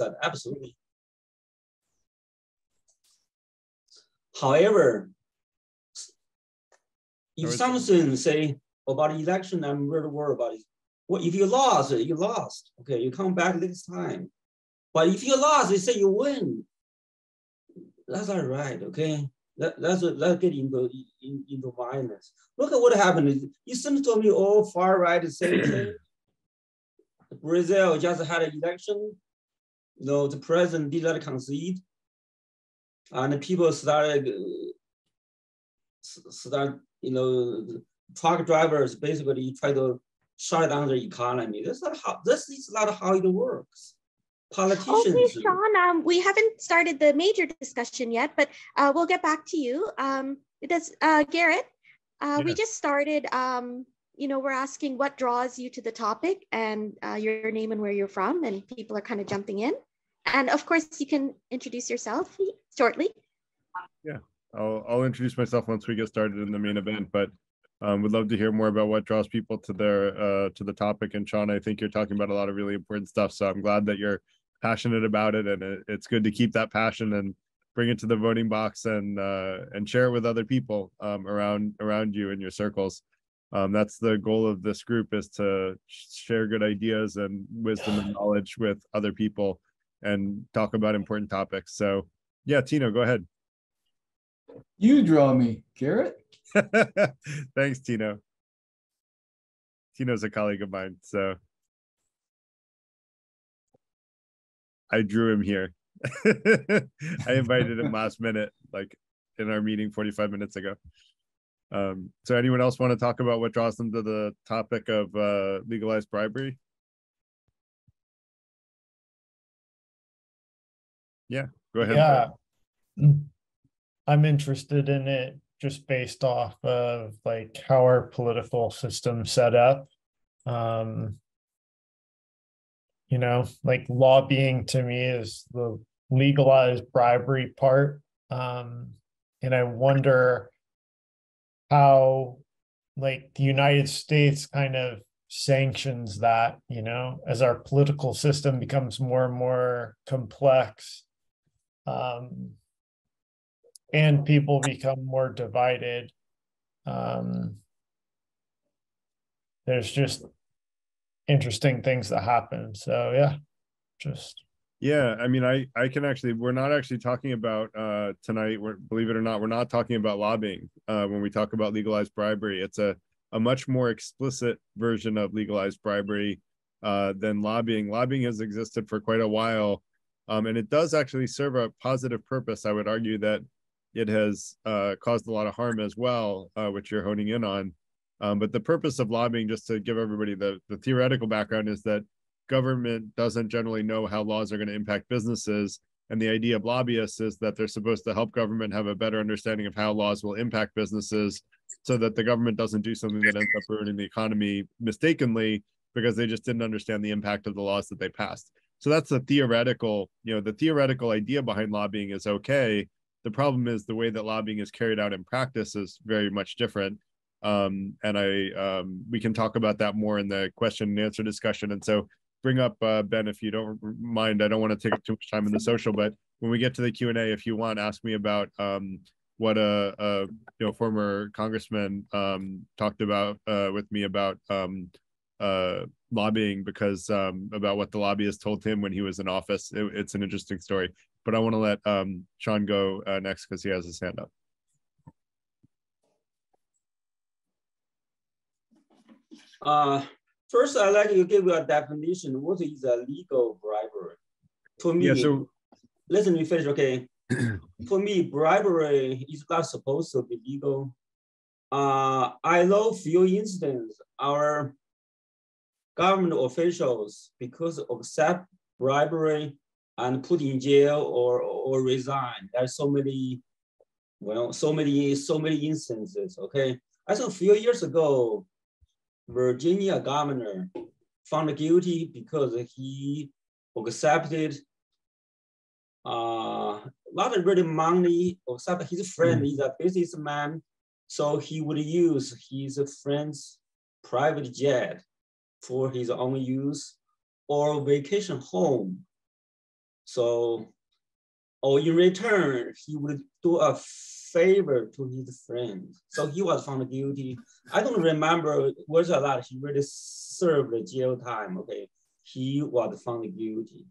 said, absolutely. However, if something say about election, I'm very worried about it. Well, if you lost, you lost. Okay, you come back next time. But if you lost, they say you win. That's not right, okay? Let's get into violence. Look at what happened. You seem to me all far right, the same thing. Brazil just had an election. You know, the president did not concede. And people started, you know, truck drivers basically try to shut down the economy. This is not how it works. Politicians. Okay, Sean, we haven't started the major discussion yet, but we'll get back to you. Garrett, we just started, you know, we're asking what draws you to the topic and your name and where you're from, and people are kind of jumping in. And of course, you can introduce yourself shortly. Yeah, I'll introduce myself once we get started in the main event, but would love to hear more about what draws people to to the topic. And Sean, I think you're talking about a lot of really important stuff, so I'm glad that you're passionate about it, and it's good to keep that passion and bring it to the voting box and share it with other people around you in your circles. That's the goal of this group, is to share good ideas and wisdom and knowledge with other people and talk about important topics. So yeah, Tino, go ahead. You draw me, Garrett. Thanks, Tino. Tino's a colleague of mine, so I drew him here. I invited him last minute, like in our meeting 45 minutes ago. So anyone else want to talk about what draws them to the topic of legalized bribery? Yeah, go ahead. Yeah, I'm interested in it just based off of like how our political system's set up. You know, like lobbying to me is the legalized bribery part. And I wonder how like the United States kind of sanctions that, you know, as our political system becomes more and more complex, and people become more divided. There's just interesting things that happen. So yeah, yeah, I mean, I can actually, we're not actually talking about tonight, believe it or not, we're not talking about lobbying when we talk about legalized bribery. It's a much more explicit version of legalized bribery than lobbying. Lobbying has existed for quite a while, and it does actually serve a positive purpose. I would argue that it has caused a lot of harm as well, which you're honing in on. But the purpose of lobbying, just to give everybody the theoretical background, is that government doesn't generally know how laws are going to impact businesses. And the idea of lobbyists is that they're supposed to help government have a better understanding of how laws will impact businesses, so that the government doesn't do something that ends up ruining the economy mistakenly because they just didn't understand the impact of the laws that they passed. So that's the theoretical, you know, the theoretical idea behind lobbying is okay. The problem is the way that lobbying is carried out in practice is very much different. And we can talk about that more in the question and answer discussion. And so bring up Ben, if you don't mind. I don't want to take up too much time in the social, but when we get to the Q&A, if you want, ask me about what a former congressman talked about with me about lobbying, because about what the lobbyist told him when he was in office. It's an interesting story, but I want to let Sean go next because he has his hand up. First, I'd like to give you a definition. What is a legal bribery? For me, yeah, so let me finish, okay? For me, bribery is not supposed to be legal. I know few instances our government officials, because of accept bribery and put in jail or resign. There's so many, well, so many instances, okay? I think a few years ago, Virginia governor found guilty because he accepted not really money, except his friend is a businessman, so he would use his friend's private jet for his own use or vacation home. So, or in return, he would do a favor to his friend. So he was found guilty. I don't remember, it was a lot. He really served the jail time, okay? He was found guilty.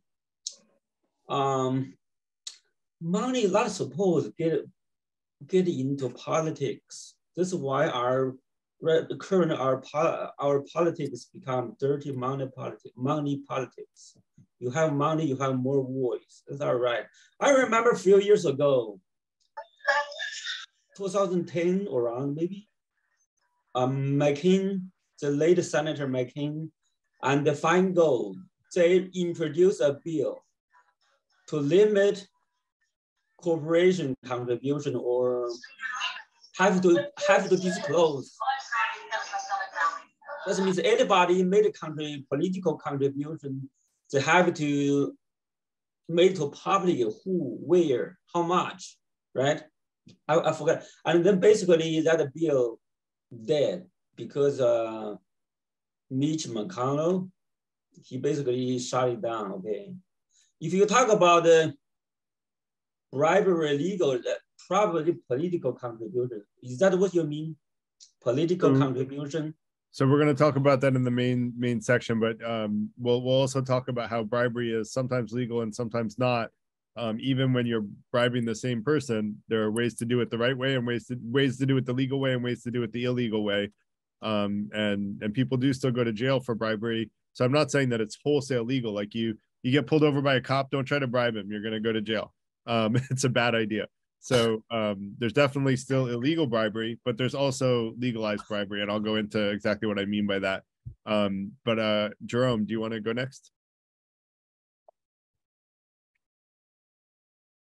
Money is not supposed to get into politics. This is why our politics become dirty money politics. You have money, you have more voice. That's all right. I remember a few years ago, 2010 around maybe, McCain, the late Senator McCain, and the Feingold, they introduced a bill to limit corporation contribution or have to disclose. That means anybody made a political contribution, they have to make to public who, where, how much, right? I forgot. And then basically that bill dead because Mitch McConnell, he basically shut it down, okay? If you talk about the bribery legal, probably political contribution. Is that what you mean? Political contribution? So we're going to talk about that in the main section, but we'll also talk about how bribery is sometimes legal and sometimes not. Even when you're bribing the same person, there are ways to do it the right way and ways to do it the legal way and ways to do it the illegal way. And people do still go to jail for bribery. So I'm not saying that it's wholesale legal. Like you get pulled over by a cop, don't try to bribe him. You're going to go to jail. It's a bad idea. So there's definitely still illegal bribery, but there's also legalized bribery, and I'll go into exactly what I mean by that. But Jerome, do you want to go next?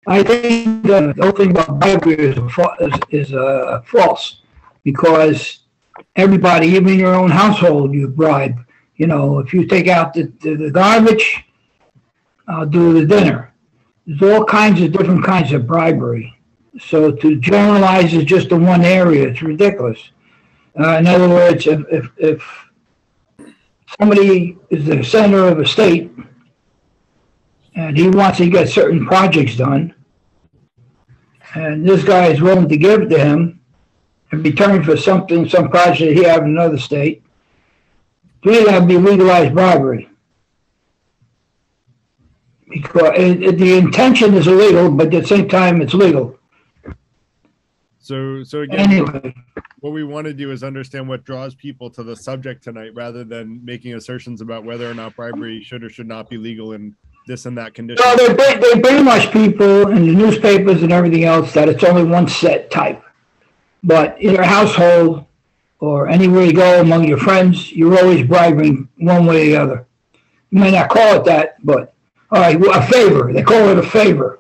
I think the whole thing about bribery is false, because everybody, even in your own household, you bribe. You know, if you take out the garbage, I'll do the dinner. There's all kinds of different kinds of bribery. So to generalize it just in one area, it's ridiculous. In other words, if somebody is the center of a state and he wants to get certain projects done, and this guy is willing to give it to him in return for some project he has in another state, to me that would be legalized bribery. Because the intention is illegal, but at the same time it's legal. So again, anyway, what we want to do is understand what draws people to the subject tonight, rather than making assertions about whether or not bribery should or should not be legal in this and that condition. Well, they brainwash people in the newspapers and everything else that it's only one set type. But in your household or anywhere you go among your friends, you're always bribing one way or the other. You may not call it that, but all right, well, a favor. They call it a favor.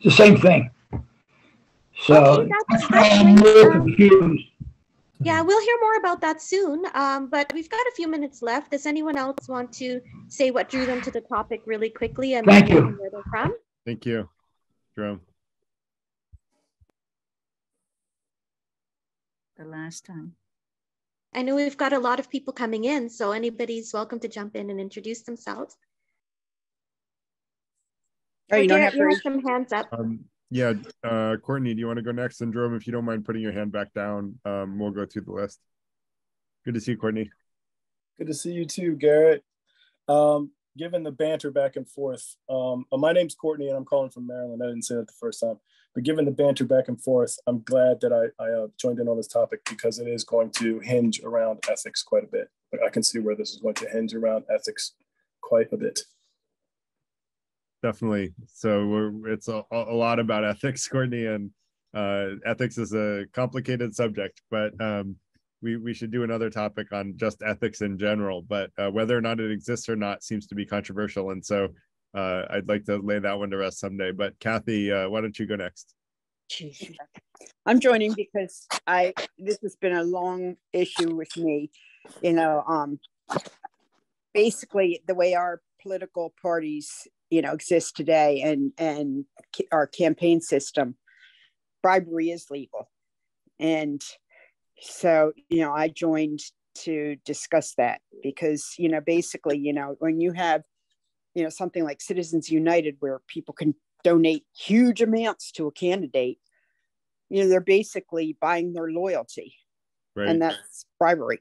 It's the same thing. So okay, that's why I'm a little confused. Yeah, we'll hear more about that soon. But we've got a few minutes left. Does anyone else want to say what drew them to the topic really quickly and Thank you. where they're from? Thank you, Jerome. The last time. I know we've got a lot of people coming in, so anybody's welcome to jump in and introduce themselves. Oh, you don't have to raise some hands up. Yeah, Courtney, do you want to go next? And Jerome, if you don't mind putting your hand back down, we'll go through the list. Good to see you, Courtney. Good to see you too, Garrett. Given the banter back and forth, my name's Courtney and I'm calling from Maryland. I didn't say that the first time, but given the banter back and forth, I'm glad that I joined in on this topic, because it is going to hinge around ethics quite a bit. I can see where this is going to hinge around ethics quite a bit. Definitely. So it's a lot about ethics, Courtney, and ethics is a complicated subject, but we should do another topic on just ethics in general. But whether or not it exists or not seems to be controversial, and so I'd like to lay that one to rest someday. But Kathy, why don't you go next? I'm joining because this has been a long issue with me. You know, basically the way our political parties exist today and our campaign system, bribery is legal. And so, I joined to discuss that because, basically, when you have you know, something like Citizens United, where people can donate huge amounts to a candidate, you know, they're basically buying their loyalty. Right. And that's bribery.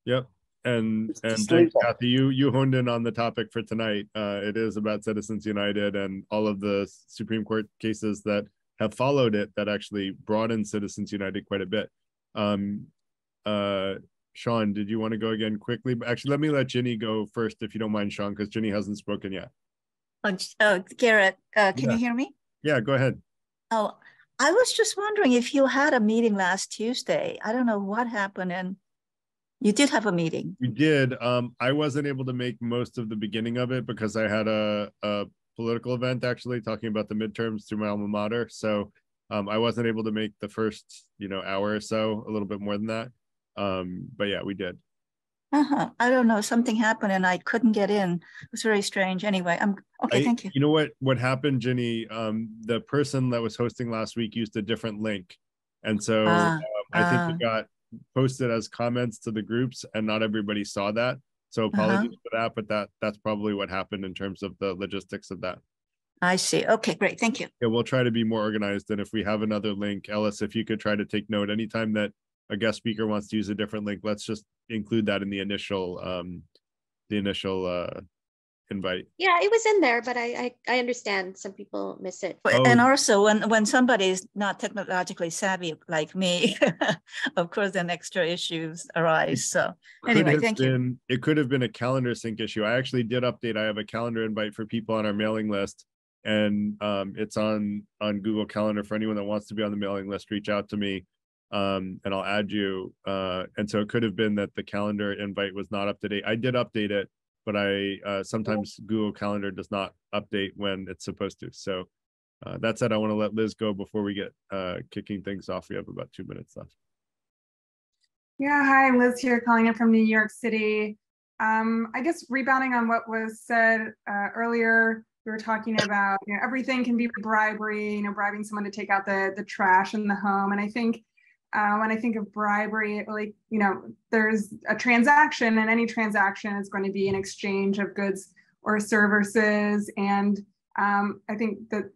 Yep. And thanks, legal. Kathy. You honed in on the topic for tonight. It is about Citizens United and all of the Supreme Court cases that have followed it that actually broaden Citizens United quite a bit. Sean, did you want to go again quickly? Actually, let me let Ginny go first, if you don't mind, Sean, because Ginny hasn't spoken yet. Garrett, can you hear me? Yeah, go ahead. Oh, I was just wondering if you had a meeting last Tuesday. I don't know what happened, and you did have a meeting. We did. I wasn't able to make most of the beginning of it because I had a political event actually talking about the midterms through my alma mater. So I wasn't able to make the first, hour or so, a little bit more than that. But yeah, we did. I don't know. Something happened and I couldn't get in. It was very strange. Anyway, okay. Thank you. You know what happened, Ginny? The person that was hosting last week used a different link. And so I think it got posted as comments to the groups and not everybody saw that. So apologies for that, but that's probably what happened in terms of the logistics of that. I see. Okay, great. Thank you. Yeah, we'll try to be more organized. And if we have another link, Ellis, if you could try to take note, anytime that a guest speaker wants to use a different link, let's just include that in the initial invite. Yeah, it was in there, but I understand some people miss it. And also when somebody is not technologically savvy like me, of course then extra issues arise. So anyway, thank you. It could have been a calendar sync issue. I actually did update. I have a calendar invite for people on our mailing list, and it's on Google Calendar for anyone that wants to be on the mailing list. Reach out to me, and I'll add you. And so it could have been that the calendar invite was not up to date. I did update it, but sometimes Google Calendar does not update when it's supposed to. So that said, I want to let Liz go before we get kicking things off. We have about 2 minutes left. Yeah, hi, I'm Liz here calling in from New York City. I guess rebounding on what was said earlier, we were talking about everything can be bribery, bribing someone to take out the trash in the home. And I think when I think of bribery, there's a transaction, and any transaction is going to be an exchange of goods or services. And I think that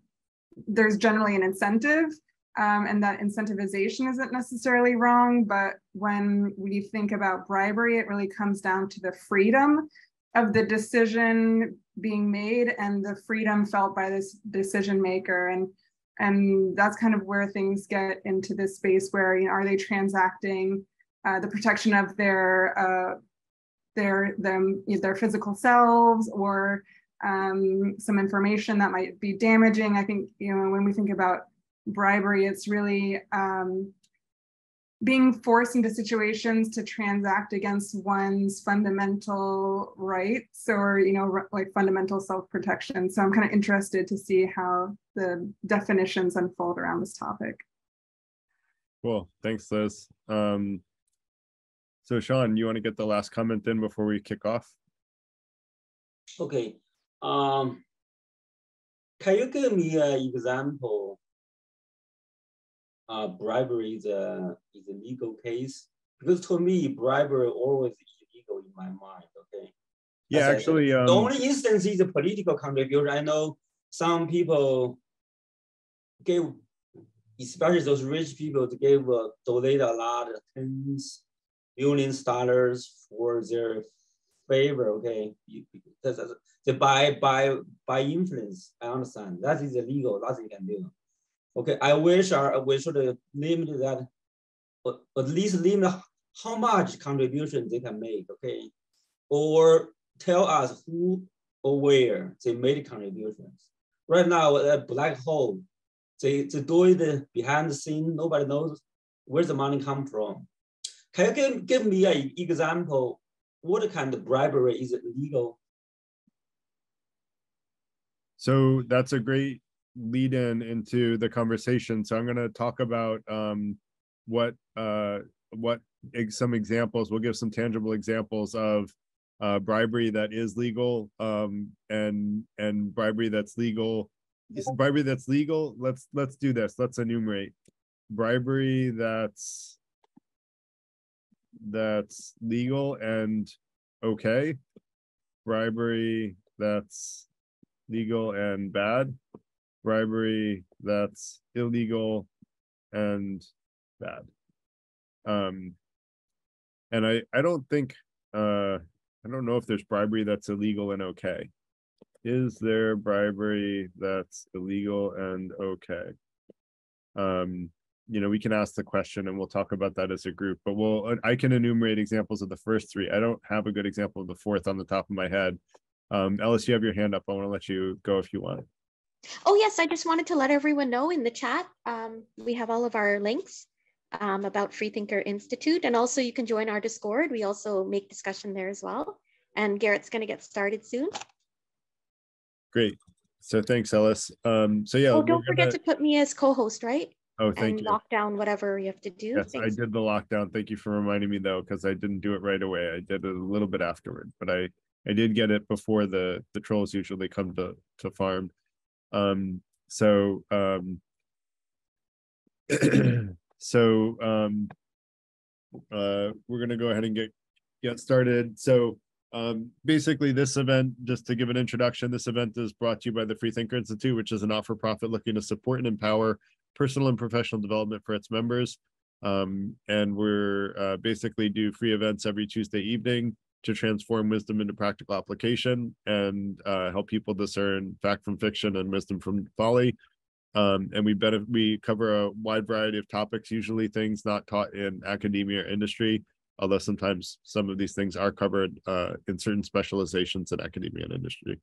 there's generally an incentive, and that incentivization isn't necessarily wrong. But when we think about bribery, it really comes down to the freedom of the decision being made and the freedom felt by this decision maker. And that's kind of where things get into this space where, are they transacting the protection of their physical selves, or some information that might be damaging. I think, when we think about bribery, it's really being forced into situations to transact against one's fundamental rights, or like fundamental self-protection. So I'm kind of interested to see how the definitions unfold around this topic. Cool, thanks, Liz. So Sean, you want to get the last comment in before we kick off? Okay. Can you give me an example? Bribery is a legal case, because to me bribery always illegal in my mind. Okay. Yeah, actually, the only instance is a political contribution. I know some people gave, especially those rich people, donate a lot, tens millions dollars for their favor. Okay, they by influence. I understand that is illegal. Nothing you can do. Okay, I wish we should limit that, at least limit how much contribution they can make, okay? Or tell us who or where they made contributions. Right now, a black hole, they do it behind the scene, nobody knows where the money come from. Can you give me an example, what kind of bribery is legal? So that's a great lead into the conversation. So I'm going to talk about what some examples. We'll give some tangible examples of bribery that is legal, and bribery that's legal. Bribery that's legal. Let's do this. Let's enumerate bribery that's legal and okay. Bribery that's legal and bad, bribery that's illegal and bad. And I don't think I don't know if there's bribery that's illegal and okay. Is there bribery that's illegal and okay? You know, we can ask the question and we'll talk about that as a group, but I can enumerate examples of the first three. I don't have a good example of the fourth on the top of my head. Ellis, you have your hand up. I want to let you go if you want. Oh, yes. I just wanted to let everyone know in the chat, we have all of our links about Freethinker Institute. And also you can join our Discord. We also make discussion there as well. And Garrett's going to get started soon. Great. So thanks, Ellis. So yeah. Oh, don't forget to put me as co-host, right? Oh, thank and you. Lock down whatever you have to do. Yes, Thanks. I did the lockdown. Thank you for reminding me though, because I didn't do it right away. I did it a little bit afterward, but I did get it before the trolls usually come to farm. So we're gonna go ahead and get started. So basically this event, just to give an introduction, this event is brought to you by the Freethinker Institute, which is a not-for-profit looking to support and empower personal and professional development for its members. And we're basically do free events every Tuesday evening to transform wisdom into practical application and help people discern fact from fiction and wisdom from folly. And we cover a wide variety of topics, usually things not taught in academia or industry, although sometimes some of these things are covered in certain specializations in academia and industry.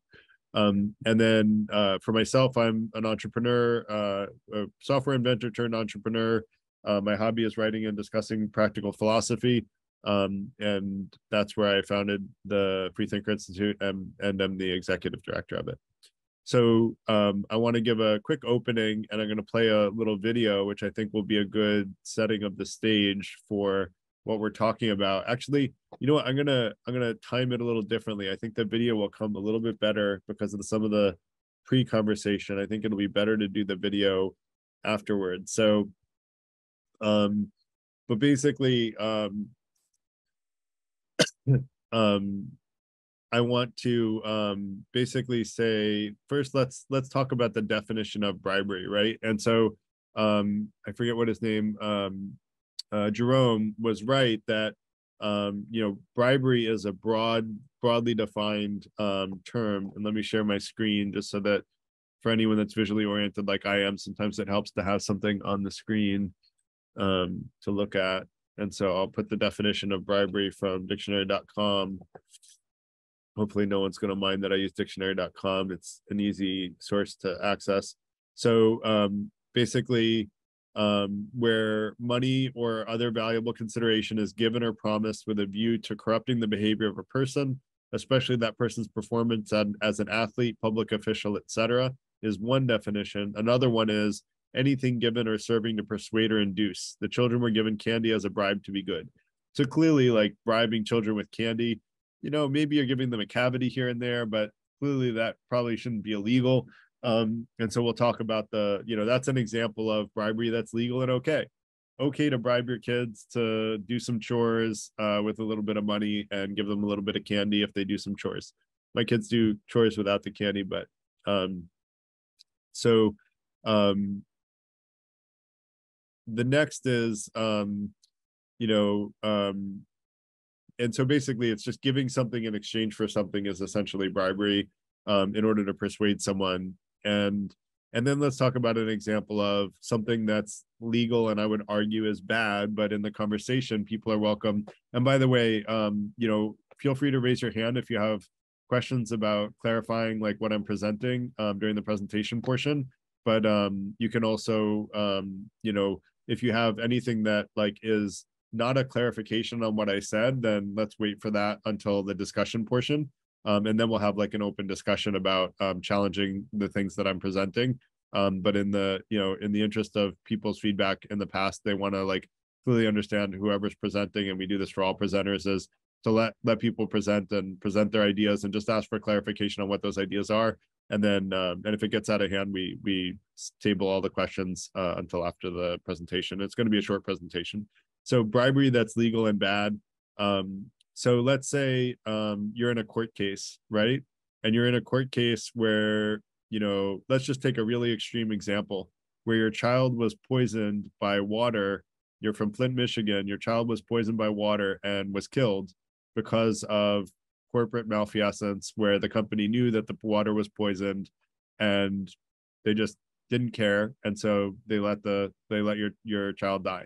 And then for myself, I'm an entrepreneur, a software inventor turned entrepreneur. My hobby is writing and discussing practical philosophy. And that's where I founded the Freethinker Institute and I'm the executive director of it. So I want to give a quick opening and I'm going to play a little video, which I think will be a good setting of the stage for what we're talking about. Actually, you know what, I'm gonna time it a little differently. I think the video will come a little bit better because of some of the pre-conversation. I think it'll be better to do the video afterwards. So but basically I want to basically say first, let's talk about the definition of bribery, right? And so I forget what his name, Jerome was right that you know, bribery is a broadly defined term. And let me share my screen just so that for anyone that's visually oriented like I am, sometimes it helps to have something on the screen to look at. And so I'll put the definition of bribery from dictionary.com. Hopefully no one's going to mind that I use dictionary.com. It's an easy source to access. So basically, where money or other valuable consideration is given or promised with a view to corrupting the behavior of a person, especially that person's performance as an athlete, public official, etc., is one definition. Another one is anything given or serving to persuade or induce. The children were given candy as a bribe to be good. So clearly, like bribing children with candy, you know, maybe you're giving them a cavity here and there, but clearly that probably shouldn't be illegal. And so we'll talk about that's an example of bribery that's legal and okay. Okay to bribe your kids to do some chores with a little bit of money and give them a little bit of candy if they do some chores. My kids do chores without the candy, but the next is, and so basically it's just giving something in exchange for something is essentially bribery in order to persuade someone. And then let's talk about an example of something that's legal and I would argue is bad, but in the conversation, people are welcome. And by the way, feel free to raise your hand if you have questions about clarifying like what I'm presenting during the presentation portion. But you can also, if you have anything that like is not a clarification on what I said, then let's wait for that until the discussion portion. And then we'll have like an open discussion about challenging the things that I'm presenting. But in the interest of people's feedback in the past, they want to like clearly understand whoever's presenting, and we do this for all presenters, is to let people present their ideas and just ask for clarification on what those ideas are. And then, and if it gets out of hand, we table all the questions until after the presentation. It's going to be a short presentation. So bribery that's legal and bad. So let's say you're in a court case, right? and you're in a court case where, you know, let's just take a really extreme example where your child was poisoned by water. You're from Flint, Michigan. Your child was poisoned by water and was killed because of corporate malfeasance, where the company knew that the water was poisoned and they just didn't care, and so they let your child die.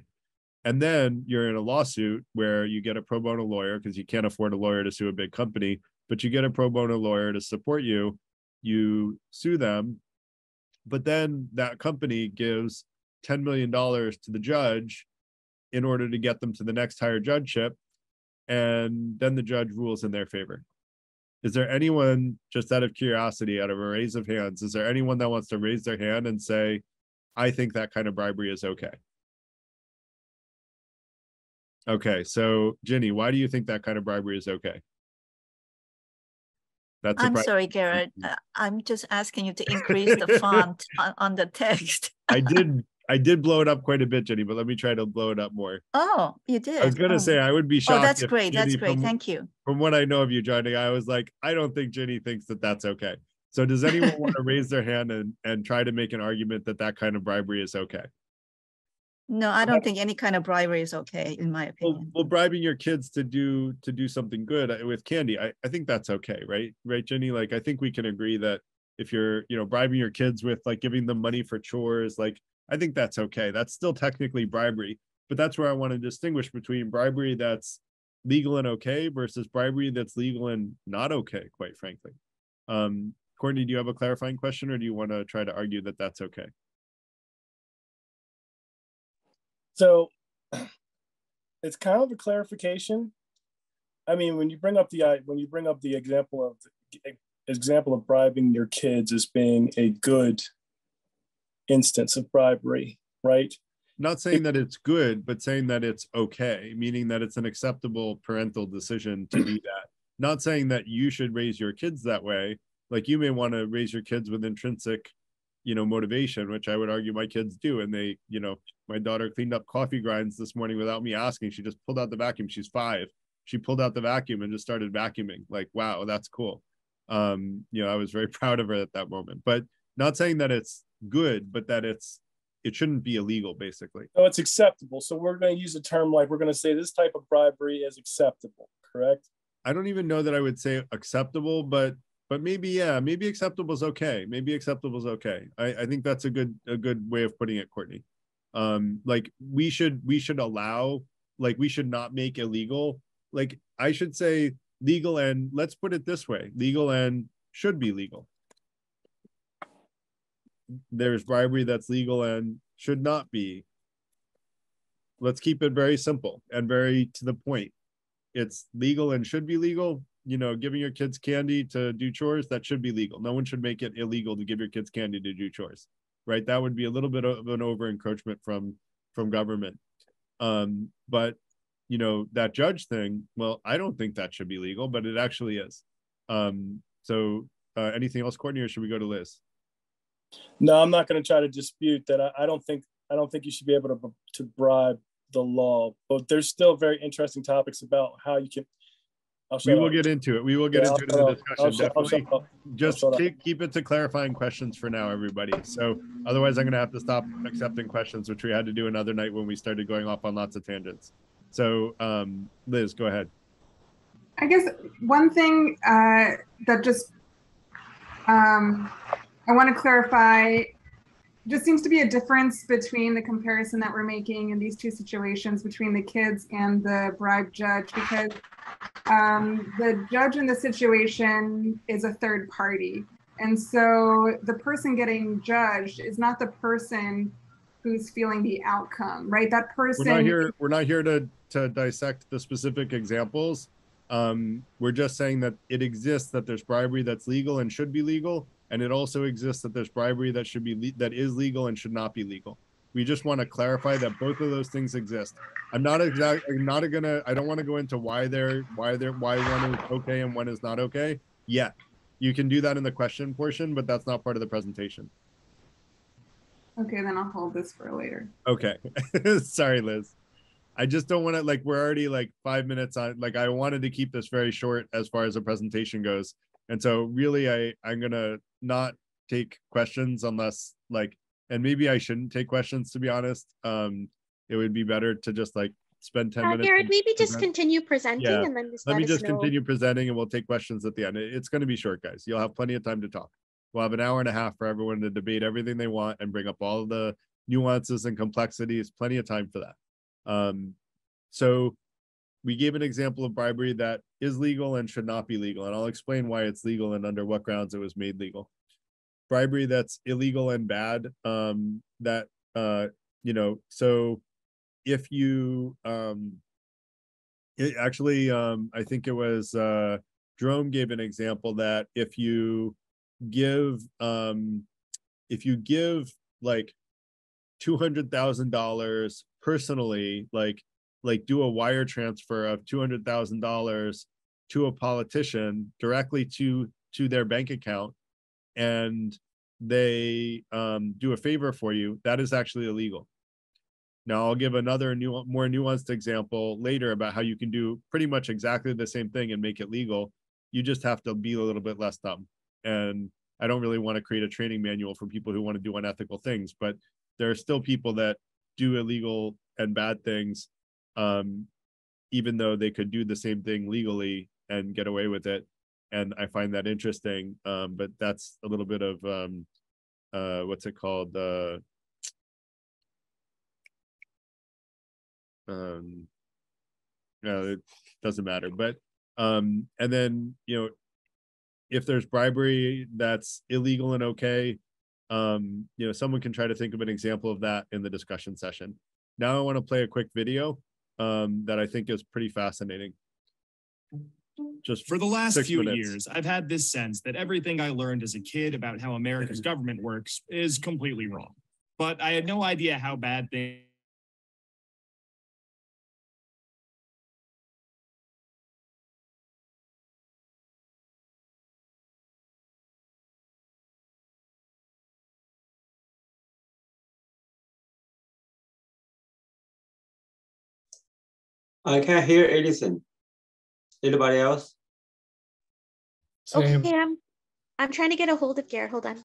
And then you're in a lawsuit where you get a pro bono lawyer, because you can't afford a lawyer to sue a big company, but you get a pro bono lawyer to support you. You sue them, but then that company gives $10 million to the judge in order to get them to the next higher judgeship, and then the judge rules in their favor. Is there anyone, just out of curiosity, out of a raise of hands, is there anyone that wants to raise their hand and say, I think that kind of bribery is okay? Okay, so Ginny, why do you think that kind of bribery is okay? I'm sorry, Garrett. I'm just asking you to increase the font on the text. I did blow it up quite a bit, Jenny, but let me try to blow it up more. Oh, you did? I was going to say, I would be shocked. Oh, that's great. That's great. Thank you. From what I know of you, Johnny, I was like, I don't think Jenny thinks that that's okay. So does anyone want to raise their hand and try to make an argument that that kind of bribery is okay? No, I don't think any kind of bribery is okay, in my opinion. Well, bribing your kids to do something good with candy, I think that's okay, right? Right, Jenny? Like, I think we can agree that if you're, you know, bribing your kids with like giving them money for chores, like, I think that's okay. That's still technically bribery, but that's where I want to distinguish between bribery that's legal and okay versus bribery that's legal and not okay, quite frankly. Courtney, do you have a clarifying question, or do you want to try to argue that that's okay? So it's kind of a clarification. I mean, when you bring up the example of bribing your kids as being a good instance of bribery, right? Not saying that it's good, but saying that it's okay, meaning that it's an acceptable parental decision to do that. Not saying that you should raise your kids that way. Like, you may want to raise your kids with intrinsic, you know, motivation, which I would argue my kids do. And they, you know, my daughter cleaned up coffee grinds this morning without me asking. She just pulled out the vacuum. She's 5. She pulled out the vacuum and just started vacuuming. Like, wow, that's cool. You know, I was very proud of her at that moment, but not saying that it's good, but that it shouldn't be illegal, basically. So it's acceptable. So we're going to use a term like, we're going to say this type of bribery is acceptable, correct? I don't even know that I would say acceptable, but maybe, yeah, maybe acceptable is okay. Maybe acceptable is okay. I think that's a good way of putting it, Courtney. Like, we should allow, like, we should not make illegal. Like, I should say legal, and let's put it this way, legal and should be legal. There's bribery that's legal and should not be. Let's keep it very simple and very to the point. It's legal and should be legal. You know, giving your kids candy to do chores, that should be legal. No one should make it illegal to give your kids candy to do chores, right? That would be a little bit of an over encroachment from government. But, you know, that judge thing, well, I don't think that should be legal, but it actually is. So anything else, Courtney, or should we go to Liz? No, I'm not going to try to dispute that. I don't think you should be able to bribe the law, but there's still very interesting topics about how you can. We will get into it. We will get into it in the discussion. Definitely. Just keep it to clarifying questions for now, everybody. So otherwise, I'm going to have to stop accepting questions, which we had to do another night when we started going off on lots of tangents. So Liz, go ahead. I guess one thing that just I want to clarify, just seems to be a difference between the comparison that we're making in these two situations between the kids and the bribe judge, because the judge in the situation is a third party. And so the person getting judged is not the person who's feeling the outcome, right? That person. We're not here to dissect the specific examples. We're just saying that it exists, that there's bribery that's legal and should be legal. And it also exists that there's bribery that that is legal and should not be legal. We just want to clarify that both of those things exist. I don't want to go into why one is okay and one is not okay yet. You can do that in the question portion, but that's not part of the presentation. Okay, then I'll hold this for later. Okay. Sorry, Liz. I just don't want to, like, we're already like 5 minutes on, like, I wanted to keep this very short as far as the presentation goes. And so really, I'm gonna not take questions unless like, and maybe I shouldn't take questions, to be honest. It would be better to just like spend 10 minutes. Garrett, maybe just continue presenting, Yeah. and then just Let me us just know. continue presenting and we'll take questions at the end. It's going to be short, guys. You'll have plenty of time to talk. We'll have an hour and a half for everyone to debate everything they want and bring up all the nuances and complexities. Plenty of time for that. So we gave an example of bribery that is legal and should not be legal, and I'll explain why it's legal and under what grounds it was made legal. Bribery that's illegal and bad, you know, so if you I think it was Jerome gave an example that if you give like $200,000 personally, like do a wire transfer of $200,000 to a politician directly to their bank account, and they do a favor for you, that is actually illegal. Now I'll give another more nuanced example later about how you can do pretty much exactly the same thing and make it legal. You just have to be a little bit less dumb. And I don't really want to create a training manual for people who want to do unethical things, but there are still people that do illegal and bad things, even though they could do the same thing legally and get away with it. And I find that interesting. But that's a little bit of what's it called? It doesn't matter. But and then, you know, if there's bribery that's illegal and okay, you know, someone can try to think of an example of that in the discussion session. Now I want to play a quick video that I think is pretty fascinating. Just for the last few years, I've had this sense that everything I learned as a kid about how America's government works is completely wrong. But I had no idea how bad things. I can't hear Edison. Anybody else? Same. Okay, I'm trying to get a hold of Garrett. Hold on.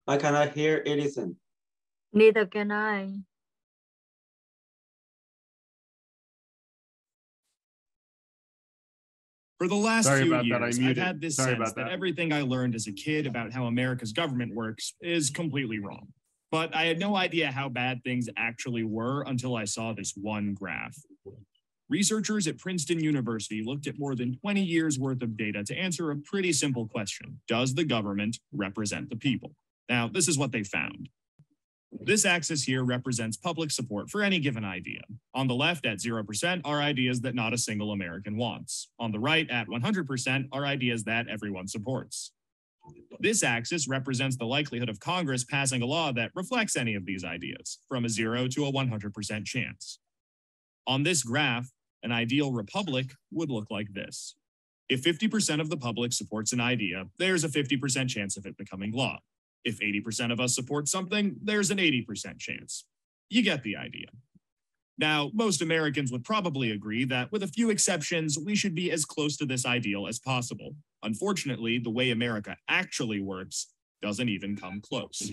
I cannot hear Edison. Neither can I. For the last few years, I've had this sense that everything I learned as a kid about how America's government works is completely wrong. But I had no idea how bad things actually were until I saw this one graph. Researchers at Princeton University looked at more than 20 years worth of data to answer a pretty simple question. Does the government represent the people? Now, this is what they found. This axis here represents public support for any given idea. On the left at 0% are ideas that not a single American wants. On the right at 100% are ideas that everyone supports. This axis represents the likelihood of Congress passing a law that reflects any of these ideas, from a 0 to a 100% chance. On this graph, an ideal republic would look like this. If 50% of the public supports an idea, there's a 50% chance of it becoming law. If 80% of us support something, there's an 80% chance. You get the idea. Now, most Americans would probably agree that with a few exceptions, we should be as close to this ideal as possible. Unfortunately, the way America actually works doesn't even come close.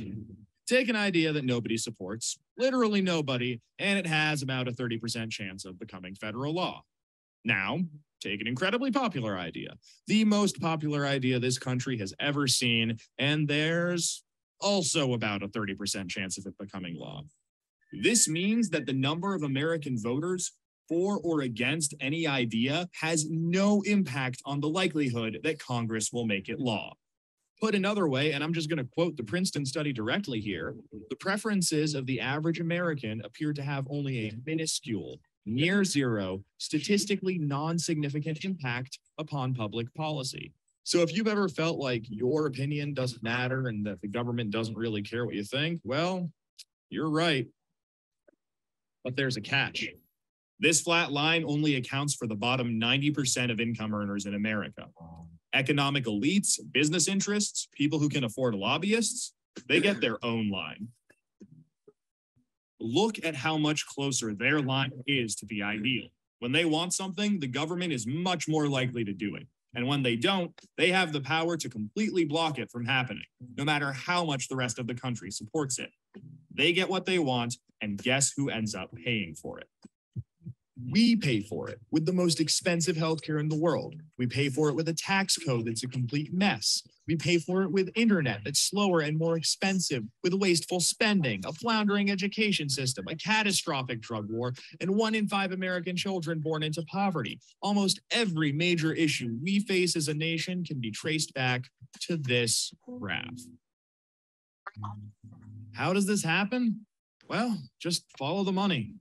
Take an idea that nobody supports, literally nobody, and it has about a 30% chance of becoming federal law. Now, take an incredibly popular idea, the most popular idea this country has ever seen, and there's also about a 30% chance of it becoming law. This means that the number of American voters for or against any idea has no impact on the likelihood that Congress will make it law. Put another way, and I'm just going to quote the Princeton study directly here, the preferences of the average American appear to have only a minuscule, near zero, statistically non-significant impact upon public policy. So if you've ever felt like your opinion doesn't matter and that the government doesn't really care what you think, well, you're right. But there's a catch. This flat line only accounts for the bottom 90% of income earners in America. Economic elites, business interests, people who can afford lobbyists, they get their own line. Look at how much closer their line is to the ideal. When they want something, the government is much more likely to do it. And when they don't, they have the power to completely block it from happening, no matter how much the rest of the country supports it. They get what they want, and guess who ends up paying for it? We pay for it with the most expensive healthcare in the world. We pay for it with a tax code that's a complete mess. We pay for it with internet that's slower and more expensive, with wasteful spending, a floundering education system, a catastrophic drug war, and 1 in 5 American children born into poverty. Almost every major issue we face as a nation can be traced back to this graph. How does this happen? Well, just follow the money.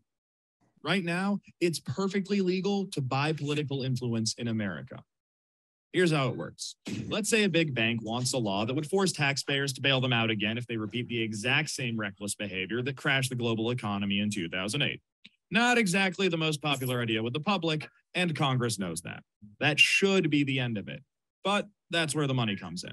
Right now, it's perfectly legal to buy political influence in America. Here's how it works. Let's say a big bank wants a law that would force taxpayers to bail them out again if they repeat the exact same reckless behavior that crashed the global economy in 2008. Not exactly the most popular idea with the public, and Congress knows that. That should be the end of it. But that's where the money comes in.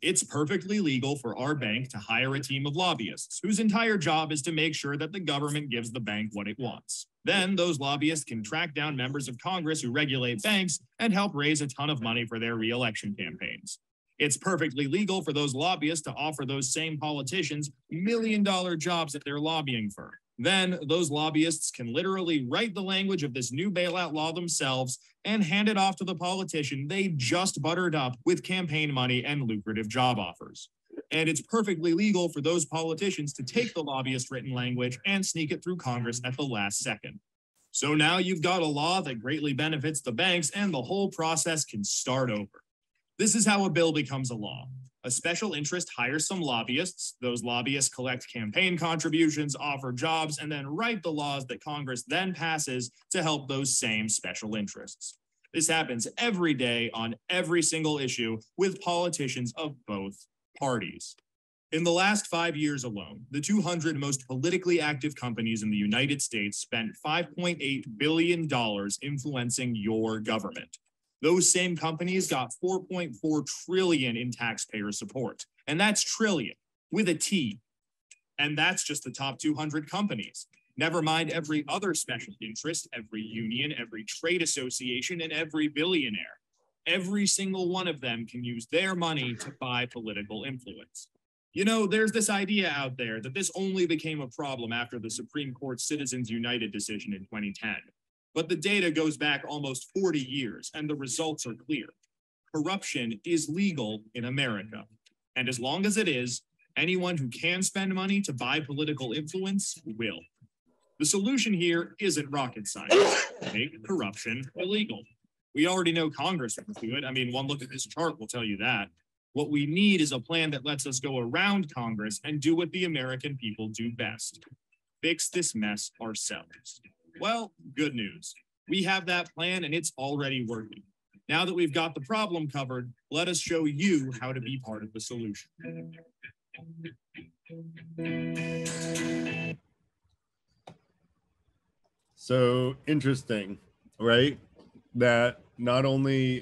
It's perfectly legal for our bank to hire a team of lobbyists whose entire job is to make sure that the government gives the bank what it wants. Then those lobbyists can track down members of Congress who regulate banks and help raise a ton of money for their re-election campaigns. It's perfectly legal for those lobbyists to offer those same politicians million-dollar jobs at their lobbying firm. Then those lobbyists can literally write the language of this new bailout law themselves and hand it off to the politician they just buttered up with campaign money and lucrative job offers. And it's perfectly legal for those politicians to take the lobbyist written language and sneak it through Congress at the last second. So now you've got a law that greatly benefits the banks, and the whole process can start over. This is how a bill becomes a law. A special interest hires some lobbyists. Those lobbyists collect campaign contributions, offer jobs, and then write the laws that Congress then passes to help those same special interests. This happens every day on every single issue with politicians of both parties. In the last 5 years alone, the 200 most politically active companies in the United States spent $5.8 billion influencing your government. Those same companies got $4.4 trillion in taxpayer support. And that's trillion with a T. And that's just the top 200 companies. Never mind every other special interest, every union, every trade association, and every billionaire. Every single one of them can use their money to buy political influence. You know, there's this idea out there that this only became a problem after the Supreme Court Citizens United decision in 2010. But the data goes back almost 40 years, and the results are clear. Corruption is legal in America. And as long as it is, anyone who can spend money to buy political influence will. The solution here isn't rocket science. Make corruption illegal. We already know Congress will do it. I mean, one look at this chart will tell you that. What we need is a plan that lets us go around Congress and do what the American people do best. Fix this mess ourselves. Well, good news. We have that plan and it's already working. Now that we've got the problem covered, let us show you how to be part of the solution. So interesting, right? That not only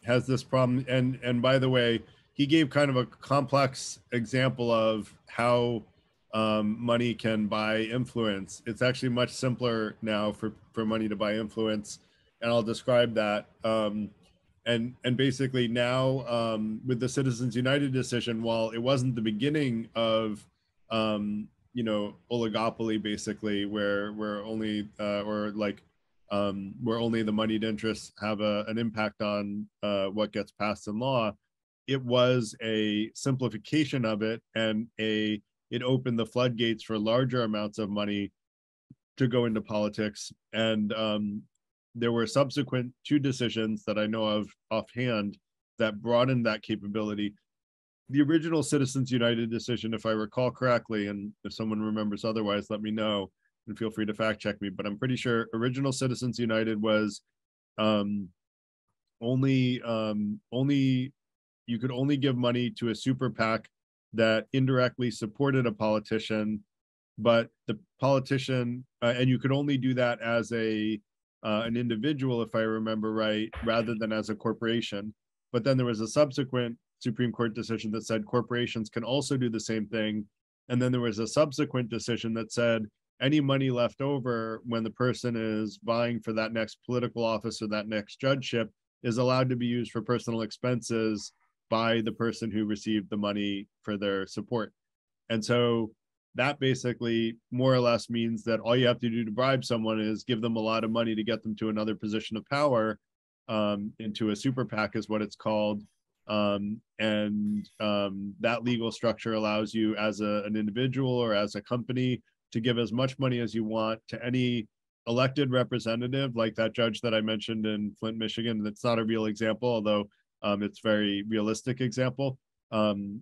has this problem, and by the way, he gave kind of a complex example of how money can buy influence. It's actually much simpler now for money to buy influence, and I'll describe that. And basically now with the Citizens United decision, while it wasn't the beginning of you know, oligopoly basically, where only where only the moneyed interests have an impact on what gets passed in law, it was a simplification of it, and it opened the floodgates for larger amounts of money to go into politics. And there were subsequent 2 decisions that I know of offhand that broadened that capability. The original Citizens United decision, if I recall correctly, and if someone remembers otherwise, let me know and feel free to fact check me, but I'm pretty sure original Citizens United was only you could only give money to a super PAC that indirectly supported a politician, but the politician, and you could only do that as an individual, if I remember right, rather than as a corporation. But then there was a subsequent Supreme Court decision that said corporations can also do the same thing. And then there was a subsequent decision that said any money left over when the person is vying for that next political office or that next judgeship is allowed to be used for personal expenses by the person who received the money for their support. And so that basically more or less means that all you have to do to bribe someone is give them a lot of money to get them to another position of power, into a super PAC is what it's called. That legal structure allows you as an individual or as a company to give as much money as you want to any elected representative, like that judge that I mentioned in Flint, Michigan. That's not a real example, although it's a very realistic example. Although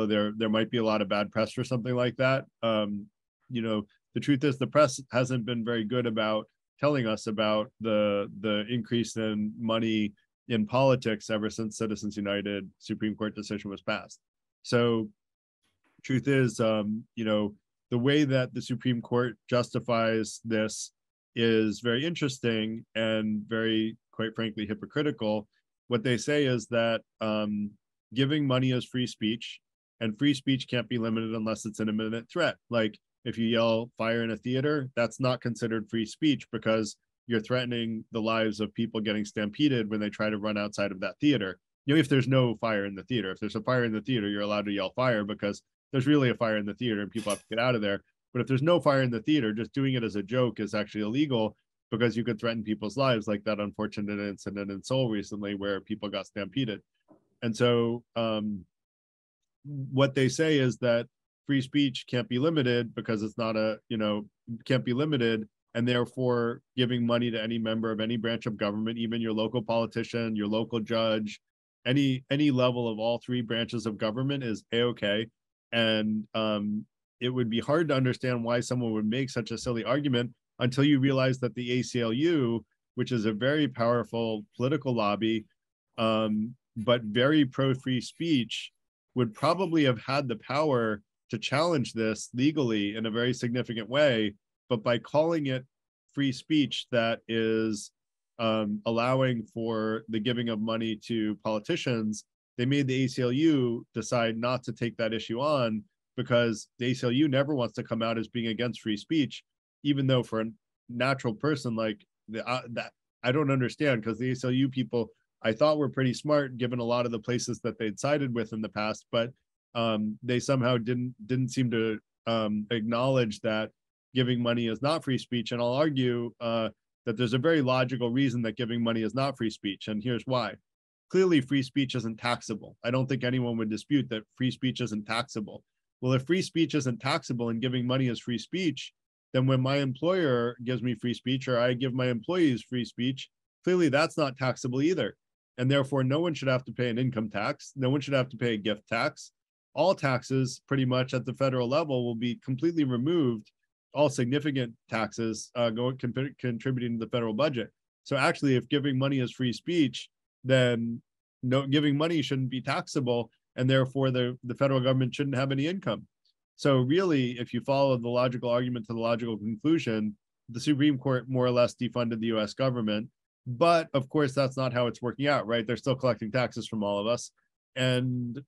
there might be a lot of bad press for something like that, the truth is the press hasn't been very good about telling us about the increase in money in politics ever since Citizens United Supreme Court decision was passed. So truth is, the way that the Supreme Court justifies this is very interesting and very, quite frankly, hypocritical. What they say is that giving money is free speech, and free speech can't be limited unless it's an imminent threat. Like if you yell fire in a theater, that's not considered free speech because you're threatening the lives of people getting stampeded when they try to run outside of that theater. If there's no fire in the theater, if there's a fire in the theater, you're allowed to yell fire because there's really a fire in the theater and people have to get out of there. But if there's no fire in the theater, just doing it as a joke is actually illegal because you could threaten people's lives, like that unfortunate incident in Seoul recently where people got stampeded. And so what they say is that free speech can't be limited because it's not can't be limited, and therefore giving money to any member of any branch of government, even your local politician, your local judge, any level of all three branches of government is a-okay. And it would be hard to understand why someone would make such a silly argument until you realize that the ACLU, which is a very powerful political lobby, but very pro-free speech, would probably have had the power to challenge this legally in a very significant way. But by calling it free speech that is allowing for the giving of money to politicians, they made the ACLU decide not to take that issue on because the ACLU never wants to come out as being against free speech, even though for a natural person like that, I don't understand, because the ACLU people I thought were pretty smart given a lot of the places that they'd sided with in the past, but they somehow didn't seem to acknowledge that giving money is not free speech. And I'll argue that there's a very logical reason that giving money is not free speech, and here's why. Clearly, free speech isn't taxable. I don't think anyone would dispute that free speech isn't taxable. Well, if free speech isn't taxable and giving money is free speech, then when my employer gives me free speech or I give my employees free speech, clearly that's not taxable either. And therefore, no one should have to pay an income tax. No one should have to pay a gift tax. All taxes pretty much at the federal level will be completely removed. All significant taxes contributing to the federal budget. So actually, if giving money is free speech, then giving money shouldn't be taxable, and therefore the federal government shouldn't have any income. So really, if you follow the logical argument to the logical conclusion, the Supreme Court more or less defunded the US government. But of course, that's not how it's working out, right? They're still collecting taxes from all of us. And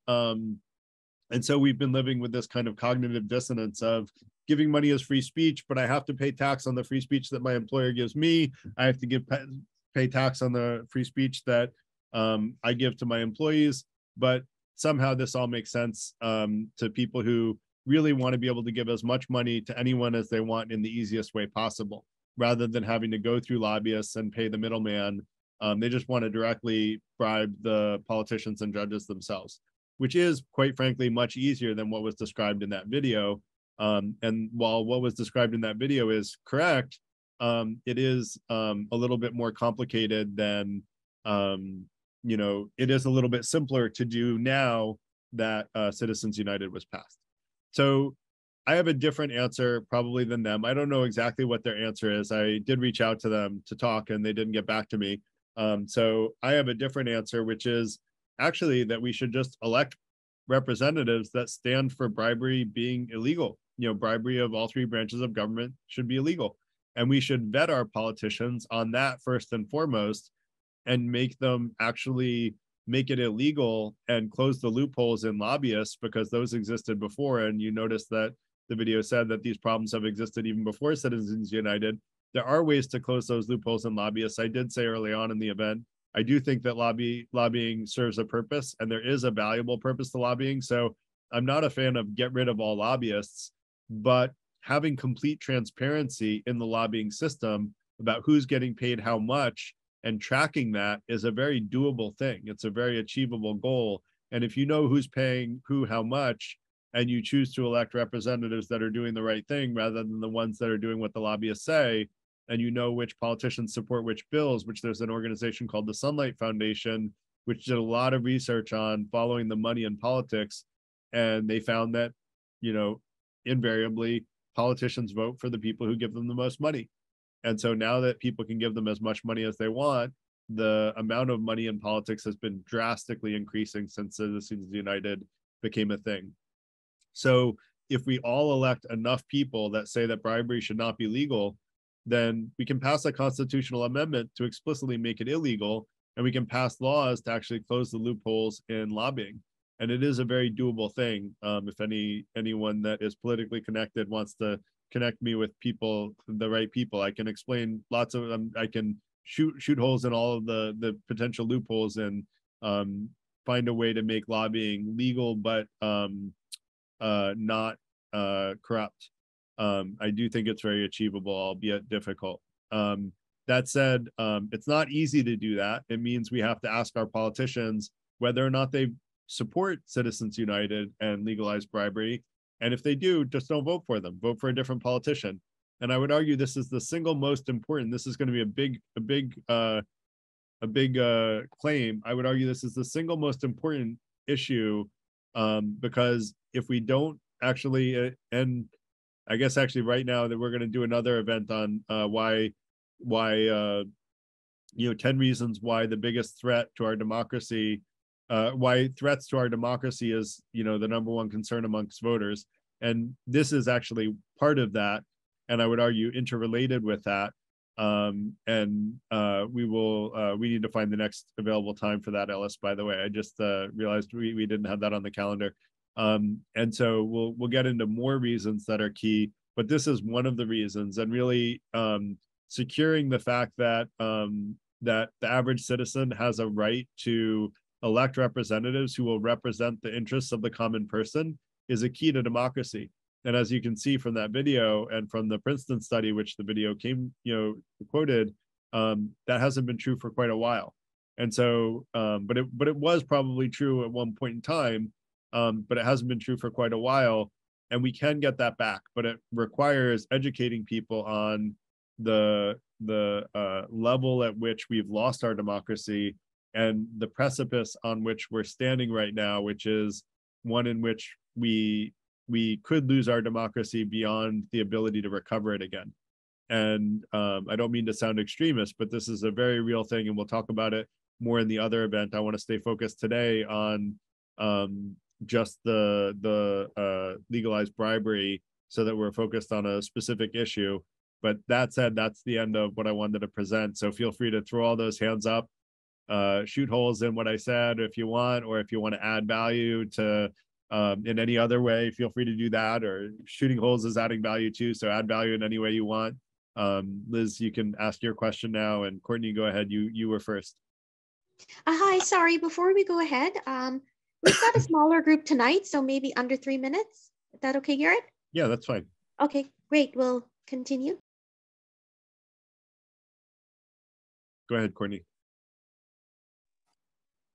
so we've been living with this kind of cognitive dissonance of giving money as free speech, but I have to pay tax on the free speech that my employer gives me. I have to pay tax on the free speech that I give to my employees. But somehow this all makes sense to people who really want to be able to give as much money to anyone as they want in the easiest way possible, rather than having to go through lobbyists and pay the middleman. They just want to directly bribe the politicians and judges themselves, which is, quite frankly, much easier than what was described in that video. And while what was described in that video is correct, it is a little bit more complicated than, it is a little bit simpler to do now that Citizens United was passed. So I have a different answer probably than them. I don't know exactly what their answer is. I did reach out to them to talk and they didn't get back to me. So I have a different answer, which is actually that we should just elect representatives that stand for bribery being illegal. Bribery of all three branches of government should be illegal. And we should vet our politicians on that first and foremost and make them actually make it illegal and close the loopholes in lobbyists, because those existed before. And you notice that the video said that these problems have existed even before Citizens United. there are ways to close those loopholes in lobbyists. I did say early on in the event, I do think that lobbying serves a purpose, and there is a valuable purpose to lobbying. So I'm not a fan of get rid of all lobbyists, but having complete transparency in the lobbying system about who's getting paid how much and tracking that is a very doable thing. It's a very achievable goal. And if you know who's paying who how much, and you choose to elect representatives that are doing the right thing rather than the ones that are doing what the lobbyists say, and you know which politicians support which bills, which there's an organization called the Sunlight Foundation, which did a lot of research on following the money in politics. And they found that, invariably politicians vote for the people who give them the most money. And so now that people can give them as much money as they want, the amount of money in politics has been drastically increasing since Citizens United became a thing. So if we all elect enough people that say that bribery should not be legal, then we can pass a constitutional amendment to explicitly make it illegal, and we can pass laws to actually close the loopholes in lobbying. And it is a very doable thing. If anyone that is politically connected wants to connect me with people, the right people, I can explain lots of them. I can shoot holes in all of the potential loopholes and find a way to make lobbying legal, but not corrupt. I do think it's very achievable, albeit difficult. That said, it's not easy to do that. It means we have to ask our politicians whether or not they support Citizens United and legalize bribery. And if they do, just don't vote for them. Vote for a different politician. And I would argue this is the single most important. This is going to be a big claim. I would argue this is the single most important issue because if we don't actually, and I guess actually right now that we're going to do another event on why 10 reasons why the biggest threat to our democracy, why threats to our democracy is, the number one concern amongst voters. And this is actually part of that. And I would argue interrelated with that. We need to find the next available time for that, Ellis, by the way. I just realized we didn't have that on the calendar. And so we'll get into more reasons that are key, but this is one of the reasons, and really securing the fact that that the average citizen has a right to elect representatives who will represent the interests of the common person is a key to democracy. And as you can see from that video and from the Princeton study, which the video quoted, that hasn't been true for quite a while. And so, but it was probably true at one point in time, but it hasn't been true for quite a while. And we can get that back, but it requires educating people on the level at which we've lost our democracy and the precipice on which we're standing right now, which is one in which we could lose our democracy beyond the ability to recover it again. And I don't mean to sound extremist, but this is a very real thing, and we'll talk about it more in the other event. I want to stay focused today on just the legalized bribery so that we're focused on a specific issue. But that said, that's the end of what I wanted to present. So feel free to throw all those hands up, shoot holes in what I said if you want, or if you want to add value to in any other way, feel free to do that, or shooting holes is adding value too. So add value in any way you want. Liz, you can ask your question now, and Courtney, go ahead. You were first. Hi, sorry, before we go ahead, we've got a smaller group tonight, so maybe under 3 minutes. Is that okay, Garrett? Yeah, that's fine. Okay, great. We'll continue. Go ahead, Courtney.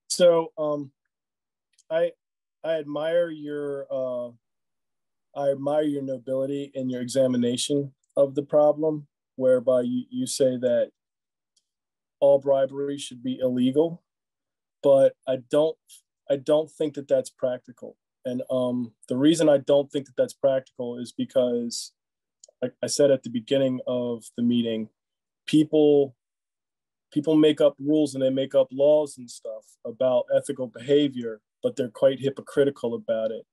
So I admire your nobility in your examination of the problem, whereby you say that all bribery should be illegal, but I don't think that that's practical. And the reason I don't think that that's practical is because, like I said at the beginning of the meeting, people make up rules and they make up laws and stuff about ethical behavior, but they're quite hypocritical about it.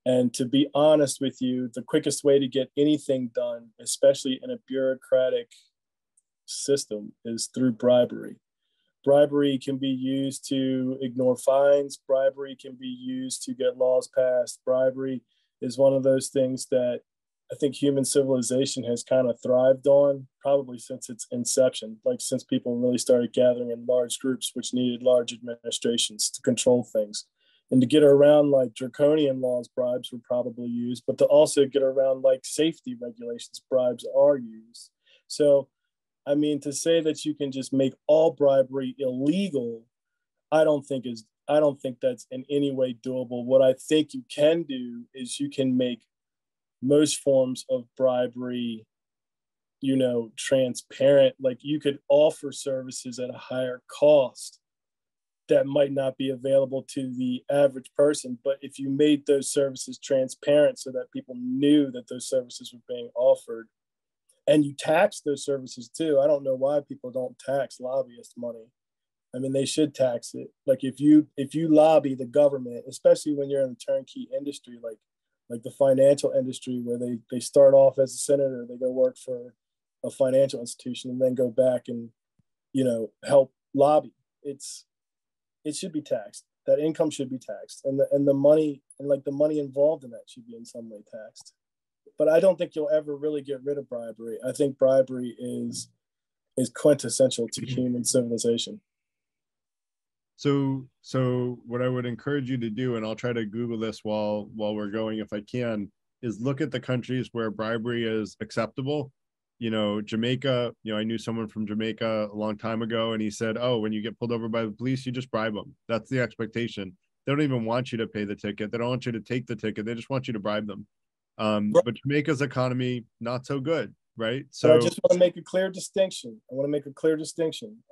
And to be honest with you, the quickest way to get anything done, especially in a bureaucratic system, is through bribery. Bribery can be used to ignore fines. Bribery can be used to get laws passed. Bribery is one of those things that I think human civilization has kind of thrived on probably since its inception, like since people really started gathering in large groups, which needed large administrations to control things. And to get around like draconian laws, bribes were probably used, but to also get around like safety regulations, bribes are used. So, I mean, to say that you can just make all bribery illegal, I don't think that's in any way doable. What I think you can do is you can make most forms of bribery, you know, transparent. Like you could offer services at a higher cost that might not be available to the average person. But if you made those services transparent so that people knew that those services were being offered, and you tax those services too. I don't know why people don't tax lobbyist money. I mean, they should tax it. Like if you lobby the government, especially when you're in a turnkey industry, like the financial industry, where they start off as a senator, they go work for a financial institution and then go back and, you know, help lobby. It should be taxed. That income should be taxed, and the money and like the money involved in that should be in some way taxed. But I don't think you'll ever really get rid of bribery. I think bribery is quintessential to human civilization. So what I would encourage you to do, and I'll try to Google this while we're going if I can, is look at the countries where bribery is acceptable. You know, Jamaica, you know, I knew someone from Jamaica a long time ago, and he said, oh, when you get pulled over by the police, you just bribe them. That's the expectation. They don't even want you to pay the ticket. They don't want you to take the ticket. They just want you to bribe them. But Jamaica's economy, not so good, right? So but I just want to make a clear distinction.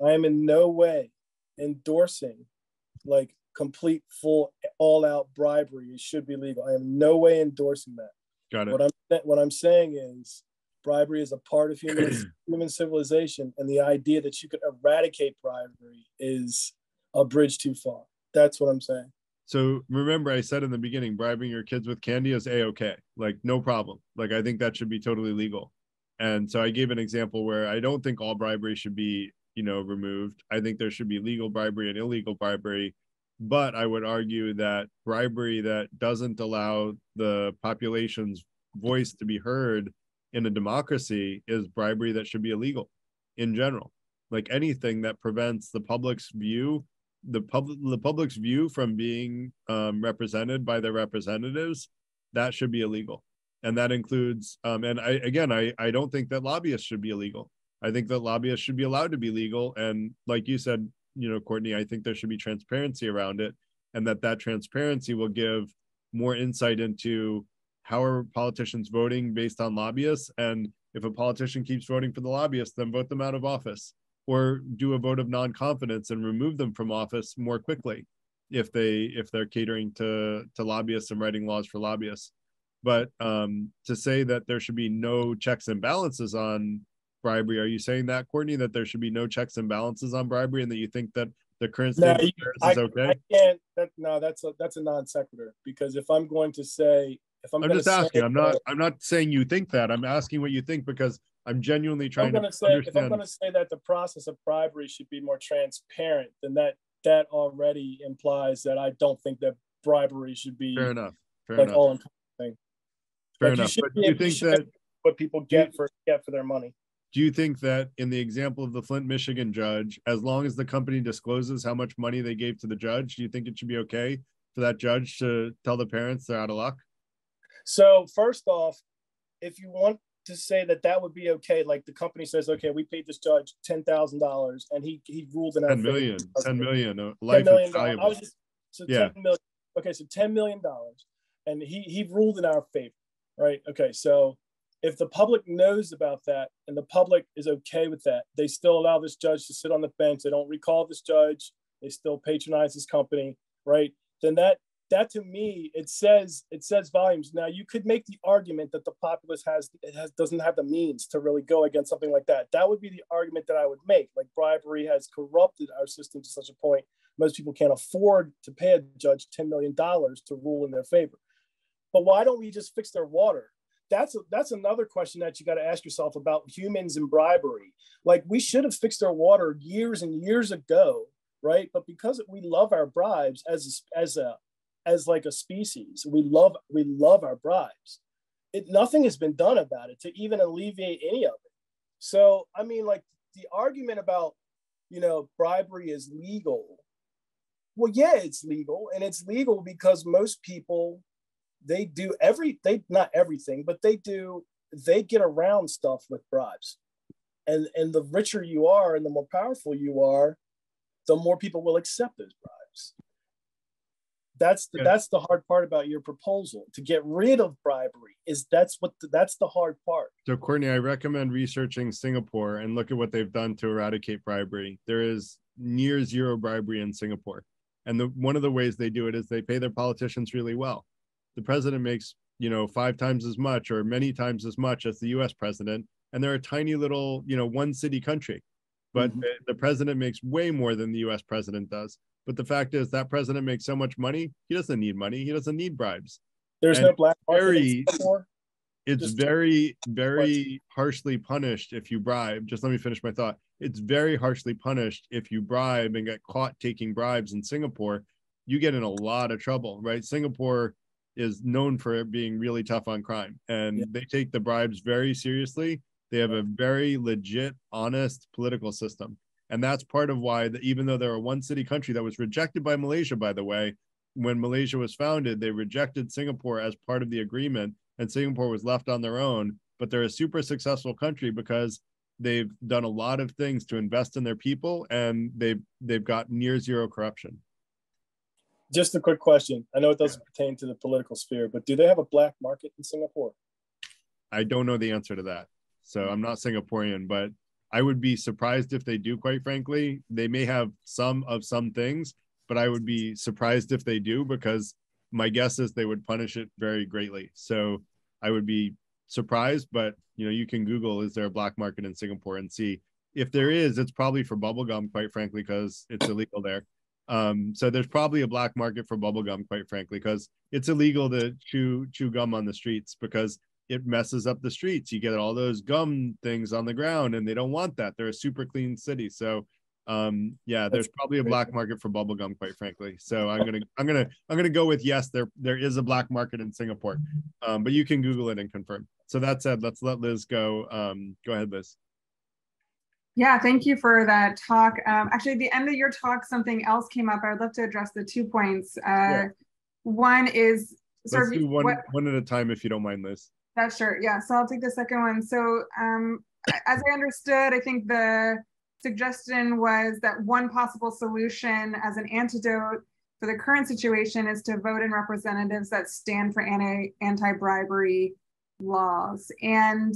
I am in no way endorsing like complete, full, all-out bribery. It should be legal. I am in no way endorsing that. Got it. What I'm saying is bribery is a part of human civilization, and the idea that you could eradicate bribery is a bridge too far. That's what I'm saying. So remember, I said in the beginning, bribing your kids with candy is a-okay, like no problem. Like I think that should be totally legal. And so I gave an example where I don't think all bribery should be, you know, removed. I think there should be legal bribery and illegal bribery. But I would argue that bribery that doesn't allow the population's voice to be heard in a democracy is bribery that should be illegal in general. Like anything that prevents the public's view, the public's view from being represented by their representatives, that should be illegal. And that includes, and I don't think that lobbyists should be illegal. I think that lobbyists should be allowed to be legal. And like you said, you know, Courtney, I think there should be transparency around it, and that transparency will give more insight into how are politicians voting based on lobbyists. And if a politician keeps voting for the lobbyists, then vote them out of office, or do a vote of non-confidence and remove them from office more quickly if they're catering to lobbyists and writing laws for lobbyists. But to say that there should be no checks and balances on bribery, are you saying that, Courtney, that there should be no checks and balances on bribery, and that you think that the current state of affairs is okay? I can't. That's a non sequitur, because if I'm going to say, I'm just asking. I'm not saying you think that. I'm asking what you think, because I'm genuinely trying to understand. If I'm going to say that the process of bribery should be more transparent, then that already implies that I don't think that bribery should be fair enough. All encompassing. Fair enough. But do you think that what people get for their money? Do you think that in the example of the Flint, Michigan judge, as long as the company discloses how much money they gave to the judge, do you think it should be okay for that judge to tell the parents they're out of luck? So first off, if you want to say that would be okay, like the company says, okay, we paid this judge $10,000 and he ruled in our $10 million. $10 million. Life is valuable. $10 million. Okay, so $10 million, and he ruled in our favor, right? Okay, so if the public knows about that and the public is okay with that, they still allow this judge to sit on the bench. They don't recall this judge. They still patronize this company, right? Then that to me, it says volumes. Now, you could make the argument that the populace doesn't have the means to really go against something like that. That would be the argument that I would make. Like, bribery has corrupted our system to such a point most people can't afford to pay a judge $10 million to rule in their favor. But why don't we just fix their water? That's another question that you got to ask yourself about humans and bribery. Like, we should have fixed our water years and years ago, right? But because we love our bribes as like a species, we love our bribes. nothing has been done about it to even alleviate any of it. So, I mean, like the argument about, bribery is legal. Well, yeah, it's legal, and it's legal because most people, not everything, but they get around stuff with bribes. And the richer you are and the more powerful you are, the more people will accept those bribes. That's the hard part about your proposal. To get rid of bribery that's the hard part. So Courtney, I recommend researching Singapore and look at what they've done to eradicate bribery. There is near zero bribery in Singapore. And one of the ways they do it is they pay their politicians really well. The president makes, 5 times as much or many times as much as the US president. And they're a tiny little, one city country. But the president makes way more than the US president does. But the fact is that president makes so much money, he doesn't need money. He doesn't need bribes. There's no black market. It's very, very harshly punished if you bribe. Just let me finish my thought. It's very harshly punished if you bribe and get caught taking bribes in Singapore. You get in a lot of trouble, right? Singapore is known for being really tough on crime, and they take the bribes very seriously. They have a very legit, honest political system. And that's part of why, even though they're a one city country that was rejected by Malaysia, by the way, when Malaysia was founded, they rejected Singapore as part of the agreement, and Singapore was left on their own. But they're a super successful country because they've done a lot of things to invest in their people, and they've got near zero corruption. Just a quick question. I know it doesn't pertain to the political sphere, but do they have a black market in Singapore? I don't know the answer to that. So I'm not Singaporean, but I would be surprised if they do, quite frankly. They may have some things, but I would be surprised if they do, because my guess is they would punish it very greatly. So I would be surprised, but you can Google, is there a black market in Singapore, and see. If there is, it's probably for bubblegum, quite frankly, because it's illegal there. So there's probably a black market for bubblegum, quite frankly, because it's illegal to chew gum on the streets, because it messes up the streets. You get all those gum things on the ground, and they don't want that. They're a super clean city. So there's probably a black market for bubblegum, quite frankly. So I'm gonna go with yes, there is a black market in Singapore. But you can Google it and confirm. So that said, let's let Liz go. Go ahead, Liz. Yeah, thank you for that talk. Actually, at the end of your talk, something else came up. I would love to address the 2 points. One is let's do one at a time, if you don't mind, Liz. That's sure. Yeah. So I'll take the second one. So as I understood, I think the suggestion was that one possible solution as an antidote for the current situation is to vote in representatives that stand for anti-bribery laws. And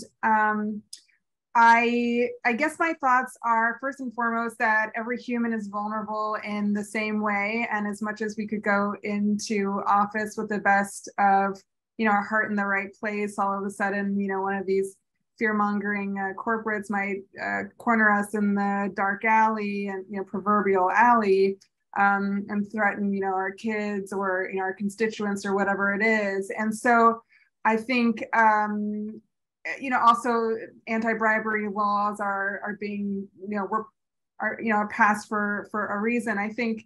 I guess my thoughts are, first and foremost, that every human is vulnerable in the same way. And as much as we could go into office with the best of our heart in the right place, all of a sudden, one of these fear-mongering corporates might corner us in the dark alley and proverbial alley and threaten our kids or our constituents or whatever it is. And so I think also anti-bribery laws are being are passed for a reason. I think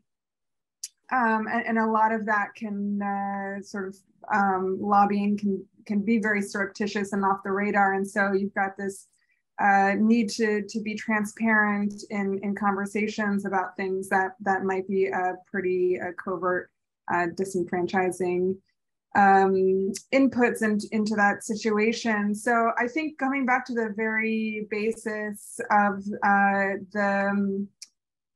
and a lot of that can lobbying can be very surreptitious and off the radar. And so you've got this need to be transparent in conversations about things that might be pretty covert disenfranchising inputs into that situation. So I think coming back to the very basis of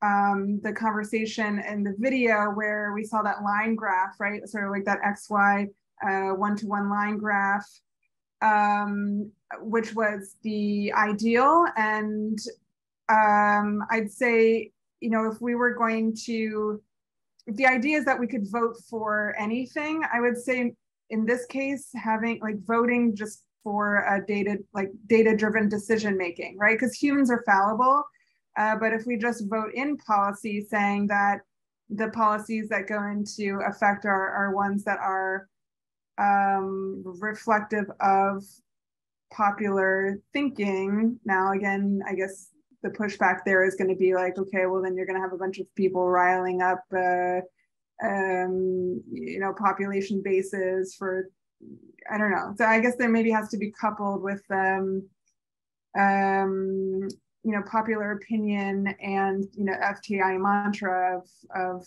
the conversation in the video where we saw that line graph, right? Sort of like that XY one-to-one line graph, which was the ideal. And I'd say, if we were going to, if the idea is that we could vote for anything, I would say in this case, having voting just for a data-driven decision-making, right? Because humans are fallible. But if we just vote in policy saying that the policies that go into effect are ones that are reflective of popular thinking. Now, again, I guess the pushback there is going to be like, okay, well, then you're going to have a bunch of people riling up, population bases for, I don't know. So I guess there maybe has to be coupled with popular opinion and FTI mantra of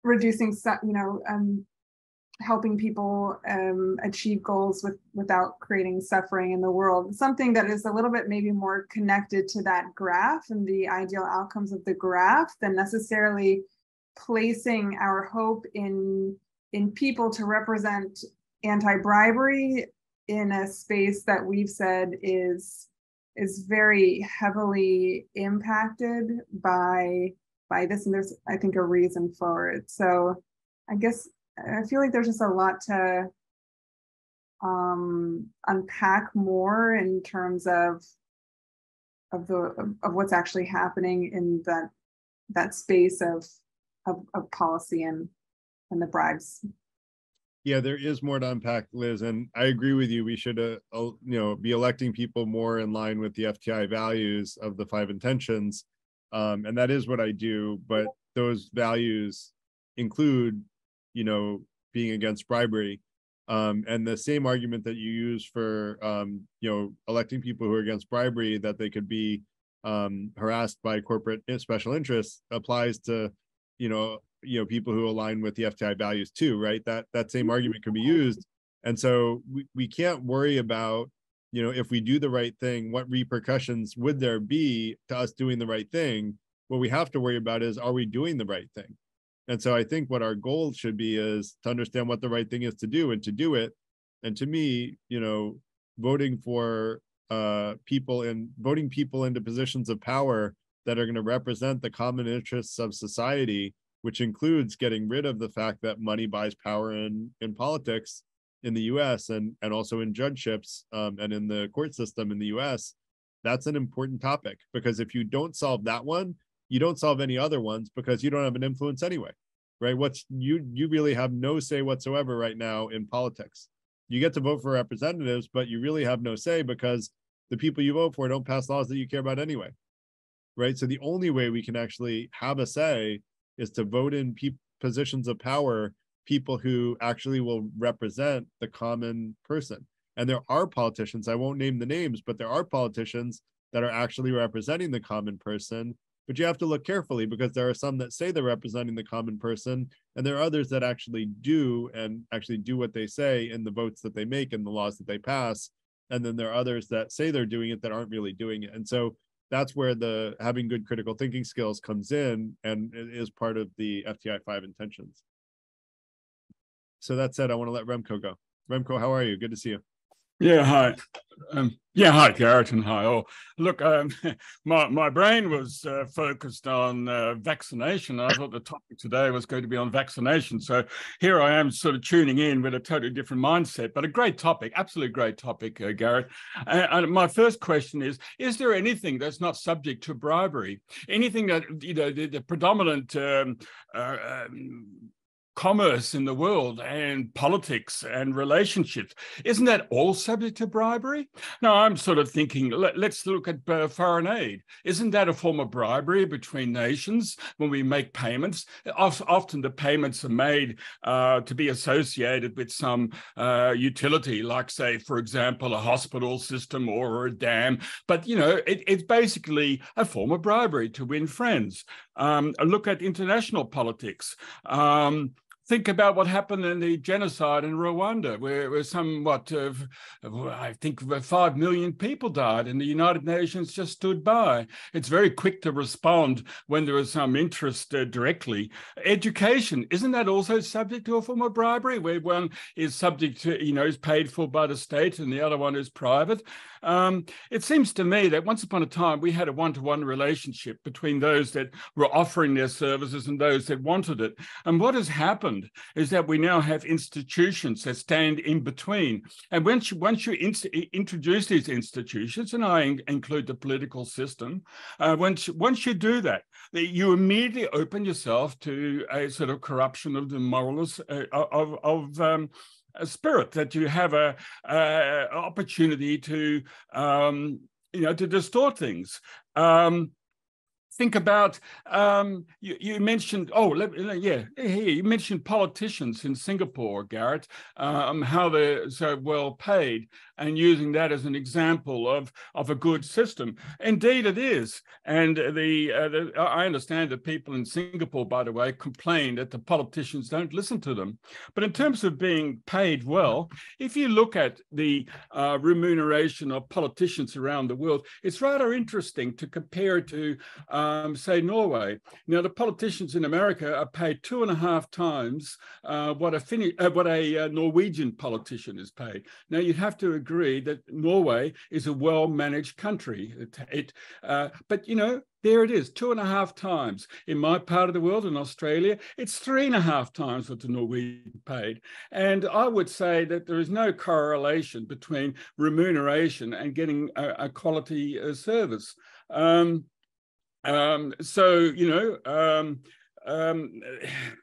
reducing, helping people achieve goals without creating suffering in the world. Something that is a little bit maybe more connected to that graph and the ideal outcomes of the graph than necessarily placing our hope in people to represent anti-bribery in a space that we've said is very heavily impacted by this, and there's, I think, a reason for it. So I guess I feel like there's just a lot to unpack more in terms of what's actually happening in that space of policy and the bribes. Yeah, there is more to unpack, Liz, and I agree with you. We should, be electing people more in line with the FTI values of the 5 intentions, and that is what I do. But those values include, being against bribery, and the same argument that you use for, electing people who are against bribery, that they could be harassed by corporate special interests, applies to, people who align with the FTI values too, right? That same argument can be used. And so we can't worry about, if we do the right thing, what repercussions would there be to us doing the right thing? What we have to worry about is, are we doing the right thing? And so I think what our goal should be is to understand what the right thing is to do and to do it. And to me, voting for voting people into positions of power that are going to represent the common interests of society, which includes getting rid of the fact that money buys power in politics in the US and also in judgeships and in the court system in the US, that's an important topic, because if you don't solve that one, you don't solve any other ones, because you don't have an influence anyway, right? You really have no say whatsoever right now in politics. You get to vote for representatives, but you really have no say, because the people you vote for don't pass laws that you care about anyway, right? So the only way we can actually have a say is to vote in positions of power, people who actually will represent the common person. And there are politicians, I won't name the names, but there are politicians that are actually representing the common person. But you have to look carefully, because there are some that say they're representing the common person, and there are others that actually do, and actually do what they say in the votes that they make and the laws that they pass. And then there are others that say they're doing it that aren't really doing it. And so that's where the having good critical thinking skills comes in, and it is part of the FTI 5 intentions. So that said, I want to let Remco go. Remco, how are you? Good to see you. Yeah, hi. Hi, Garrett, and hi all. Look, my brain was focused on vaccination. I thought the topic today was going to be on vaccination. So here I am sort of tuning in with a totally different mindset, but a great topic, absolutely great topic, Garrett. And my first question is there anything that's not subject to bribery? Anything that, the predominant commerce in the world and politics and relationships, isn't that all subject to bribery? No, I'm sort of thinking, let's look at foreign aid. Isn't that a form of bribery between nations when we make payments? Often the payments are made to be associated with some utility, like, say, for example, a hospital system or a dam. But, it's basically a form of bribery to win friends. Look at international politics. Think about what happened in the genocide in Rwanda, where I think 5 million people died, and the United Nations just stood by. It's very quick to respond when there is some interest directly. Education, isn't that also subject to a form of bribery, where one is subject to, is paid for by the state and the other one is private? It seems to me that once upon a time, we had a one-to-one relationship between those that were offering their services and those that wanted it. And what has happened is that we now have institutions that stand in between. And once you introduce these institutions, and I include the political system, once you do that, you immediately open yourself to a sort of corruption of the morals of a spirit, that you have a opportunity to to distort things. think about, you mentioned, you mentioned politicians in Singapore, Garrett, how they're so well paid, and using that as an example of a good system. Indeed, it is. And I understand that people in Singapore, by the way, complain that the politicians don't listen to them. But in terms of being paid well, if you look at the remuneration of politicians around the world, it's rather interesting to compare it to, say, Norway. Now, the politicians in America are paid 2.5 times what a Norwegian politician is paid. Now, you'd have to agree that Norway is a well-managed country. But, you know, there it is, 2.5 times. In my part of the world, in Australia, it's 3.5 times what the Norwegian paid. And I would say that there is no correlation between remuneration and getting a quality service. So, you know,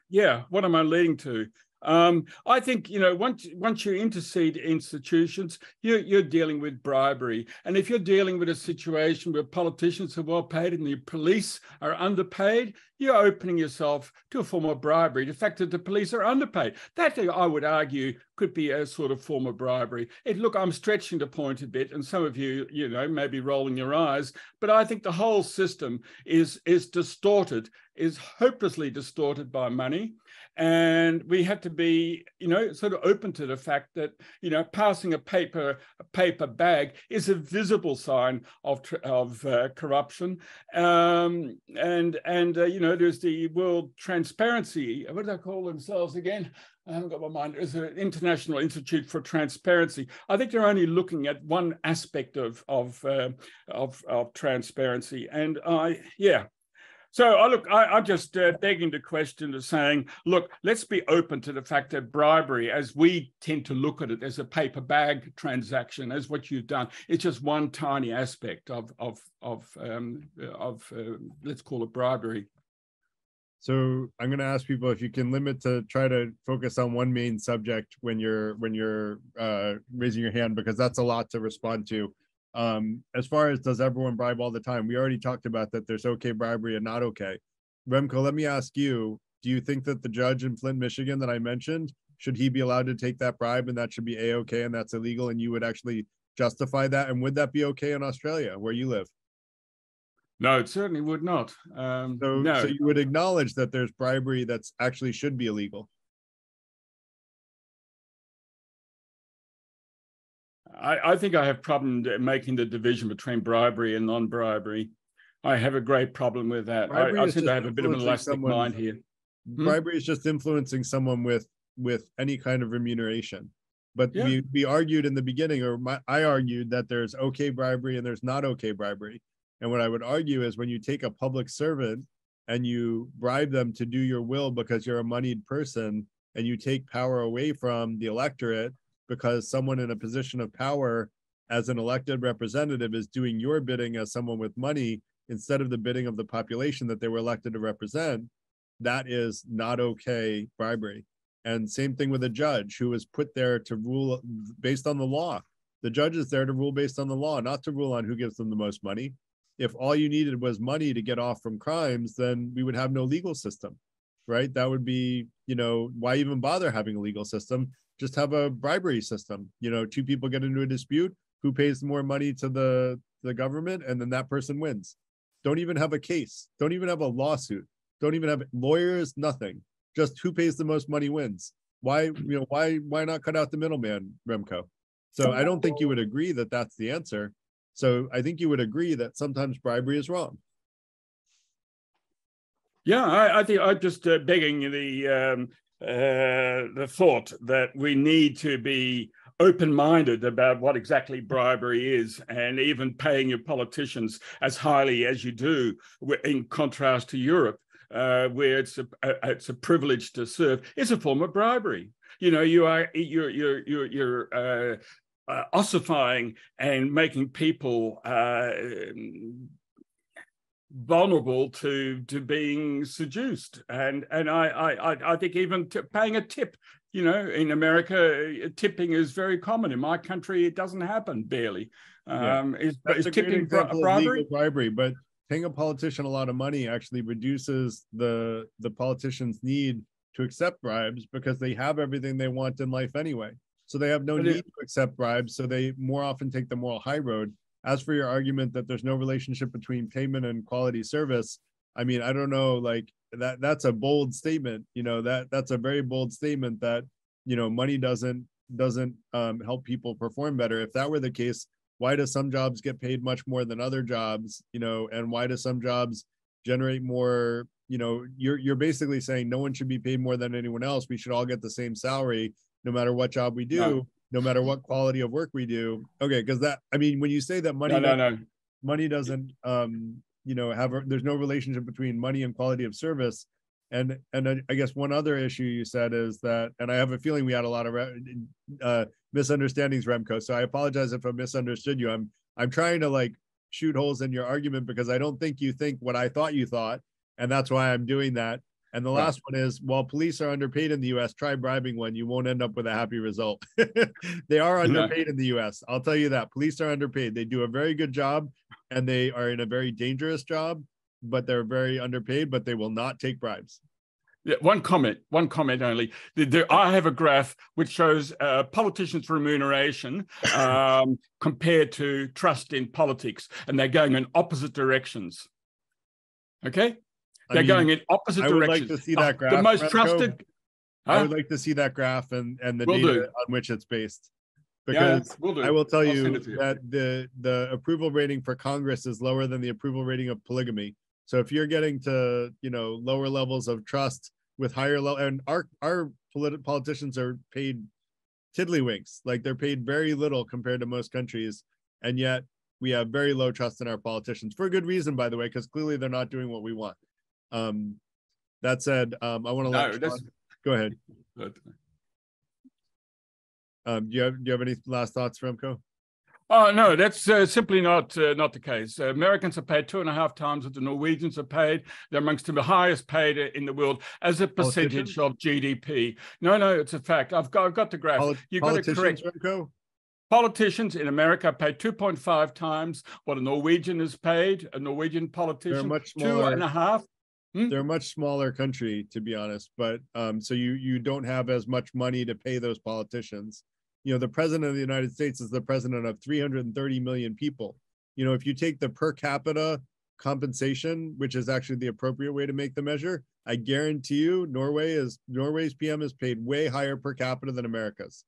yeah, what am I leading to? I think, you know, once you intercede institutions, you're dealing with bribery. And if you're dealing with a situation where politicians are well paid and the police are underpaid, you're opening yourself to a form of bribery. The fact that the police are underpaid, that I would argue could be a sort of form of bribery. Look, I'm stretching the point a bit, and some of you, you know, may be rolling your eyes, but I think the whole system is distorted, is hopelessly distorted by money. And we have to be, you know, sort of open to the fact that, you know, passing a paper bag is a visible sign of corruption. And you know, there's the World Transparency, what do they call themselves again? I haven't got my mind. It's an International Institute for Transparency. I think they're only looking at one aspect of transparency. And yeah. So I'm just begging the question of saying, look, let's be open to the fact that bribery, as we tend to look at it as a paper bag transaction, as what you've done, it's just one tiny aspect of let's call it bribery. So I'm going to ask people if you can limit to try to focus on one main subject when you're raising your hand, because that's a lot to respond to. As far as does everyone bribe all the time, we already talked about that there's okay bribery and not okay. Remco, let me ask you, do you think that the judge in Flint, Michigan that I mentioned, should he be allowed to take that bribe and that should be a-okay and that's illegal and you would actually justify that? And would that be okay in Australia where you live? No, it certainly would not. No. So you would acknowledge that there's bribery that's actually should be illegal? I think I have problem making the division between bribery and non-bribery. I have a great problem with that. I seem to have a bit of an elastic mind here. Bribery is just influencing someone with any kind of remuneration. But yeah, we argued in the beginning, I argued that there's okay bribery and there's not okay bribery. And what I would argue is when you take a public servant and you bribe them to do your will because you're a moneyed person, and you take power away from the electorate because someone in a position of power as an elected representative is doing your bidding as someone with money instead of the bidding of the population that they were elected to represent, that is not okay bribery. And same thing with a judge who is put there to rule based on the law. The judge is there to rule based on the law, not to rule on who gives them the most money. If all you needed was money to get off from crimes, then we would have no legal system, right? That would be, you know, why even bother having a legal system? Just have a bribery system. You know, two people get into a dispute, who pays more money to the government, and then that person wins. Don't even have a case. Don't even have a lawsuit. Don't even have lawyers, nothing. Just who pays the most money wins. Why not cut out the middleman, Remco? So I don't think you would agree that that's the answer. So I think you would agree that sometimes bribery is wrong. Yeah, I think I'm just begging the thought that we need to be open-minded about what exactly bribery is, and even paying your politicians as highly as you do, in contrast to Europe, where it's a privilege to serve, is a form of bribery. You know, you're ossifying and making people vulnerable to being seduced, and I think even paying a tip. You know, in America, tipping is very common. In my country, it doesn't happen barely. Is tipping bribery? Bribery, but paying a politician a lot of money actually reduces the politician's need to accept bribes because they have everything they want in life anyway. So they have no need to accept bribes. So they more often take the moral high road. As for your argument that there's no relationship between payment and quality service, I mean, I don't know, like that's a bold statement. You know, that's a very bold statement that, you know, money doesn't help people perform better. If that were the case, why do some jobs get paid much more than other jobs? You know, and why do some jobs generate more? You know, you're basically saying no one should be paid more than anyone else. We should all get the same salary, no matter what job we do, no matter what quality of work we do. Okay, because that, I mean, when you say that money, money doesn't, you know, there's no relationship between money and quality of service. And I guess one other issue you said is that, and I have a feeling we had a lot of misunderstandings, Remco. So I apologize if I misunderstood you. I'm trying to like shoot holes in your argument because I don't think you think what I thought you thought, and that's why I'm doing that. And the last one is, while police are underpaid in the US, try bribing one. You won't end up with a happy result. They are underpaid in the US. I'll tell you that. Police are underpaid. They do a very good job and they are in a very dangerous job, but they're very underpaid, but they will not take bribes. Yeah, one comment only. I have a graph which shows politicians' remuneration compared to trust in politics, and they're going in opposite directions. Okay? They're going in opposite directions. I would like to see that graph. The most trusted. I would like to see that graph and the data on which it's based. Because I will tell you that the approval rating for Congress is lower than the approval rating of polygamy. So if you're getting to, you know, lower levels of trust with higher level, and our politicians are paid tiddlywinks, like they're paid very little compared to most countries, and yet we have very low trust in our politicians for good reason, by the way, because clearly they're not doing what we want. That said, I want to let Sean, go ahead. Do you have any last thoughts, Remco? Oh, no, that's simply not the case. Americans are paid 2.5 times what the Norwegians are paid. They're amongst the highest paid in the world as a percentage of GDP. No, it's a fact. I've got the graph. You've got to correct. Remco? Politicians in America are paid 2.5 times what a Norwegian is paid. A Norwegian politician, they're much smaller. 2.5. They're a much smaller country, to be honest. But so you don't have as much money to pay those politicians. You know, the president of the United States is the president of 330 million people. You know, if you take the per capita compensation, which is actually the appropriate way to make the measure, I guarantee you Norway's PM is paid way higher per capita than America's.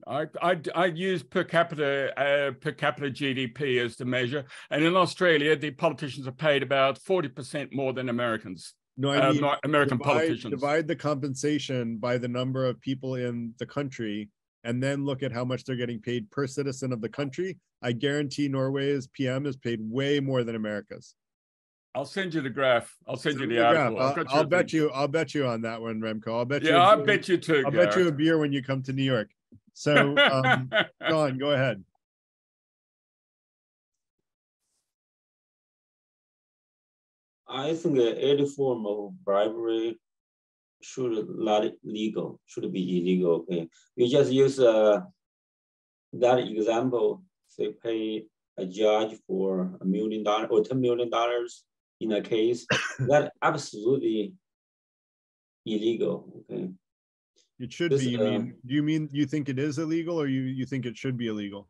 I use per capita GDP as the measure, and in Australia, the politicians are paid about 40% more than Americans. No, I mean, American politicians. Divide the compensation by the number of people in the country, and then look at how much they're getting paid per citizen of the country. I guarantee Norway's PM is paid way more than America's. I'll send you the graph. I'll send you the article. I'll bet you on that one, Remco. I'll bet you. Yeah, I'll bet you too. I'll bet you a beer when you come to New York. So, John, go ahead. I think any form of bribery should be illegal. Okay, we just use that example. Say, pay a judge for $1 million or $10 million in a case that absolutely illegal. Okay, it should be. You think it is illegal, or you think it should be illegal?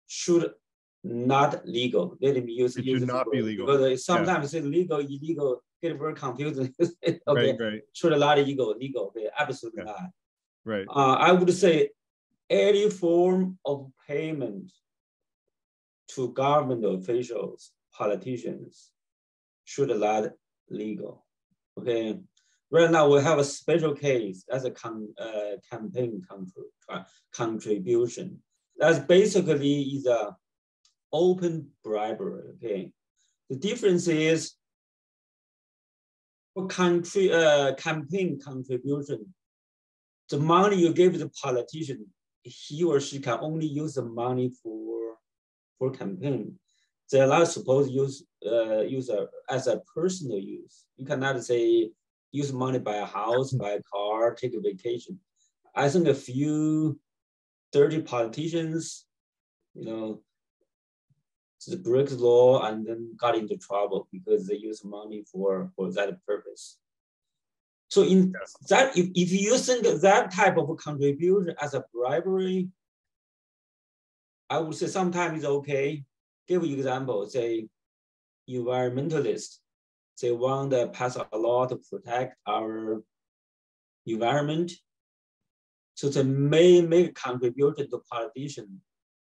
Should not legal. Let me use it. Should not be legal because sometimes it's legal, illegal get very confusing. Okay, right. Should not legal. Okay, absolutely not. Right. I would say any form of payment to government officials, politicians, should not legal. Okay. Right now we have a special case as a campaign contribution. That's basically is a open bribery. Okay, the difference is for campaign contribution, the money you give the politician, he or she can only use the money for campaign. They're not supposed to use as a personal use. You cannot say use money, buy a house, buy a car, take a vacation. I think a few 30 politicians, you know, break the law and then got into trouble because they use money for that purpose. So in that, if you think that type of contribution as a bribery, I would say sometimes it's okay. Give you example, say environmentalists, they want to pass a law to protect our environment. So they may make a contribution to politicians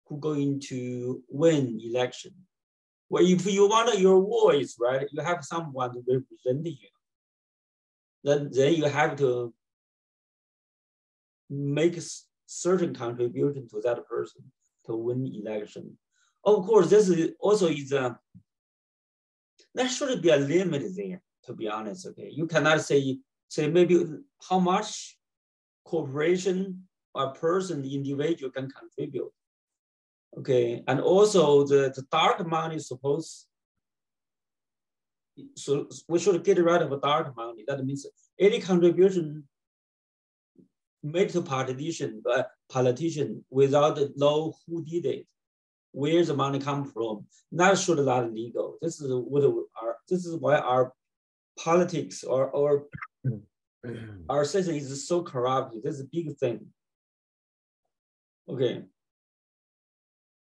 who are going to win election. Well, if you want your voice, right, you have someone to represent you. Then you have to make a certain contribution to that person to win election. Of course, this is also there should be a limit there, to be honest. Okay, you cannot say maybe how much corporation or person, the individual can contribute. Okay, and also the dark money is supposed. So we should get rid of dark money. That means any contribution made to politician without know who did it, where the money come from, that should not legal. This is why our politics or our system is so corrupt. This is a big thing. Okay.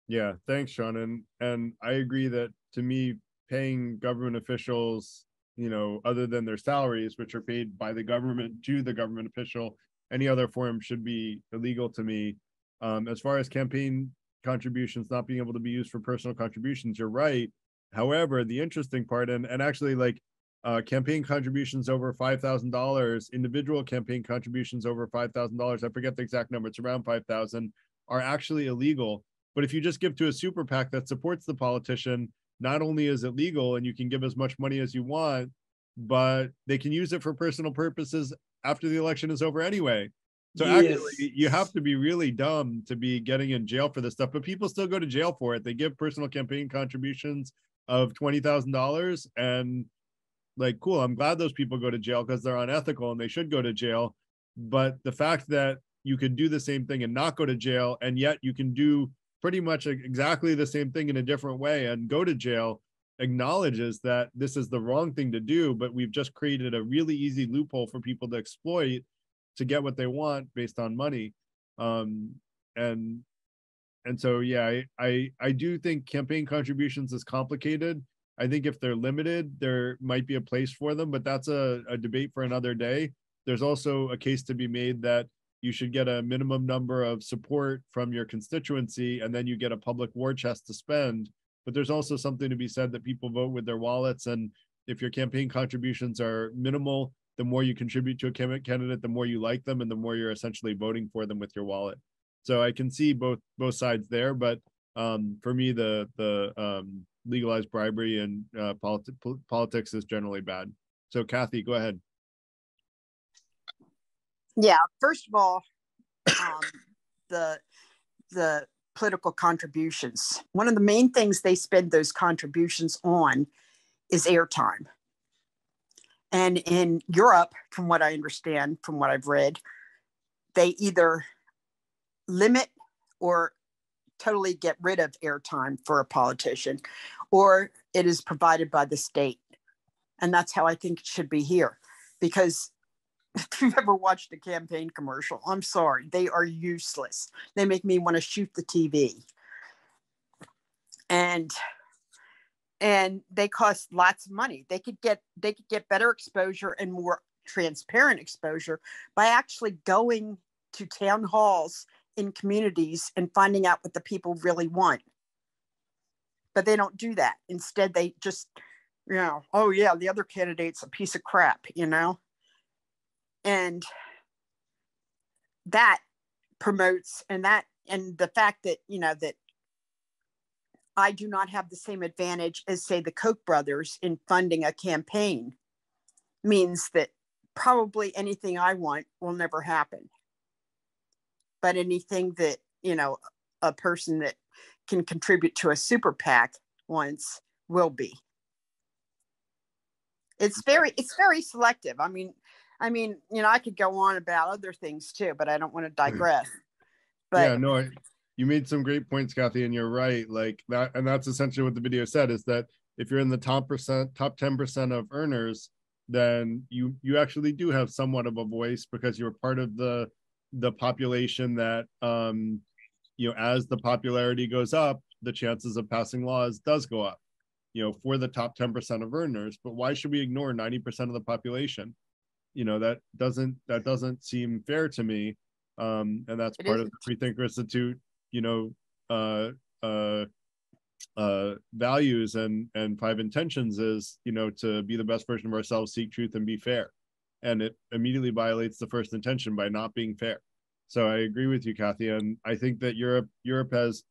Yeah, thanks, Sean. And I agree that, to me, paying government officials, other than their salaries, which are paid by the government to the government official, any other form should be illegal to me. As far as campaign contributions not being able to be used for personal contributions, you're right. However, the interesting part, and actually, like, campaign contributions over $5,000, individual campaign contributions over $5,000, I forget the exact number, it's around 5,000, are actually illegal. But if you just give to a super PAC that supports the politician, not only is it legal and you can give as much money as you want, but they can use it for personal purposes after the election is over anyway. So actually, you have to be really dumb to be getting in jail for this stuff, but people still go to jail for it. They give personal campaign contributions of $20,000, and like, cool, I'm glad those people go to jail because they're unethical and they should go to jail. But the fact that you could do the same thing and not go to jail, and yet you can do pretty much exactly the same thing in a different way and go to jail, acknowledges that this is the wrong thing to do, but we've just created a really easy loophole for people to exploit to get what they want based on money. And so, yeah, I do think campaign contributions is complicated. I think if they're limited, there might be a place for them, but that's a debate for another day. There's also a case to be made that you should get a minimum number of support from your constituency, and then you get a public war chest to spend. But there's also something to be said that people vote with their wallets, and if your campaign contributions are minimal, the more you contribute to a candidate, the more you like them, and the more you're essentially voting for them with your wallet. So I can see both sides there, but for me, the legalized bribery and politics is generally bad. So Kathy, go ahead. Yeah, first of all, the political contributions. One of the main things they spend those contributions on is airtime. And in Europe, from what I understand, from what I've read, they either limit or totally get rid of airtime for a politician, or it is provided by the state. And that's how I think it should be here. Because if you've ever watched a campaign commercial, I'm sorry, they are useless. They make me want to shoot the TV. And they cost lots of money. They could get better exposure and more transparent exposure by actually going to town halls in communities and finding out what the people really want. But they don't do that. Instead, they just, oh yeah, the other candidate's a piece of crap, And that promotes, and the fact that, that I do not have the same advantage as, say, the Koch brothers in funding a campaign means that probably anything I want will never happen. But anything that, a person that can contribute to a super PAC wants will be. It's very selective. I mean, I could go on about other things too, but I don't want to digress. But you made some great points, Kathy, and you're right. Like that, and that's essentially what the video said, is that if you're in the top 10% of earners, then you actually do have somewhat of a voice, because you're part of the population that as the popularity goes up, the chances of passing laws does go up, for the top 10% of earners. But why should we ignore 90% of the population? That doesn't seem fair to me. And that's part of the Free Thinker Institute, values and 5 intentions is, to be the best version of ourselves, seek truth, and be fair. And it immediately violates the first intention by not being fair. So I agree with you, Kathy. And I think that Europe has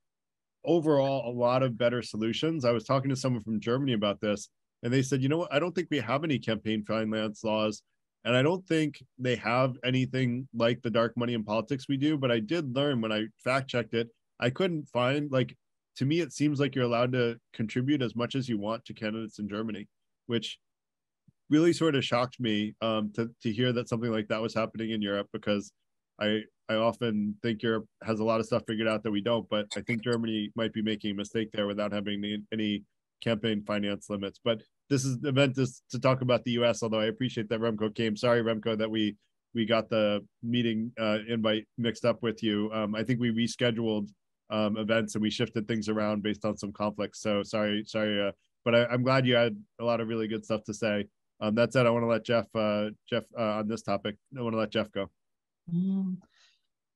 overall a lot of better solutions. I was talking to someone from Germany about this, and they said, what, I don't think we have any campaign finance laws. And I don't think they have anything like the dark money in politics we do. But I did learn when I fact checked it, I couldn't find, to me, it seems like you're allowed to contribute as much as you want to candidates in Germany, which really sort of shocked me to hear that something like that was happening in Europe, because I often think Europe has a lot of stuff figured out that we don't, but I think Germany might be making a mistake there without having any campaign finance limits. But this event is to talk about the US, although I appreciate that Remco came. Sorry, Remco, that we got the meeting invite mixed up with you. I think we rescheduled events and we shifted things around based on some conflicts. So sorry. But I'm glad you had a lot of really good stuff to say. That said, I want to let Jeff on this topic. I want to let Jeff go.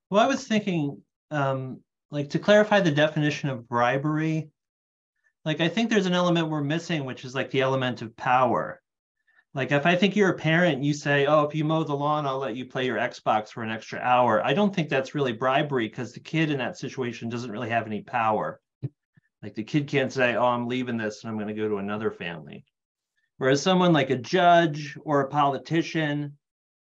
Well, I was thinking, to clarify the definition of bribery, I think there's an element we're missing, which is the element of power. If I think you're a parent, you say, oh, if you mow the lawn, I'll let you play your Xbox for an extra hour. I don't think that's really bribery, because the kid in that situation doesn't really have any power. The kid can't say, oh, I'm leaving this and I'm going to go to another family. Whereas someone like a judge or a politician,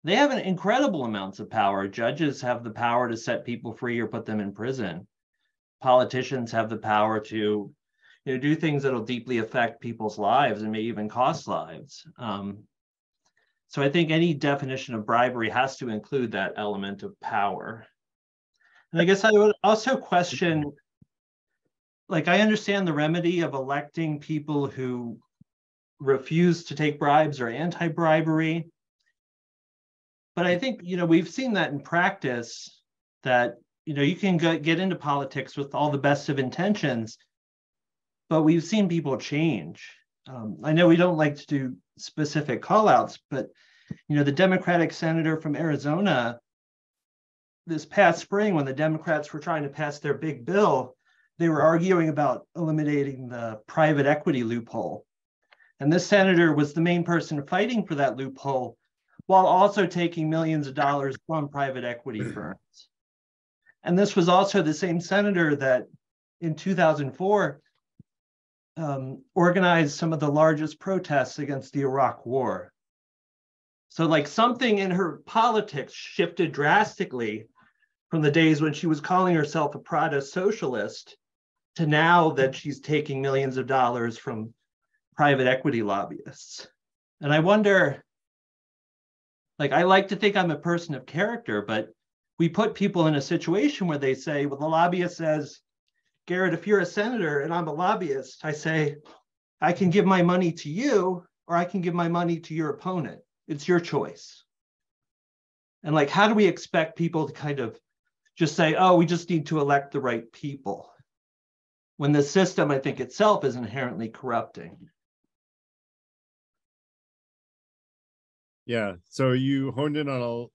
they have an incredible amounts of power. Judges have the power to set people free or put them in prison. Politicians have the power to do things that'll deeply affect people's lives and may even cost lives. So I think any definition of bribery has to include that element of power. And I guess I would also question, I understand the remedy of electing people who refuse to take bribes or anti-bribery. But I think, we've seen that in practice, that, you can get into politics with all the best of intentions, but we've seen people change. I know we don't like to do specific call-outs, but, the Democratic senator from Arizona, this past spring, when the Democrats were trying to pass their big bill, they were arguing about eliminating the private equity loophole. And this senator was the main person fighting for that loophole, while also taking millions of dollars from private equity firms. And this was also the same senator that in 2004 organized some of the largest protests against the Iraq War. So something in her politics shifted drastically from the days when she was calling herself a Prada socialist to now that she's taking millions of dollars from private equity lobbyists. And I wonder, I like to think I'm a person of character, but we put people in a situation where they say, well, the lobbyist says, Garrett, if you're a senator and I'm a lobbyist, I say, I can give my money to you, or I can give my money to your opponent. It's your choice. And how do we expect people to kind of just say, oh, we just need to elect the right people, when the system, I think, itself is inherently corrupting? Yeah, so you honed in on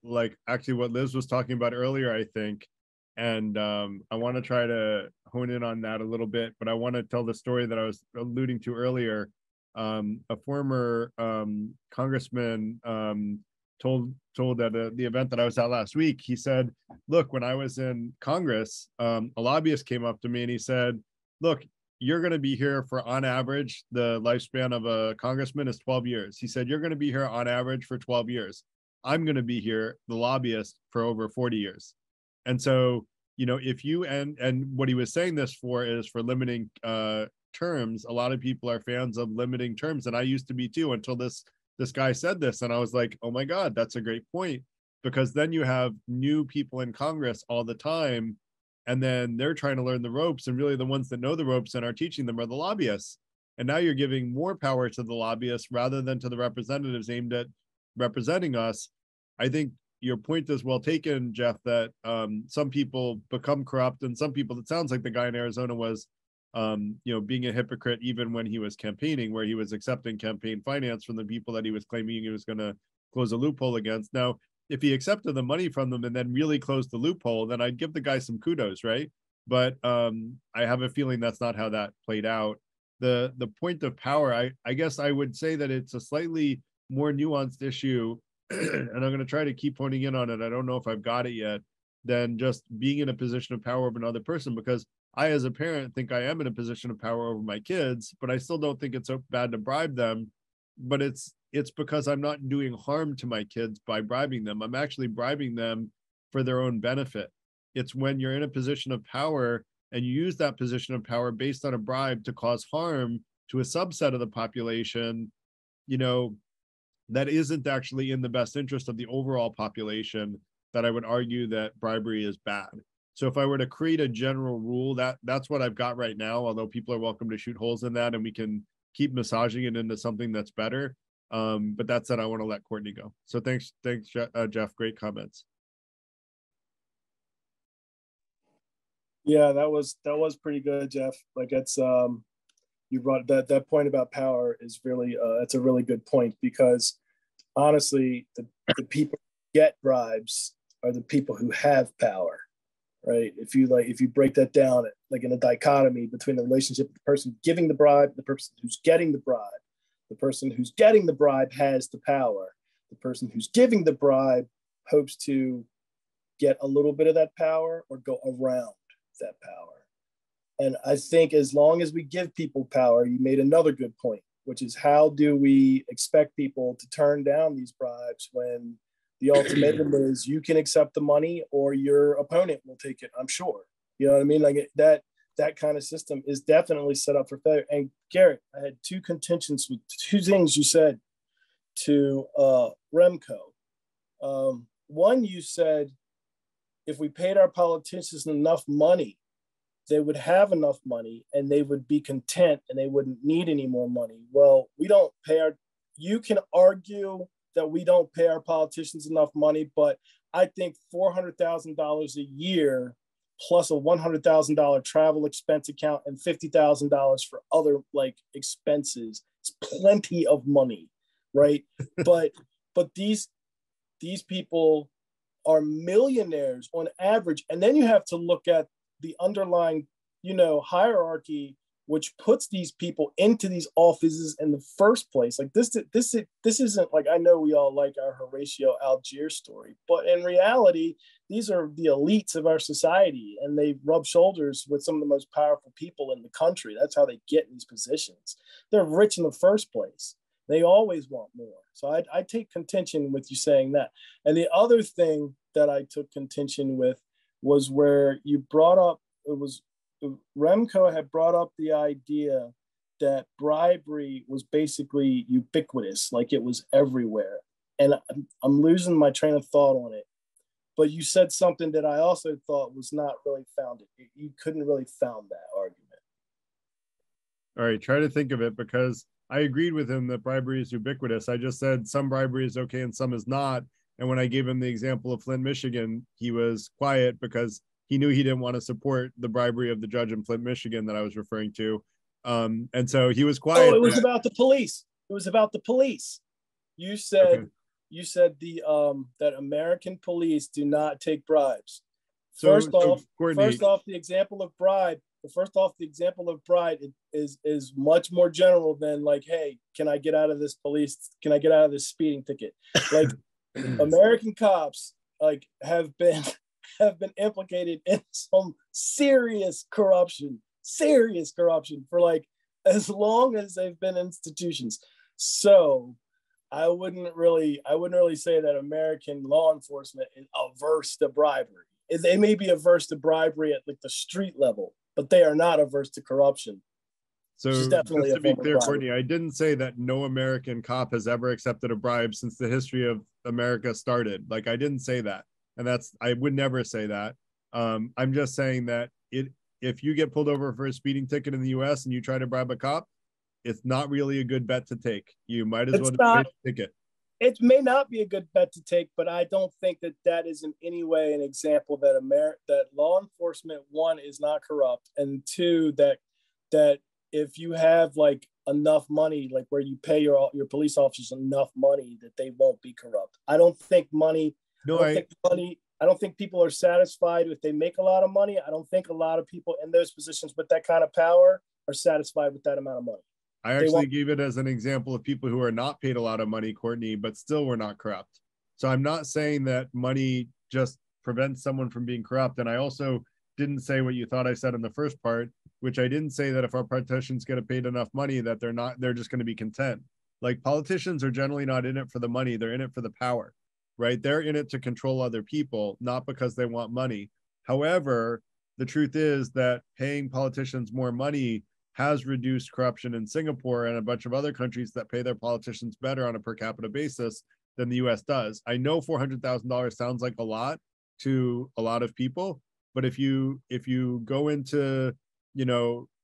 actually what Liz was talking about earlier, I think, and I want to try to hone in on that a little bit, but I want to tell the story that I was alluding to earlier. A former congressman told at the event that I was at last week, he said, look, when I was in Congress, a lobbyist came up to me and he said, look, you're going to be here for, on average, the lifespan of a congressman is 12 years. He said, you're going to be here on average for 12 years. I'm going to be here, the lobbyist, for over 40 years. And so, if you, and what he was saying this for is for limiting terms. A lot of people are fans of limiting terms. And I used to be too, until this guy said this. And I was like, oh my God, that's a great point. Because then you have new people in Congress all the time and then they're trying to learn the ropes, and really the ones that know the ropes and are teaching them are the lobbyists. And now you're giving more power to the lobbyists rather than to the representatives aimed at representing us. I think your point is well taken, Jeff, that some people become corrupt, and some people, it sounds like the guy in Arizona was being a hypocrite even when he was campaigning, where he was accepting campaign finance from the people that he was claiming he was going to close a loophole against. Now, if he accepted the money from them and then really closed the loophole, then I'd give the guy some kudos, right? But I have a feeling that's not how that played out. The point of power, I guess I would say that it's a slightly more nuanced issue, and I'm going to try to keep pointing in on it. I don't know if I've got it yet, than just being in a position of power over another person, because I, as a parent, think I am in a position of power over my kids, but I still don't think it's so bad to bribe them. But it's because I'm not doing harm to my kids by bribing them. I'm actually bribing them for their own benefit. It's when you're in a position of power and you use that position of power based on a bribe to cause harm to a subset of the population, that isn't actually in the best interest of the overall population, that I would argue that bribery is bad. So if I were to create a general rule, that's what I've got right now, although people are welcome to shoot holes in that and we can keep massaging it into something that's better. But that said, I want to let Courtney go. So thanks, Jeff. Great comments. Yeah, that was pretty good, Jeff. Like it's you brought that point about power is really it's a really good point, because honestly, the people who get bribes are the people who have power, right? If you break that down, like in a dichotomy between the relationship of the person giving the bribe, the person who's getting the bribe. The person who's getting the bribe has the power. The person who's giving the bribe hopes to get a little bit of that power or go around that power. And I think as long as we give people power, you made another good point, which is how do we expect people to turn down these bribes when the ultimatum is you can accept the money or your opponent will take it, I'm sure. You know what I mean? Like that kind of system is definitely set up for failure. And Garrett, I had two contentions with two things you said to Remco. One, you said, if we paid our politicians enough money, they would have enough money and they would be content and they wouldn't need any more money. Well, you can argue that we don't pay our politicians enough money, but I think $400,000 a year plus a $100,000 travel expense account and $50,000 for other expenses. It's plenty of money, right? but these people are millionaires on average. And then you have to look at the underlying, hierarchy, which puts these people into these offices in the first place. Like this isn't like, I know we all like our Horatio Algier story, but in reality, these are the elites of our society, and they rub shoulders with some of the most powerful people in the country. That's how they get in these positions. They're rich in the first place. They always want more. So I take contention with you saying that. And the other thing that I took contention with was where you brought up, Remco had brought up the idea that bribery was basically ubiquitous, like it was everywhere. And I'm losing my train of thought on it. But you said something that I also thought was not really founded. You couldn't really found that argument. All right, try to think of it, because I agreed with him that bribery is ubiquitous. I just said some bribery is okay and some is not. And when I gave him the example of Flint, Michigan, he was quiet because he knew he didn't want to support the bribery of the judge in Flint, Michigan that I was referring to. And so he was quiet. Oh, it was about the police. It was about the police. You said, okay. You said that American police do not take bribes. First off, the example of bribe is much more general than like, hey, can I get out of this speeding ticket? Like American cops have been implicated in some serious corruption for as long as they've been institutions. So I wouldn't really say that American law enforcement is averse to bribery. They may be averse to bribery at the street level, but they are not averse to corruption. So just to be clear, Courtney, I didn't say that no American cop has ever accepted a bribe since the history of America started. I didn't say that. And I would never say that. I'm just saying that if you get pulled over for a speeding ticket in the US and you try to bribe a cop, it's not really a good bet to take. You might as well just pay the ticket. It may not be a good bet to take, but I don't think that is in any way an example that that law enforcement, one, is not corrupt, and two, that if you have like enough money, like where you pay your police officers enough money, that they won't be corrupt. I don't think money. I don't think people are satisfied if they make a lot of money. I don't think a lot of people in those positions with that kind of power are satisfied with that amount of money. I actually gave it as an example of people who are not paid a lot of money, Courtney, but still were not corrupt. So I'm not saying that money just prevents someone from being corrupt. And I also didn't say what you thought I said in the first part, which I didn't say that if our politicians get paid enough money that they're just going to be content. Like, politicians are generally not in it for the money, they're in it for the power, right? They're in it to control other people, not because they want money. However, the truth is that paying politicians more money has reduced corruption in Singapore and a bunch of other countries that pay their politicians better on a per capita basis than the US does. I know $400,000 sounds like a lot to a lot of people, but if you go into,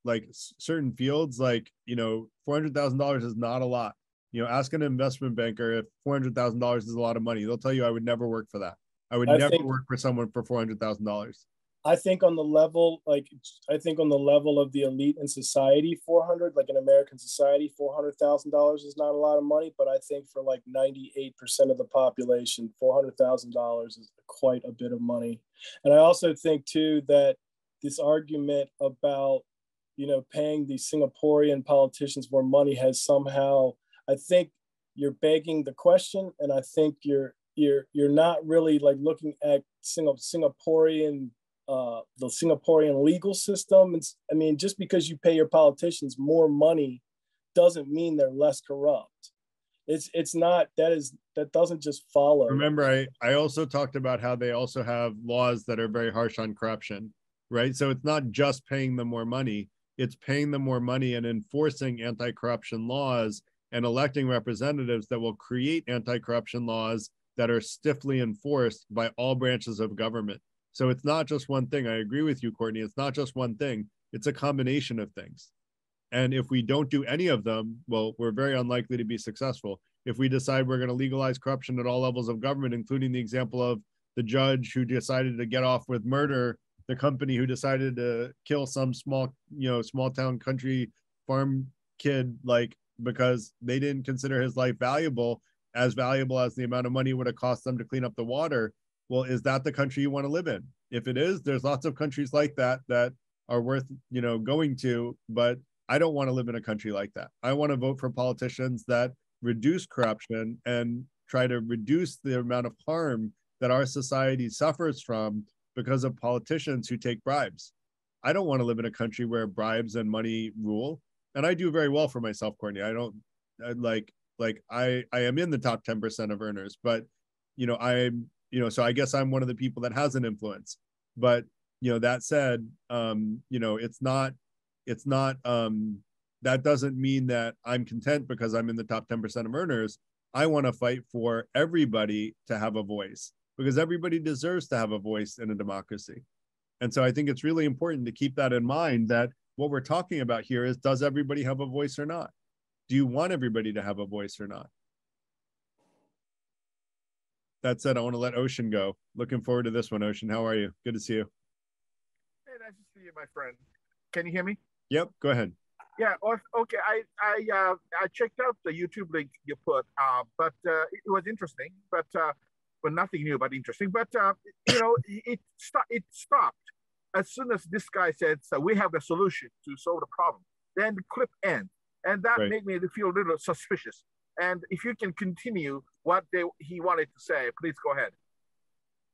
like certain fields, like, $400,000 is not a lot. Ask an investment banker if $400,000 is a lot of money. They'll tell you, I would never work for that. I would never work for someone for $400,000. I think on the level of the elite in society, 400, like in American society, $400,000 is not a lot of money. But I think for like 98% of the population, $400,000 is quite a bit of money. And I also think too that this argument about, paying the Singaporean politicians more money has somehow, I think you're begging the question, and I think you're not really like looking at Singaporean. The Singaporean legal system. Just because you pay your politicians more money doesn't mean they're less corrupt. It's not, that doesn't just follow. Remember, I also talked about how they also have laws that are very harsh on corruption, right? So it's not just paying them more money, it's paying them more money and enforcing anti-corruption laws and electing representatives that will create anti-corruption laws that are stiffly enforced by all branches of government. So it's not just one thing. I agree with you, Courtney. It's not just one thing. It's a combination of things. And if we don't do any of them, well, we're very unlikely to be successful. If we decide we're going to legalize corruption at all levels of government, including the example of the judge who decided to get off with murder, the company who decided to kill some small town country farm kid, like, because they didn't consider his life valuable as the amount of money it would have cost them to clean up the water. Well, is that the country you want to live in? If it is, there's lots of countries like that are worth, going to, but I don't want to live in a country like that. I want to vote for politicians that reduce corruption and try to reduce the amount of harm that our society suffers from because of politicians who take bribes. I don't want to live in a country where bribes and money rule. And I do very well for myself, Courtney. I am in the top 10% of earners, but, so I guess I'm one of the people that has an influence. But, that said, that doesn't mean that I'm content because I'm in the top 10% of earners. I want to fight for everybody to have a voice, because everybody deserves to have a voice in a democracy. And so I think it's really important to keep that in mind, that what we're talking about here is, does everybody have a voice or not? Do you want everybody to have a voice or not? That said, I want to let Ocean go. Looking forward to this one, Ocean. How are you? Good to see you. Hey, nice to see you, my friend. Can you hear me? Yep, go ahead. Yeah, okay. I checked out the YouTube link you put, but it was interesting, but nothing new, but interesting. But it stopped as soon as this guy said, "So we have a solution to solve the problem." Then the clip ends, and that made me feel a little suspicious. And if you can continue what he wanted to say, please go ahead.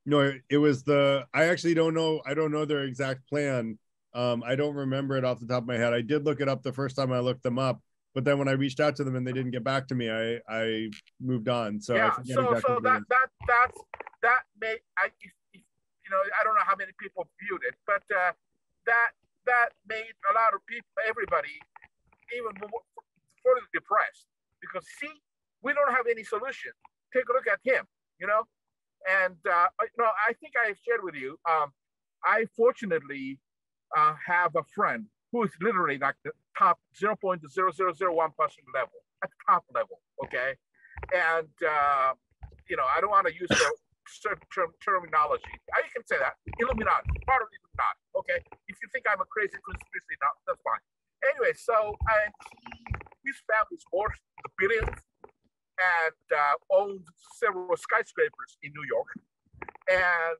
No, it was I actually don't know. I don't know their exact plan. I don't remember it off the top of my head. I did look it up the first time I looked them up, but then when I reached out to them and they didn't get back to me, I moved on. So yeah, I forget exactly that made I don't know how many people viewed it, but that made a lot of people, everybody, even more further depressed, because see, we don't have any solution. Take a look at him, and I think I have shared with you. I fortunately have a friend who is literally like the top 0.0001% level, at the top level, okay? And, I don't want to use the certain terminology. I can say that, Illuminati, part of Illuminati, okay? If you think I'm a crazy conspiracy, no, that's fine. Anyway, so his family's worth the billions and owns several skyscrapers in New York and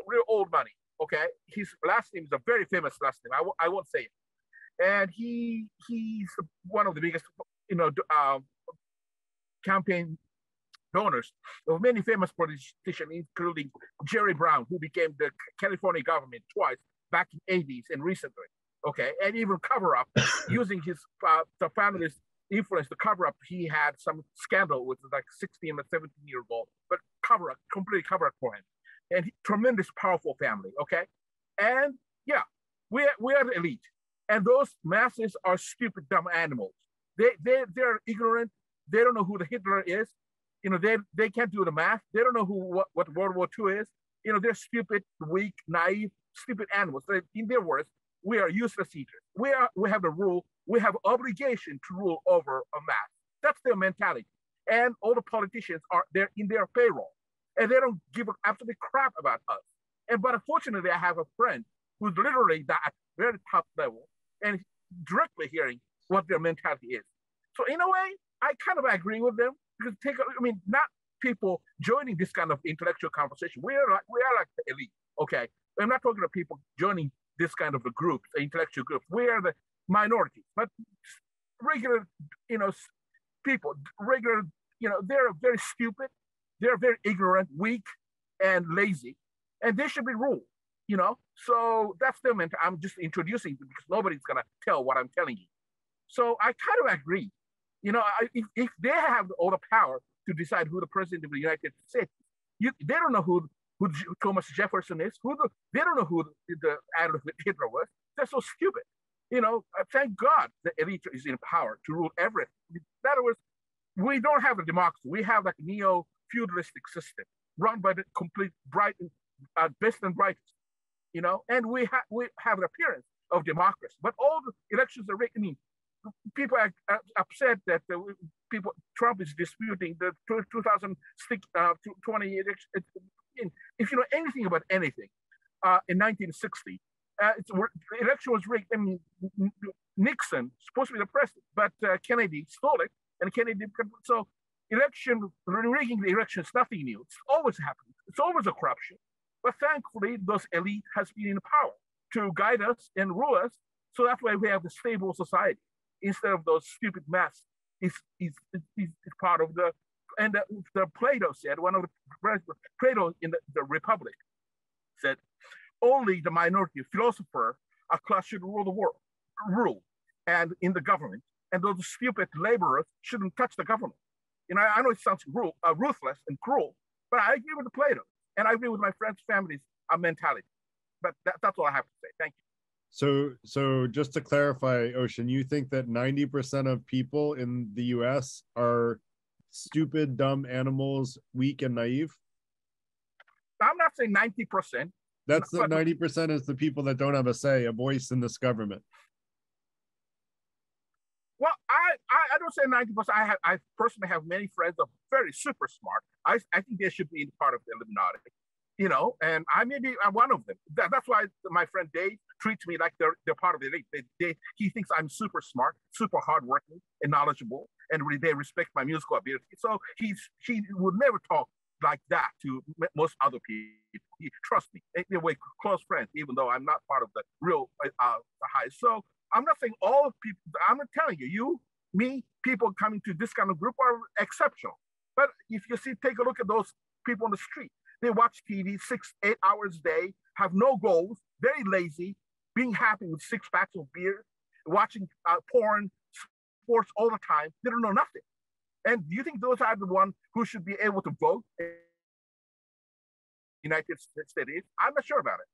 real old money, okay? His last name is a very famous last name. I won't say it. And he's one of the biggest, campaign donors of many famous politicians, including Jerry Brown, who became the California government twice back in the 80s and recently, okay? And even cover up, using his the family's influence to cover up. He had some scandal with like 16 or 17-year-old, but completely cover up for him. And tremendous, powerful family, okay? And yeah, we are the elite. And those masses are stupid, dumb animals. They're ignorant. They don't know who the Hitler is. They can't do the math. They don't know what World War II is. They're stupid, weak, naive, stupid animals. In their words, we are useless eaters. We have the rule. We have obligation to rule over a mass. That's their mentality. And all the politicians they're in their payroll, and they don't give an absolute crap about us. But unfortunately, I have a friend who's literally at very top level and directly hearing what their mentality is. So in a way, I kind of agree with them, because not people joining this kind of intellectual conversation. We are like the elite, okay? I'm not talking to people joining this kind of a group, the intellectual group. We are the minority, but regular, people, they're very stupid, they're very ignorant, weak, and lazy, and they should be ruled, So that's them, and I'm just introducing them because nobody's gonna tell what I'm telling you. So I kind of agree. If they have all the power to decide who the president of the United States is, they don't know who Thomas Jefferson is. They don't know who the Adolf Hitler was. They're so stupid. Thank God the elite is in power to rule everything. In other words, we don't have a democracy. We have like a neo-feudalistic system run by the complete best and brightest, and we have an appearance of democracy. But all the elections are rigged. People are upset that Trump is disputing the 2020 election. If you know anything about anything, in 1960, the election was rigged. Nixon supposed to be the president, but Kennedy stole it, and Kennedy. So rigging the election is nothing new. It's always happened. It's always a corruption. But thankfully, those elite has been in power to guide us and rule us. So that's why we have a stable society instead of those stupid mess. Is part of the Plato said, one of the Plato in the Republic said, only the minority of philosopher a class should rule the world, and in the government, and those stupid laborers shouldn't touch the government. I know it sounds ruthless and cruel, but I agree with the Plato, and I agree with my friends' families' mentality. But that's all I have to say. Thank you. So just to clarify, Ocean, you think that 90% of people in the US are stupid, dumb animals, weak and naive? I'm not saying 90%. That's the 90% is the people that don't have a say, a voice in this government. Well, I don't say 90%. I personally have many friends that are very super smart. I think they should be part of the Illuminati. And I may be one of them. That's why my friend Dave treats me like they're part of the elite. He thinks I'm super smart, super hardworking, and knowledgeable, and they respect my musical ability. So he would never talk like that to most other people. He trusts me. They're close friends, even though I'm not part of the real high. So I'm not saying all people. I'm not telling you, me, people coming to this kind of group are exceptional. But if you take a look at those people on the street. They watch TV 6-8 hours a day, have no goals, very lazy, being happy with 6 packs of beer, watching porn, sports all the time. They don't know nothing. And do you think those are the ones who should be able to vote in the United States? I'm not sure about it.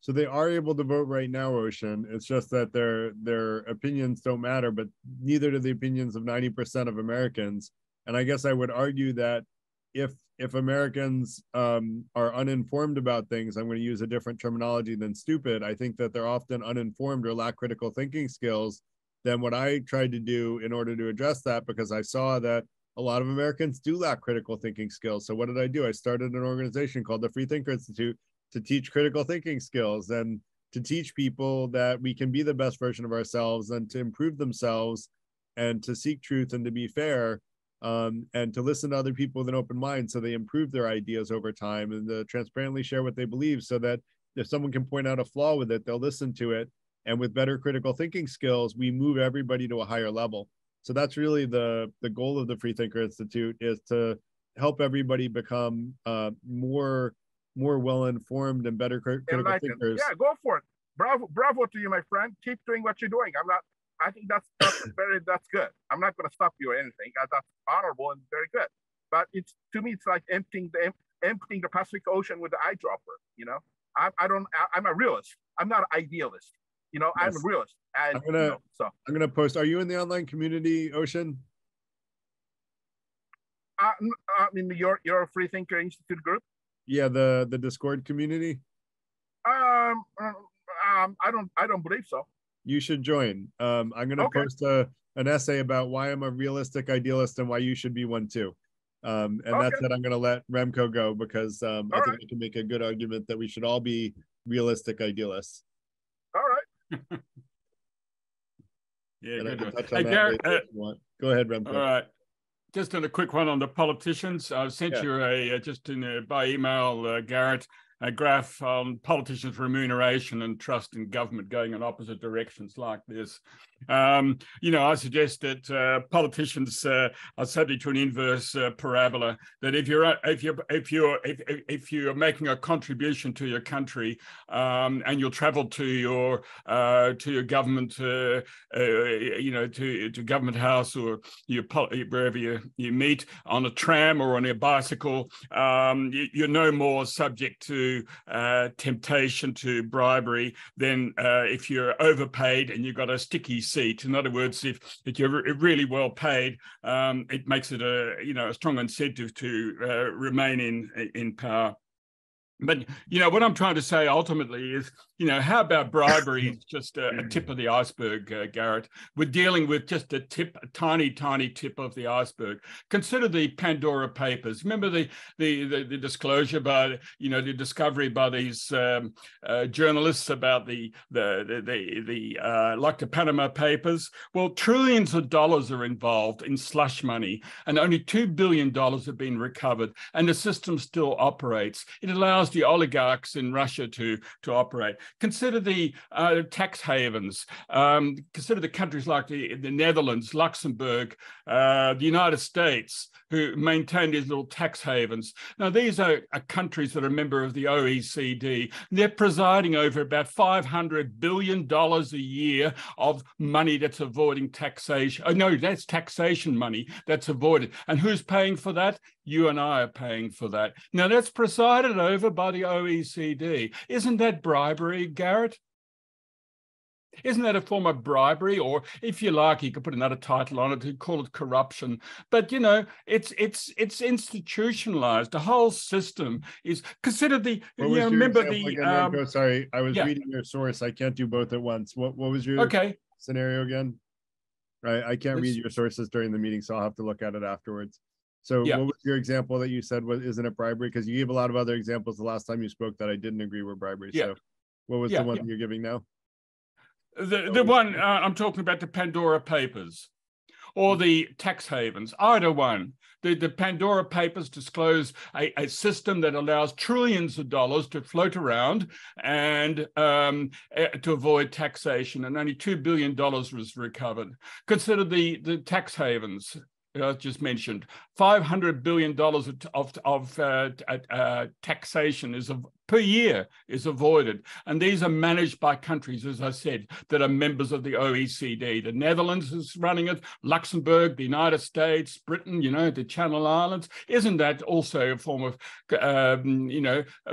So they are able to vote right now, Ocean. It's just that their opinions don't matter, but neither do the opinions of 90% of Americans. And I guess I would argue that if Americans are uninformed about things, I'm going to use a different terminology than stupid. I think that they're often uninformed or lack critical thinking skills. Then what I tried to do in order to address that, because I saw that a lot of Americans do lack critical thinking skills. So what did I do? I started an organization called the Free Thinker Institute to teach critical thinking skills and to teach people that we can be the best version of ourselves and to improve themselves and to seek truth and to be fair. And to listen to other people with an open mind so they improve their ideas over time and to transparently share what they believe so that if someone can point out a flaw with it, they'll listen to it. And with better critical thinking skills, we move everybody to a higher level. So that's really the goal of the Free Thinker Institute, is to help everybody become more well-informed and better critical thinkers. Yeah, go for it. Bravo to you, my friend. Keep doing what you're doing. I think that's good. I'm not going to stop you or anything. That's honorable and very good. But to me, it's like emptying the Pacific Ocean with the eyedropper. You know, I'm a realist. I'm not an idealist. You know, yes. I'm a realist. And, I'm gonna post. Are you in the online community, Ocean? In your Free Thinker Institute group? Yeah, the Discord community. I don't believe so. You should join. I'm going to post an essay about why I'm a realistic idealist and why you should be one too. And that's it. I'm going to let Remco go because I think I can make a good argument that we should all be realistic idealists. All right. Yeah, good. Hey, Garrett, go ahead, Remco. All right. Just on a quick one on the politicians. I've sent you by email, Garrett, a graph on politicians' remuneration and trust in government going in opposite directions like this. I suggest that politicians are subject to an inverse parabola. That if you're making a contribution to your country and you'll travel to your government, to government house or wherever you meet on a tram or on a bicycle, you're no more subject to temptation to bribery than if you're overpaid and you've got a sticky seat. In other words, if you're really well paid, it makes it a strong incentive to remain in power. But, what I'm trying to say ultimately is, how about bribery is just a tip of the iceberg, Garrett? We're dealing with just a tiny, tiny tip of the iceberg. Consider the Pandora Papers. Remember the disclosure by, the discovery by these journalists about the Panama Papers? Well, trillions of dollars are involved in slush money and only $2 billion have been recovered and the system still operates. It allows the oligarchs in Russia to operate. Consider the tax havens. Consider the countries like the Netherlands, Luxembourg, the United States, who maintain these little tax havens. Now, these are countries that are a member of the OECD. They're presiding over about $500 billion a year of money that's avoiding taxation. Oh, no, that's taxation money that's avoided. And who's paying for that? You and I are paying for that. Now, that's presided over by the OECD. Isn't that bribery, Garrett? Isn't that a form of bribery? Or if you like, you could put another title on it to call it corruption. But, it's institutionalized. The whole system is, consider the, remember the... Sorry, I was reading your source. I can't do both at once. What was your scenario again? Right, I can't read your sources during the meeting, so I'll have to look at it afterwards. So what was your example that you said isn't it bribery? Because you gave a lot of other examples the last time you spoke that I didn't agree were bribery. So what was the one that you're giving now? The one I'm talking about, the Pandora Papers or the tax havens, either one. The Pandora Papers disclose a system that allows trillions of dollars to float around and to avoid taxation, and only $2 billion was recovered. Consider the tax havens. I just mentioned $500 billion of taxation per year is avoided. And these are managed by countries, as I said, that are members of the OECD. The Netherlands is running it, Luxembourg, the United States, Britain, the Channel Islands. Isn't that also a form of,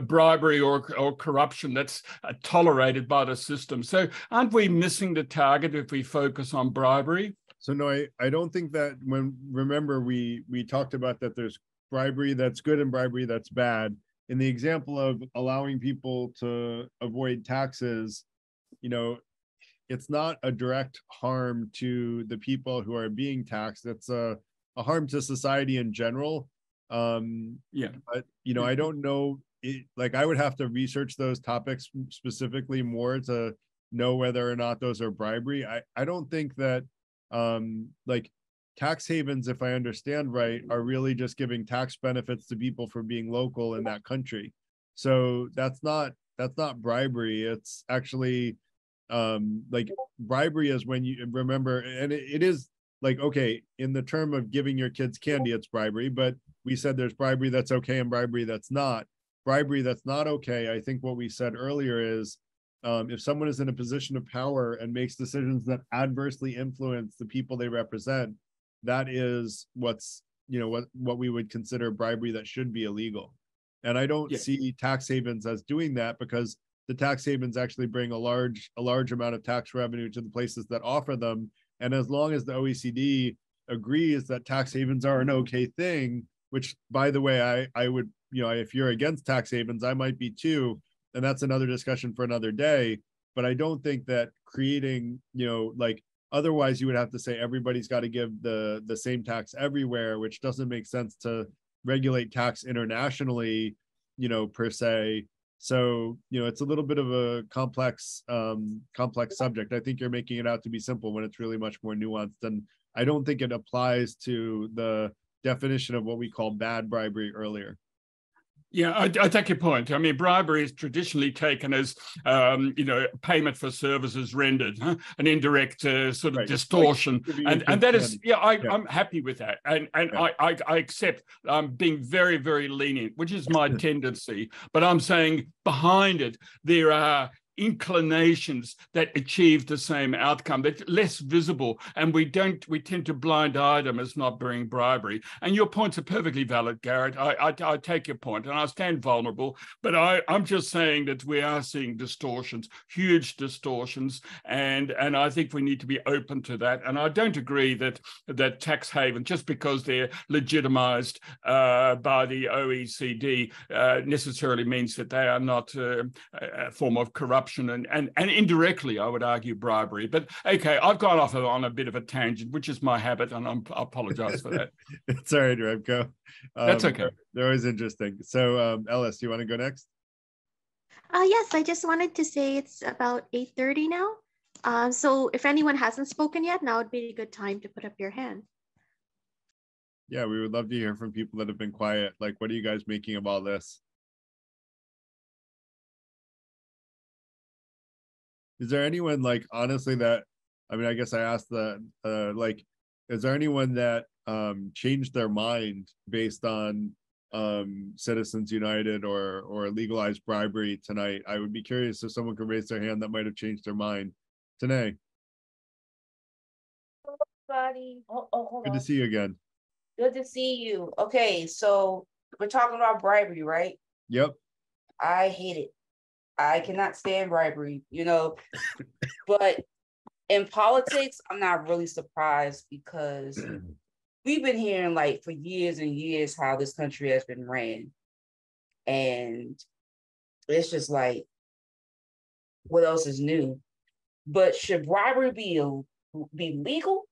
bribery or corruption that's tolerated by the system? So aren't we missing the target if we focus on bribery? So no, I don't think that remember we talked about that there's bribery that's good and bribery that's bad. In the example of allowing people to avoid taxes, you know, it's not a direct harm to the people who are being taxed. It's a harm to society in general. Yeah. But, you know, I don't know, like I would have to research those topics specifically more to know whether or not those are bribery. I don't think that, like tax havens, if I understand right, are really just giving tax benefits to people for being local in that country. So that's not bribery. It's actually, like bribery is when you remember, and it is like, okay, in the term of giving your kids candy, it's bribery, but we said there's bribery that's okay and bribery that's not. Bribery that's not okay, I think what we said earlier is, if someone is in a position of power and makes decisions that adversely influence the people they represent, that is what's, you know, what we would consider bribery that should be illegal. And I don't see tax havens as doing that, because the tax havens actually bring a large amount of tax revenue to the places that offer them. And as long as the OECD agrees that tax havens are an okay thing, which by the way, I would, you know, if you're against tax havens, I might be too, and that's another discussion for another day. But I don't think that creating, you know, like otherwise you would have to say everybody's got to give the same tax everywhere, which doesn't make sense to regulate tax internationally, you know, per se. So, you know, it's a little bit of a complex subject. I think you're making it out to be simple when it's really much more nuanced. And I don't think it applies to the definition of what we call bad bribery earlier. Yeah, I take your point. I mean, bribery is traditionally taken as, you know, payment for services rendered, an indirect sort of distortion. Like, and that is, I'm happy with that. And I accept being very, very lenient, which is my tendency. But I'm saying behind it, there are inclinations that achieve the same outcome. They're less visible, and we tend to blind eye them as not being bribery. And your points are perfectly valid, Garrett. I take your point, and I stand vulnerable, but I'm just saying that we are seeing distortions, huge distortions, and I think we need to be open to that. And I don't agree that tax haven, just because they're legitimized by the OECD, necessarily means that they are not a form of corruption. And indirectly, I would argue bribery. But okay, I've gone off on a bit of a tangent, which is my habit, and I apologize for that. It's all right, Remco. That's okay. They're always interesting. So, Ellis, do you want to go next? Yes, I just wanted to say it's about 8:30 now. So if anyone hasn't spoken yet, now would be a good time to put up your hand. Yeah, we would love to hear from people that have been quiet. Like, what are you guys making of all this? Is there anyone, like, honestly, that, I mean, I guess I asked like, is there anyone that changed their mind based on Citizens United or legalized bribery tonight? I would be curious if someone could raise their hand that might have changed their mind. Tanae. Everybody. Hold Good on. to see you again. Good to see you. Okay, so we're talking about bribery, right? Yep. I hate it. I cannot stand bribery, you know, but in politics, I'm not really surprised, because we've been hearing like for years and years how this country has been ran. And it's just like, what else is new? But should bribery be legal?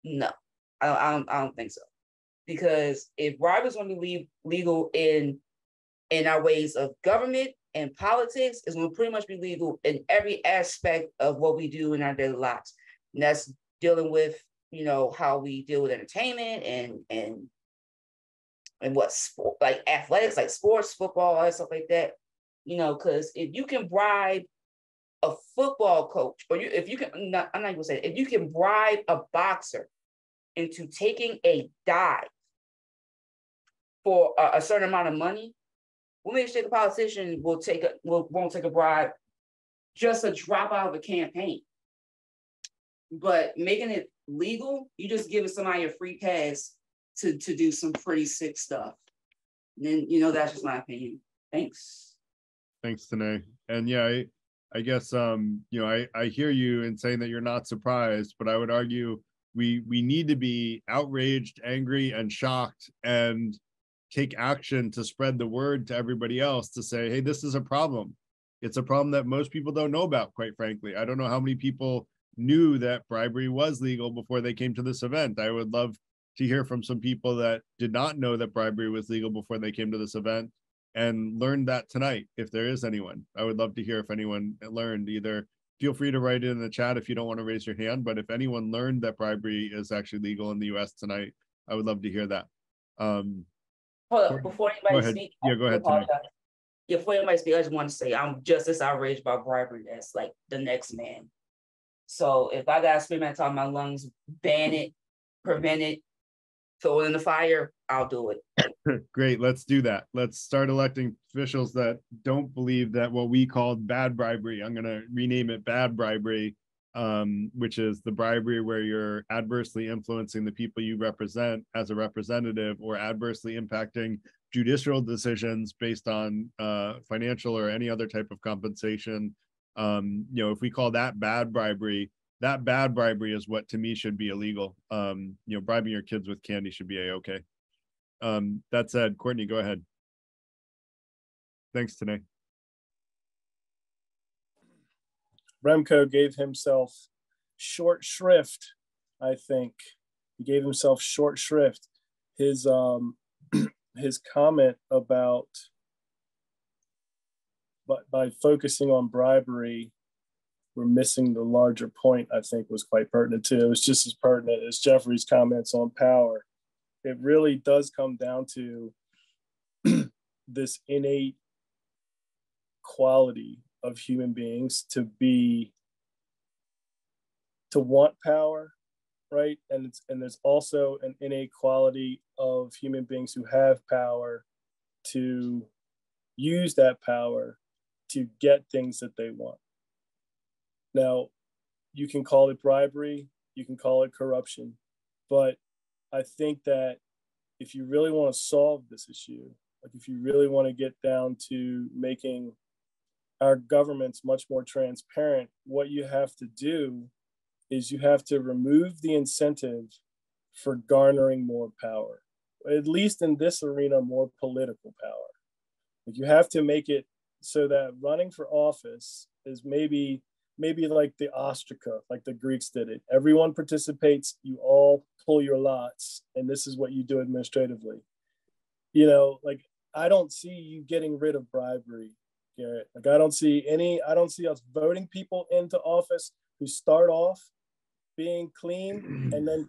No, I don't think so. Because if bribery is going to be legal in our ways of government and politics, is going to pretty much be legal in every aspect of what we do in our daily lives. And that's dealing with, you know, how we deal with entertainment and what sport, like athletics, like sports, football, all that stuff like that. You know, because if you can bribe a football coach, or if you can, I'm not even gonna say it, if you can bribe a boxer into taking a dive for a certain amount of money, what makes you think a politician won't take a bribe just to drop out of a campaign? But making it legal, you just giving somebody a free pass to do some pretty sick stuff. And then, you know, that's just my opinion. Thanks. Thanks, Tanae. And yeah, I guess, you know, I hear you in saying that you're not surprised, but I would argue we need to be outraged, angry, and shocked, and take action to spread the word to everybody else to say, hey, this is a problem. It's a problem that most people don't know about, quite frankly. I don't know how many people knew that bribery was legal before they came to this event. I would love to hear from some people that did not know that bribery was legal before they came to this event and learned that tonight, if there is anyone. I would love to hear if anyone learned. Either feel free to write it in the chat if you don't want to raise your hand, but if anyone learned that bribery is actually legal in the US tonight, I would love to hear that. Hold up, before anybody speaks, yeah, go ahead. Tonight. Yeah, before anybody speaks, I just want to say I'm just as outraged by bribery as like the next man. So if I gotta scream at the top of my lungs, ban it, prevent it, throw it in the fire, I'll do it. Great, let's do that. Let's start electing officials that don't believe that what we called bad bribery, I'm gonna rename it bad bribery, which is the bribery where you're adversely influencing the people you represent as a representative, or adversely impacting judicial decisions based on financial or any other type of compensation. If we call that bad bribery is what to me should be illegal. Bribing your kids with candy should be a-okay. That said, Courtney, go ahead. Thanks, Tanae. Remco gave himself short shrift, I think. He gave himself short shrift. His comment about, but by focusing on bribery, we're missing the larger point, I think was quite pertinent too. It was just as pertinent as Jeffrey's comments on power. It really does come down to this innate quality of human beings to want power, right? And there's also an innate quality of human beings who have power to use that power to get things that they want. Now, you can call it bribery, you can call it corruption, but I think that if you really want to solve this issue, like if you really want to get down to making our governments much more transparent, what you have to do is you have to remove the incentive for garnering more power, at least in this arena, more political power. Like you have to make it so that running for office is maybe like the ostraca, like the Greeks did it. Everyone participates, you all pull your lots, and this is what you do administratively. Like I don't see you getting rid of bribery, Garrett. Like I don't see us voting people into office who start off being clean and then,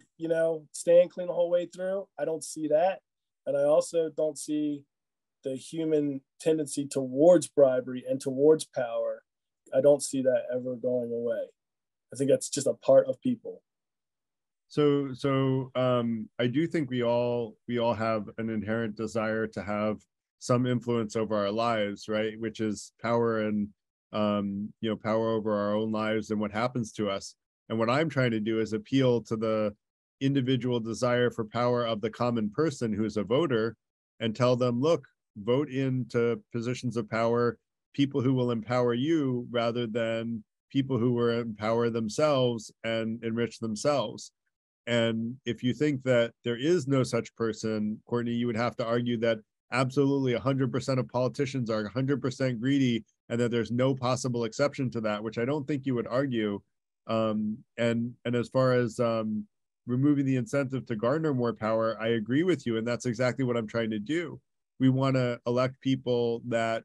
staying clean the whole way through. I don't see that. And I also don't see the human tendency towards bribery and towards power. I don't see that ever going away. I think that's just a part of people. So I do think we all have an inherent desire to have some influence over our lives, right? Which is power and power over our own lives and what happens to us. And what I'm trying to do is appeal to the individual desire for power of the common person who's a voter and tell them, look, vote into positions of power, people who will empower you rather than people who will empower themselves and enrich themselves. And if you think that there is no such person, Courtney, you would have to argue that absolutely 100% of politicians are 100% greedy and that there's no possible exception to that, which I don't think you would argue. And as far as removing the incentive to garner more power, I agree with you. And that's exactly what I'm trying to do. We want to elect people that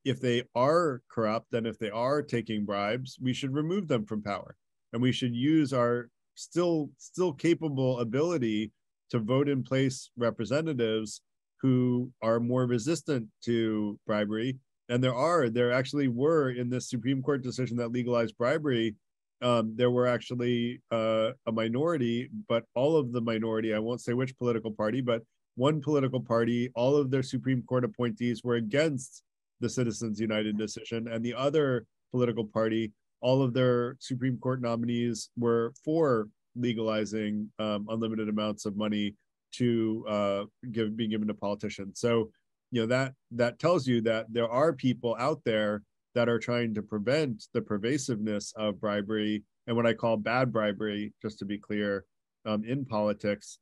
if they are corrupt and if they are taking bribes, we should remove them from power. And we should use our still capable ability to vote in place representatives who are more resistant to bribery. And there actually were, in this Supreme Court decision that legalized bribery, there were actually a minority, but all of the minority, I won't say which political party, but one political party, all of their Supreme Court appointees were against the Citizens United decision, and the other political party, all of their Supreme Court nominees were for legalizing unlimited amounts of money to being given to politicians. So, that tells you that there are people out there that are trying to prevent the pervasiveness of bribery. And what I call bad bribery, just to be clear, in politics.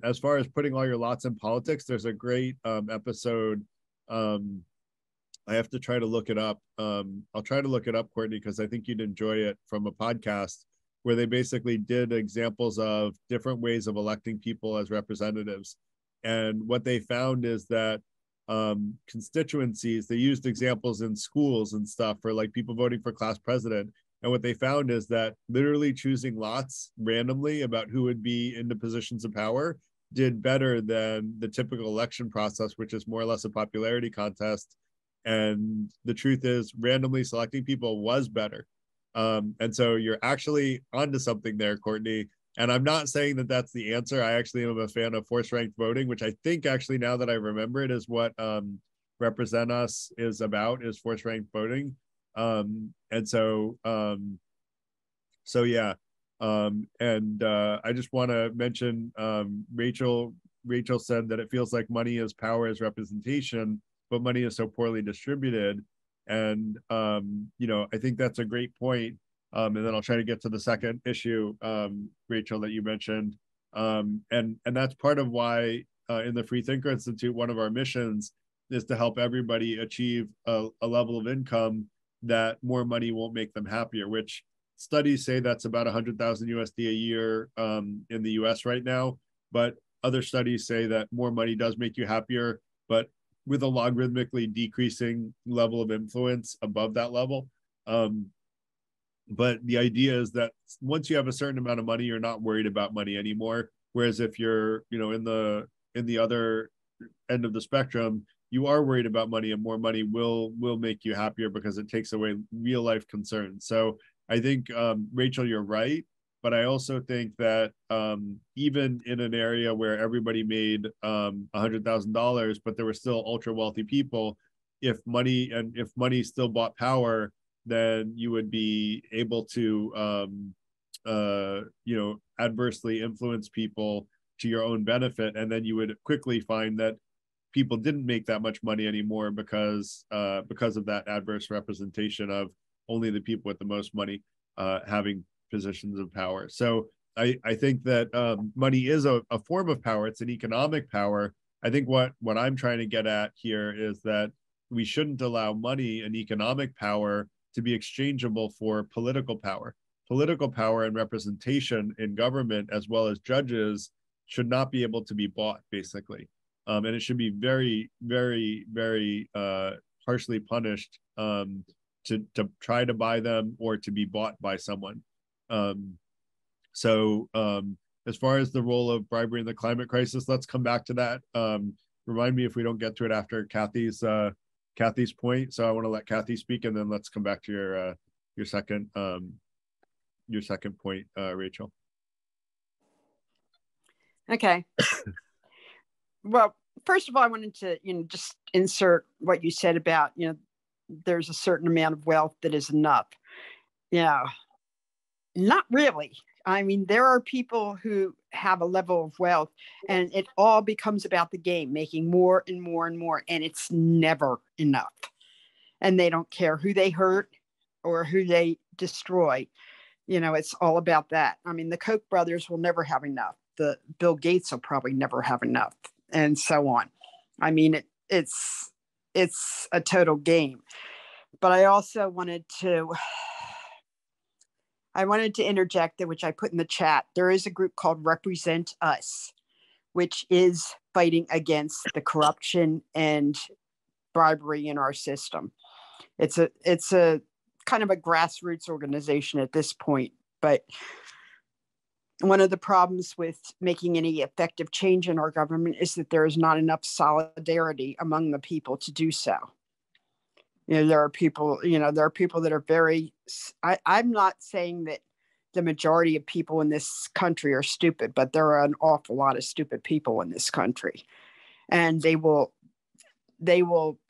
As far as putting all your lots in politics, there's a great episode. I have to try to look it up. I'll try to look it up, Courtney, because I think you'd enjoy it, from a podcast where they basically did examples of different ways of electing people as representatives. And what they found is that constituencies, they used examples in schools and stuff for like people voting for class president. And what they found is that literally choosing lots randomly about who would be into positions of power did better than the typical election process, which is more or less a popularity contest. And the truth is, randomly selecting people was better. And so you're actually onto something there, Courtney. And I'm not saying that that's the answer. I actually am a fan of force ranked voting, which I think actually, now that I remember it, is what Represent Us is about, is force ranked voting. And so yeah. I just want to mention, Rachel said that it feels like money is power as representation, but money is so poorly distributed. And I think that's a great point. And then I'll try to get to the second issue, Rachel, that you mentioned. And that's part of why in the Free Thinker Institute, one of our missions is to help everybody achieve a level of income that more money won't make them happier, which studies say that's about 100,000 USD a year in the US right now. But other studies say that more money does make you happier, but with a logarithmically decreasing level of influence above that level. But the idea is that once you have a certain amount of money, you're not worried about money anymore. Whereas if you're, in the other end of the spectrum, you are worried about money, and more money will make you happier because it takes away real life concerns. So I think, Rachel, you're right. But I also think that even in an area where everybody made $100,000, but there were still ultra wealthy people, if money still bought power, then you would be able to adversely influence people to your own benefit, and then you would quickly find that people didn't make that much money anymore because of that adverse representation of only the people with the most money having positions of power. So I think that money is a form of power. It's an economic power. I think what I'm trying to get at here is that we shouldn't allow money and economic power to be exchangeable for political power. Political power and representation in government, as well as judges, should not be able to be bought, basically. And it should be very, very, very harshly punished to try to buy them or to be bought by someone. As far as the role of bribery in the climate crisis, let's come back to that. Remind me if we don't get to it after Kathy's point. So I want to let Kathy speak, and then let's come back to your second point, Rachel. Okay. Well, first of all, I wanted to just insert what you said about there's a certain amount of wealth that is enough. Not really. I mean, there are people who have a level of wealth, and it all becomes about the game, making more and more and more, and it's never enough. And they don't care who they hurt or who they destroy. It's all about that. I mean, the Koch brothers will never have enough. The Bill Gates will probably never have enough, and so on. I mean, it's a total game. But I also wanted to interject that, which I put in the chat. There is a group called Represent Us, which is fighting against the corruption and bribery in our system. It's a kind of a grassroots organization at this point, but one of the problems with making any effective change in our government is that there is not enough solidarity among the people to do so. There are people that are very, I'm not saying that the majority of people in this country are stupid, but there are an awful lot of stupid people in this country, and they will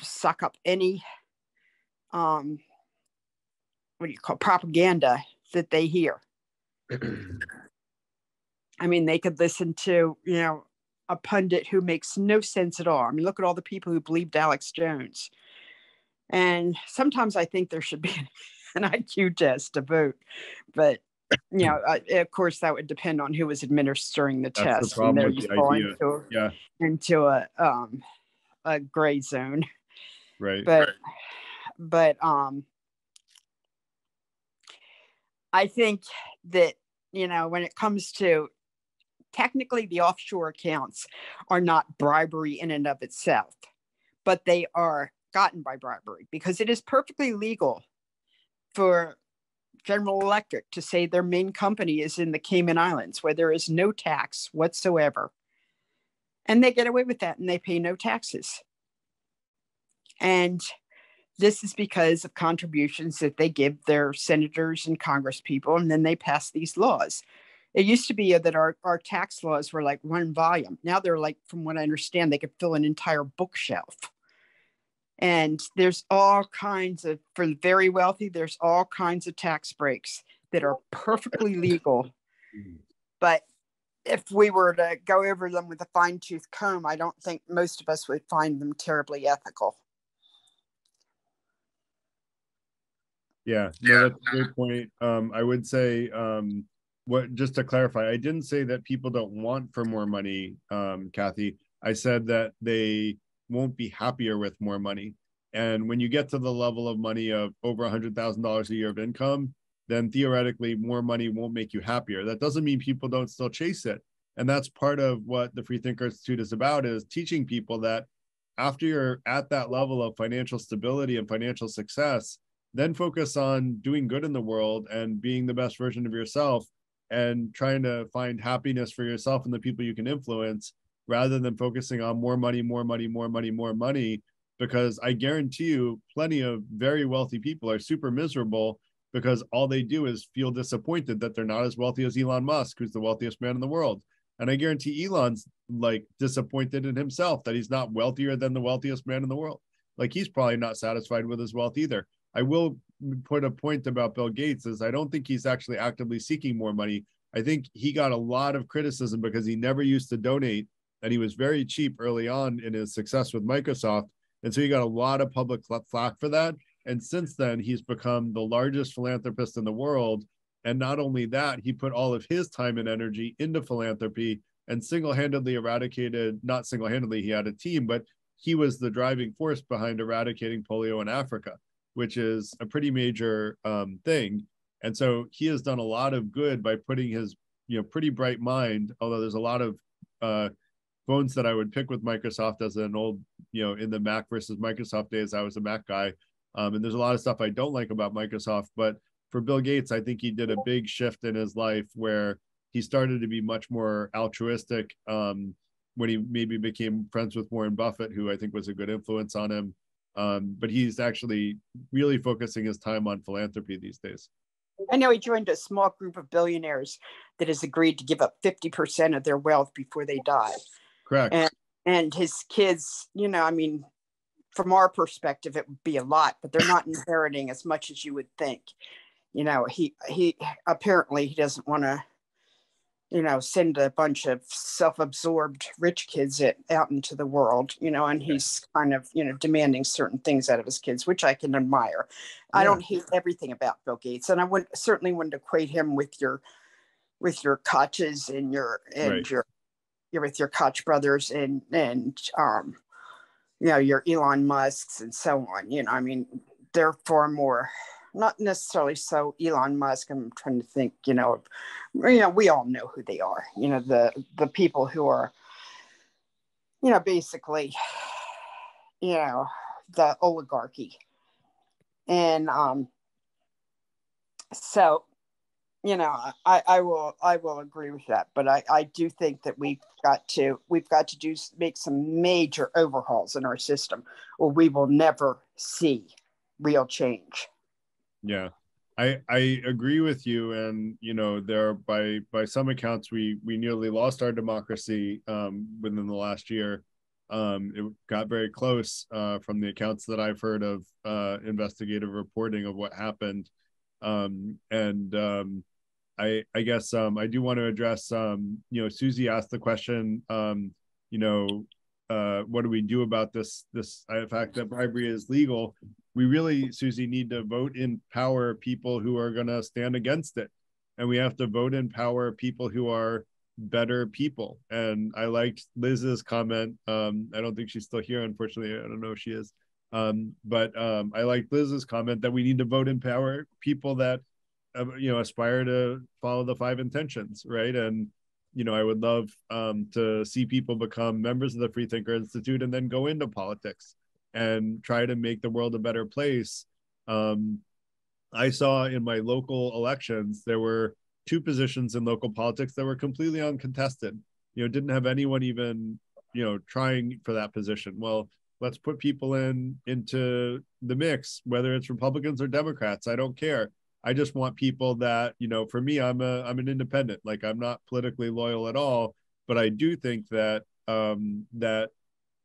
suck up any, propaganda that they hear. I mean, they could listen to, a pundit who makes no sense at all. I mean, look at all the people who believed Alex Jones. And sometimes I think there should be an IQ test to vote. But Of course, that would depend on who was administering the That's test. the problem with the idea. Into a gray zone. Right. But I think that, when it comes to technically the offshore accounts are not bribery in and of itself, but they are gotten by bribery because it is perfectly legal for General Electric to say their main company is in the Cayman Islands where there is no tax whatsoever. And they get away with that and they pay no taxes. And this is because of contributions that they give their senators and congresspeople, and then they pass these laws. It used to be that our tax laws were like one volume. Now they're like, from what I understand, they could fill an entire bookshelf. And there's all kinds of, for the very wealthy, there's all kinds of tax breaks that are perfectly legal. But if we were to go over them with a fine-tooth comb, I don't think most of us would find them terribly ethical. Yeah, no, that's a great point. I would say, just to clarify, I didn't say that people don't want for more money, Kathy. I said that they won't be happier with more money. And when you get to the level of money of over $100,000 a year of income, then theoretically more money won't make you happier. That doesn't mean people don't still chase it. And that's part of what the Free Thinker Institute is about, is teaching people that after you're at that level of financial stability and financial success, then focus on doing good in the world and being the best version of yourself and trying to find happiness for yourself and the people you can influence, rather than focusing on more money, more money, more money, more money. Because I guarantee you plenty of very wealthy people are super miserable because all they do is feel disappointed that they're not as wealthy as Elon Musk, who's the wealthiest man in the world. And I guarantee Elon's like disappointed in himself that he's not wealthier than the wealthiest man in the world. Like, he's probably not satisfied with his wealth either. I will put a point about Bill Gates is I don't think he's actually actively seeking more money. I think he got a lot of criticism because he never used to donate, and he was very cheap early on in his success with Microsoft. And so he got a lot of public flack for that. And since then, he's become the largest philanthropist in the world. And not only that, he put all of his time and energy into philanthropy and single-handedly eradicated, not single-handedly, he had a team, but he was the driving force behind eradicating polio in Africa, which is a pretty major thing. And so he has done a lot of good by putting his, pretty bright mind, although there's a lot of bones that I would pick with Microsoft as an old, in the Mac versus Microsoft days, I was a Mac guy. And there's a lot of stuff I don't like about Microsoft, but for Bill Gates, I think he did a big shift in his life where he started to be much more altruistic when he maybe became friends with Warren Buffett, who I think was a good influence on him. But he's actually really focusing his time on philanthropy these days. I know he joined a small group of billionaires that has agreed to give up 50% of their wealth before they die. Correct. And his kids, from our perspective, it would be a lot, but they're not inheriting as much as you would think. He apparently he doesn't want to, send a bunch of self-absorbed rich kids out into the world, and he's kind of, demanding certain things out of his kids, which I can admire. Yeah. I don't hate everything about Bill Gates, and I certainly wouldn't equate him with your Kochs and your with your Koch brothers and your Elon Musks and so on. They're far more, not necessarily so Elon Musk. I'm trying to think, we all know who they are, the people who are, basically, the oligarchy. And so, I will agree with that, but I do think that we've got to make some major overhauls in our system, or we will never see real change. Yeah, I agree with you. And, there by some accounts, we nearly lost our democracy within the last year. It got very close from the accounts that I've heard of investigative reporting of what happened. I guess I do want to address, Susie asked the question, what do we do about this fact that bribery is legal? We really, Susie, need to vote in power people who are going to stand against it. and we have to vote in power people who are better people. And I liked Liz's comment. I don't think she's still here, unfortunately. I don't know if she is. But I liked Liz's comment that we need to vote in power people that aspire to follow the 5 intentions, right? And I would love to see people become members of the Freethinker Institute and then go into politics and try to make the world a better place. I saw in my local elections, there were 2 positions in local politics that were completely uncontested. Didn't have anyone even, trying for that position. Well, let's put people into the mix, whether it's Republicans or Democrats. I don't care. I just want people that, for me, I'm an independent. Like, I'm not politically loyal at all, but I do think that that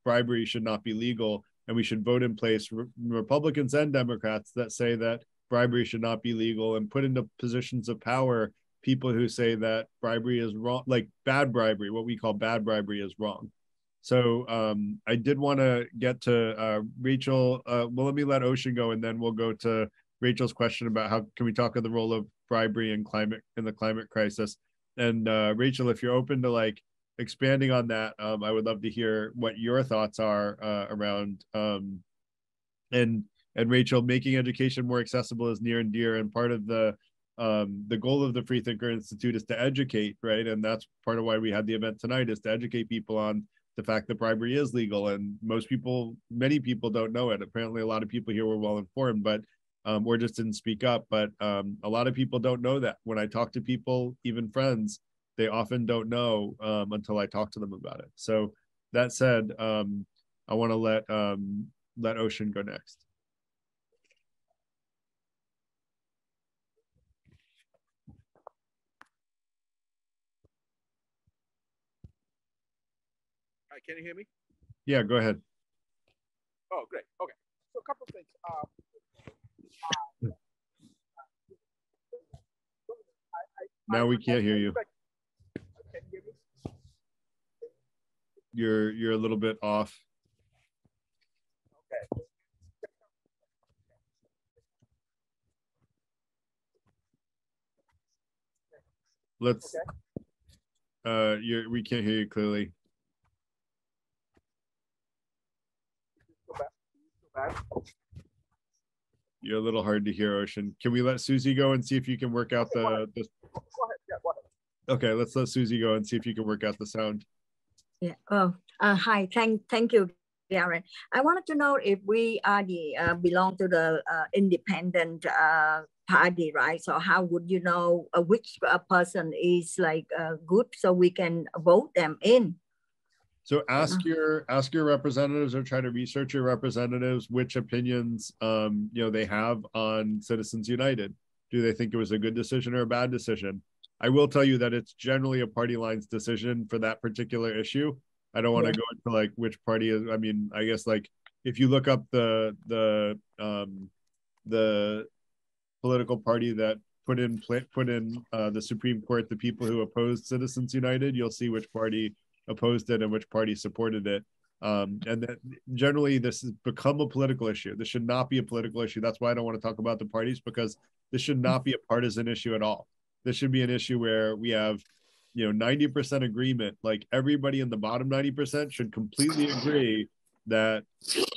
bribery should not be legal, and we should vote in place Republicans and Democrats that say that bribery should not be legal, and put into positions of power people who say that bribery is wrong, like bad bribery, what we call bad bribery, is wrong. So I did want to get to Rachel. Well, let me let Ocean go, and then we'll go to Rachel's question about how can we talk of the role of bribery in the climate crisis. And Rachel, if you're open to like expanding on that, I would love to hear what your thoughts are around and Rachel, making education more accessible is near and dear, and part of the goal of the Freethinker Institute is to educate, right? And that's part of why we had the event tonight, is to educate people on the fact that bribery is legal. And many people don't know it. Apparently a lot of people here were well informed, but or just didn't speak up. But a lot of people don't know that. When I talk to people, even friends, they often don't know until I talk to them about it. So that said, I want to let Ocean go next. Hi, can you hear me? Yeah, go ahead. Oh, great. Okay. So a couple of things. Now we can't hear you. Can you hear me? You're a little bit off. Okay. Let's. We can't hear you clearly. You're a little hard to hear, Ocean. Can we let Susie go and see if you can work out the? Go ahead. Yeah, go ahead. Okay, let's let Susie go and see if you can work out the sound. Yeah. Oh, hi. Thank you, Garrett. I wanted to know if we are belong to the independent party, right? So how would you know which person is like good, so we can vote them in? So ask your representatives, or try to research your representatives which opinions they have on Citizens United. Do they think it was a good decision or a bad decision? I will tell you that it's generally a party lines decision for that particular issue. I don't want to go into like which party is. I mean, I guess like if you look up the political party that put in the Supreme Court the people who opposed Citizens United, you'll see which party opposed it and which party supported it. And that generally this has become a political issue. This should not be a political issue. That's why I don't want to talk about the parties, because this should not be a partisan issue at all. This should be an issue where we have 90% agreement. Like everybody in the bottom 90% should completely agree that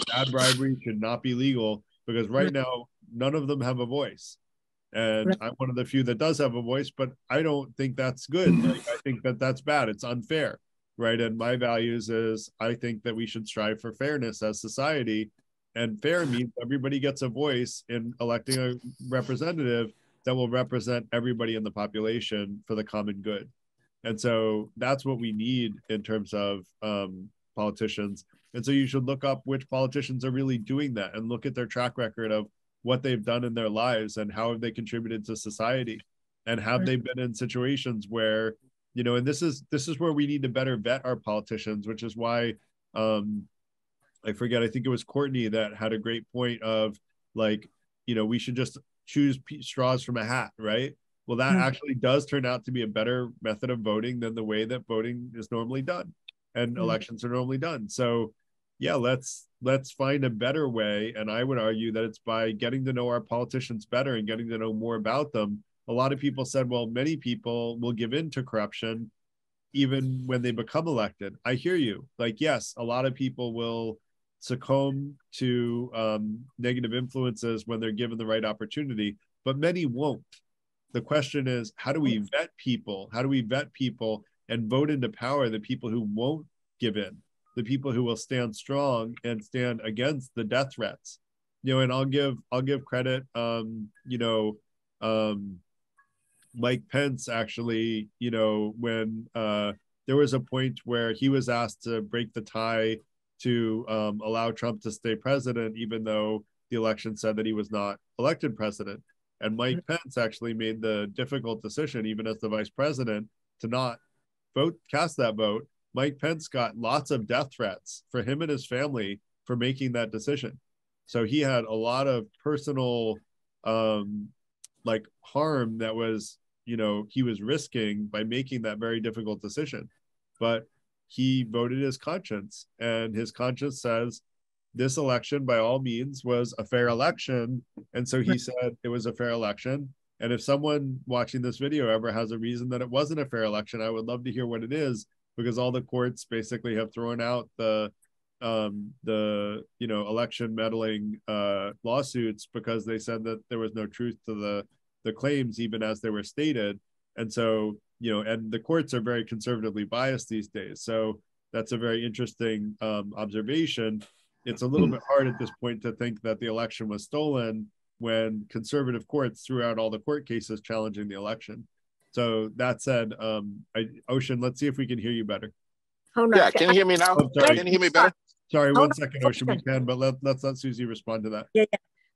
bad bribery should not be legal, because right now none of them have a voice. And I'm one of the few that does have a voice, but I don't think that's good. Like, I think that that's bad. It's unfair, right? And my values is I think that we should strive for fairness as society, and fair means everybody gets a voice in electing a representative that will represent everybody in the population for the common good. And so that's what we need in terms of politicians. And so you should look up which politicians are really doing that, and look at their track record of what they've done in their lives and how have they contributed to society, and have they been in situations where, and this is where we need to better vet our politicians, which is why I forget, I think it was Courtney that had a great point of like, we should just choose straws from a hat, right? Well, that actually does turn out to be a better method of voting than the way that voting is normally done and elections are normally done. So yeah, let's find a better way. And I would argue that it's by getting to know our politicians better and getting to know more about them, a lot of people said, well, many people will give in to corruption even when they become elected. I hear you. Like, yes, a lot of people will succumb to negative influences when they're given the right opportunity, but many won't. The question is, how do we vet people? How do we vet people and vote into power the people who won't give in, the people who will stand strong and stand against the death threats? You know, and I'll give credit, Mike Pence actually, you know, when there was a point where he was asked to break the tie to allow Trump to stay president, even though the election said that he was not elected president. And Mike Pence actually made the difficult decision, even as the vice president, to not cast that vote. Mike Pence got lots of death threats for him and his family for making that decision. So he had a lot of personal like harm that was, you know, he was risking by making that very difficult decision. But he voted his conscience, and his conscience says this election by all means was a fair election. And so he said it was a fair election. And if someone watching this video ever has a reason that it wasn't a fair election, I would love to hear what it is, because all the courts basically have thrown out the election meddling lawsuits because they said that there was no truth to the claims, even as they were stated. And so, you know, and the courts are very conservatively biased these days. So that's a very interesting observation. It's a little bit hard at this point to think that the election was stolen when conservative courts threw out all the court cases challenging the election. So that said, Ocean, let's see if we can hear you better. Yeah, can you hear me now? Oh, sorry. Can you hear me better? Sorry, one second, Ocean, we can, but let's let Susie respond to that. Yeah.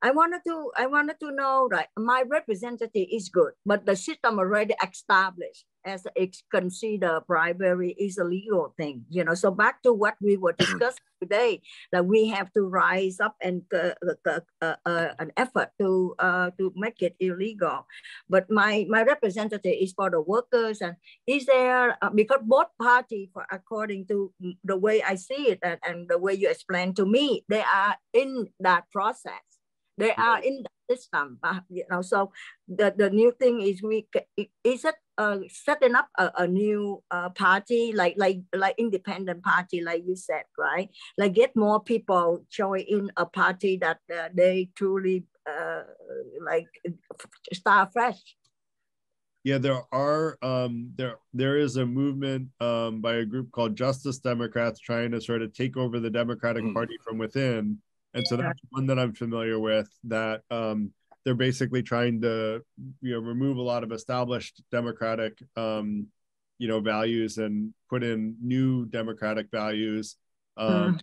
I wanted to know that my representative is good, but the system already established as it's considered bribery is a legal thing, you know. So back to what we were discussing today, that we have to rise up and an effort to make it illegal. But my representative is for the workers, and is there because both parties, according to the way I see it and the way you explained to me, they are in that process. They are in the system, you know. So the new thing is is it setting up a new party like independent party, like you said, right? Like get more people join in a party that they truly like start fresh. Yeah, there are there is a movement by a group called Justice Democrats trying to sort of take over the Democratic Party from within. And so that's one that I'm familiar with, that they're basically trying to, you know, remove a lot of established Democratic, values and put in new Democratic values. And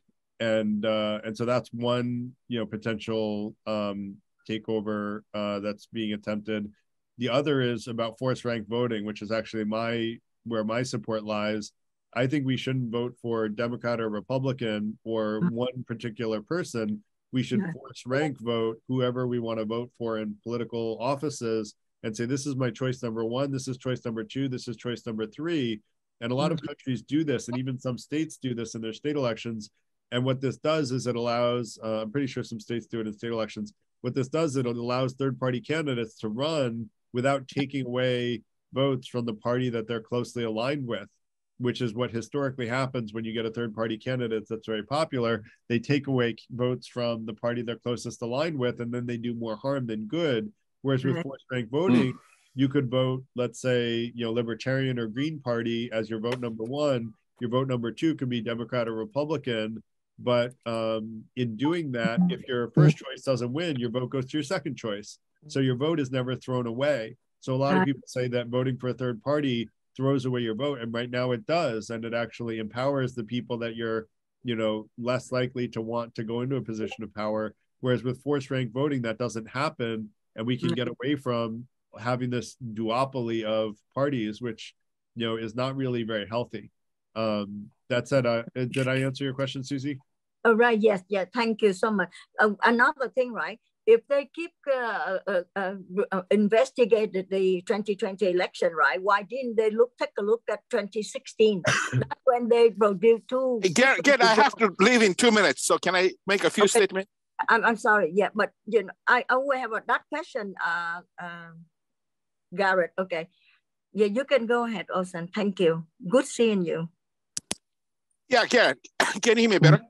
so that's one, you know, potential takeover that's being attempted. The other is about forced rank voting, which is actually where my support lies. I think we shouldn't vote for Democrat or Republican or one particular person. We should force rank vote whoever we want to vote for in political offices and say, this is my choice number one, this is choice number two, this is choice number three. And a lot of countries do this, and even some states do this in their state elections. And what this does is it allows, I'm pretty sure some states do it in state elections. What this does, it allows third-party candidates to run without taking away votes from the party that they're closely aligned with, which is what historically happens when you get a third-party candidate that's very popular. They take away votes from the party they're closest aligned with, and then they do more harm than good. Whereas with forced rank voting, you could vote, let's say, you know, Libertarian or Green Party as your vote number one. Your vote number two could be Democrat or Republican. But in doing that, if your first choice doesn't win, your vote goes to your second choice. So your vote is never thrown away. So a lot of people say that voting for a third party throws away your vote, and right now it does, and it actually empowers the people that you're, you know, less likely to want to go into a position of power. Whereas with forced rank voting, that doesn't happen, and we can get away from having this duopoly of parties, which, you know, is not really very healthy. That said, did I answer your question, Susie? Oh, right. Yes. Yeah. Thank you so much. Another thing, right? If they keep investigated the 2020 election, right? Why didn't they take a look at 2016? That's when they produced two. Hey, Garrett, I have to leave in 2 minutes, so can I make a few statements? I'm sorry. Yeah, but you know, I will have that question. Garrett. Okay. Yeah, you can go ahead, Ocean. Thank you. Good seeing you. Yeah, Garrett, can you hear me better?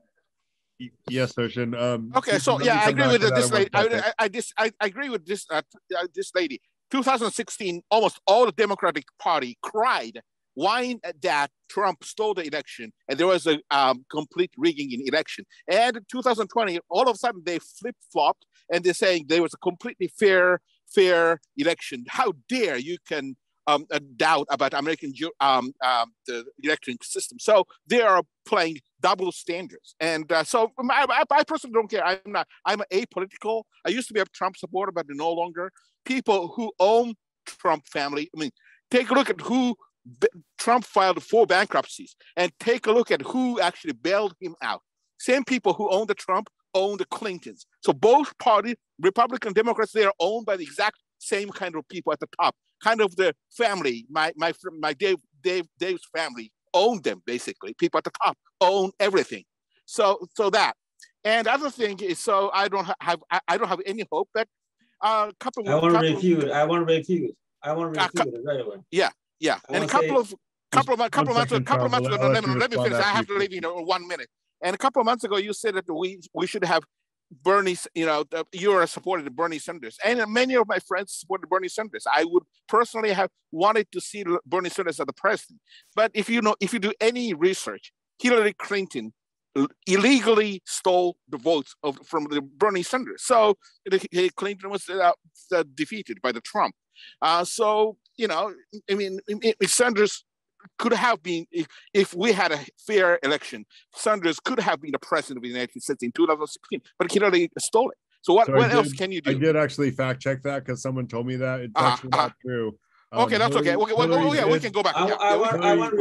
Yes, Ocean. Okay, so yeah, I agree with this lady. I agree with this this lady. 2016, almost all the Democratic Party cried, whined that Trump stole the election, and there was a complete rigging in election. And in 2020, all of a sudden they flip-flopped, and they're saying there was a completely fair election. How dare you can doubt about American the election system? So they are playing double standards, and so I personally don't care. I'm apolitical. I used to be a Trump supporter, but no longer. People who own Trump family. I mean, take a look at who Trump filed 4 bankruptcies, and take a look at who actually bailed him out. Same people who own the Trump own the Clintons. So both parties, Republican, Democrats, they are owned by the exact same kind of people at the top. Kind of the family, my Dave's family owned them basically. People at the top own everything. So that. And the other thing is, so I don't have any hope that I want to refute it right away. Yeah. And a couple of months ago, no, let me finish. I have to leave in 1 minute. And a couple of months ago, you said that we should have Bernie, you are supported Bernie Sanders, and many of my friends supported Bernie Sanders. I would personally have wanted to see Bernie Sanders as the president. But if you do any research, Hillary Clinton illegally stole the votes from the Bernie Sanders. So Clinton was defeated by the Trump. So, I mean, Sanders could have been, if we had a fair election, Sanders could have been the president of the United States in 2016, but Hillary stole it. So what else can you do? I did actually fact check that because someone told me that. It's actually not true. Okay, that's okay. We can go back. I want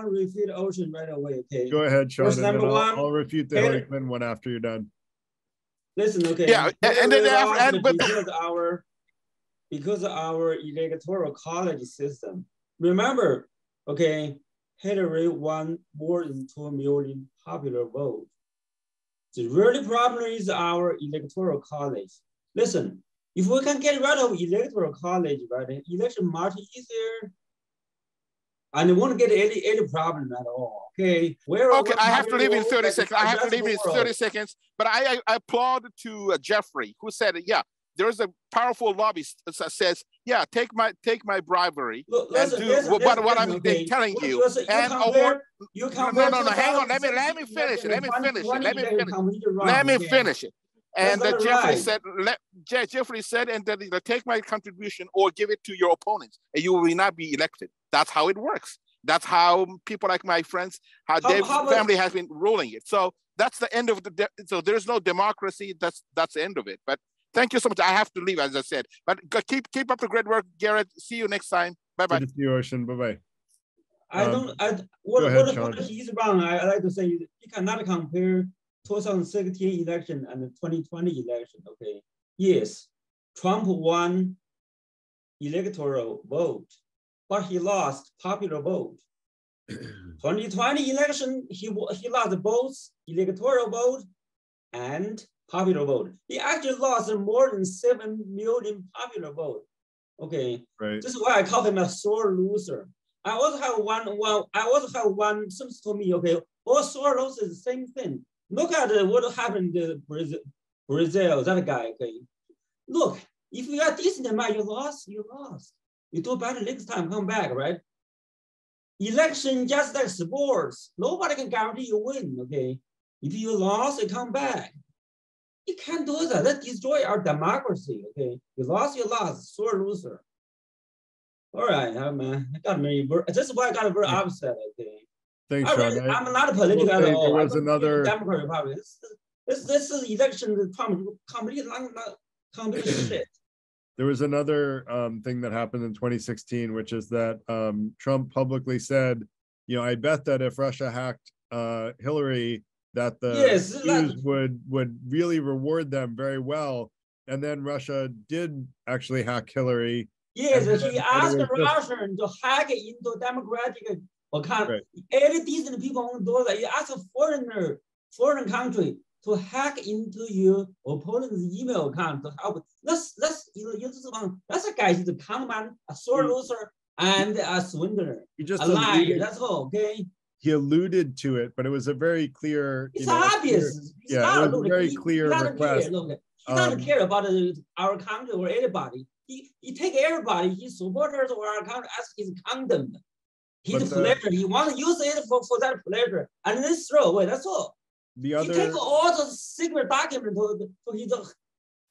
to refute Ocean right away. Okay. Go ahead, Sean. And then I'll refute the Hillary Clinton one after you're done. Listen, okay. Yeah, and then because of our electoral college system. Remember, okay, Hillary won more than 2 million popular votes. The really problem is our electoral college. Listen, if we can get rid of electoral college, right, election much easier, and it won't get any problem at all. Okay. I have to leave in 30 seconds. But I applaud to Jeffrey, who said, yeah, there's a powerful lobbyist that says, yeah, take my bribery and do what I'm telling you. And no, hang on. Let me finish it. And Jeffrey said, and that take my contribution or give it to your opponents, and you will not be elected. That's how it works. That's how people like my friends, Dave's family has been ruling it. So that's the end of so there's no democracy. That's the end of it. But thank you so much. I have to leave, as I said. But keep up the great work, Garrett. See you next time. Bye-bye. Good to see you, Ocean. Bye-bye. What he's wrong, I like to say, you cannot compare 2016 election and the 2020 election, okay? Yes, Trump won electoral vote, but he lost popular vote. 2020 election, he lost both electoral vote and popular vote. He actually lost more than 7 million popular vote. Okay, right. This is why I call him a sore loser. I also have one seems to me, okay, all sore losers the same thing. Look at what happened to Brazil, that guy, okay. Look, if you are decent man, you lost. You do better next time, come back, right? Election just like sports. Nobody can guarantee you win, okay? If you lost, you come back. You can't do that. That destroy our democracy, okay? You lost, sore loser. All right, man. This is why I got very upset, okay? Thanks, Sean. I'm not political at all. There was another Democrat Republican. This is election complete shit. There was another thing that happened in 2016, which is that Trump publicly said, I bet that if Russia hacked Hillary, that the Jews would really reward them very well. And then Russia did actually hack Hillary. Yes, he asked Russian to hack it into democratic account. Right. Any decent people won't do that. He asked a foreign country to hack into your opponent's email account to help. That's a guy who's a con man, a sore loser, and a swindler. He just a liar. That's all. Okay. He alluded to it, but it was a very clear. It's obvious. It was a very clear request. He doesn't care about our country or anybody. He take everybody, his supporters or our country as his content. His pleasure. He want to use it for that pleasure, and then throw away. That's all. The other, he take all the secret document to his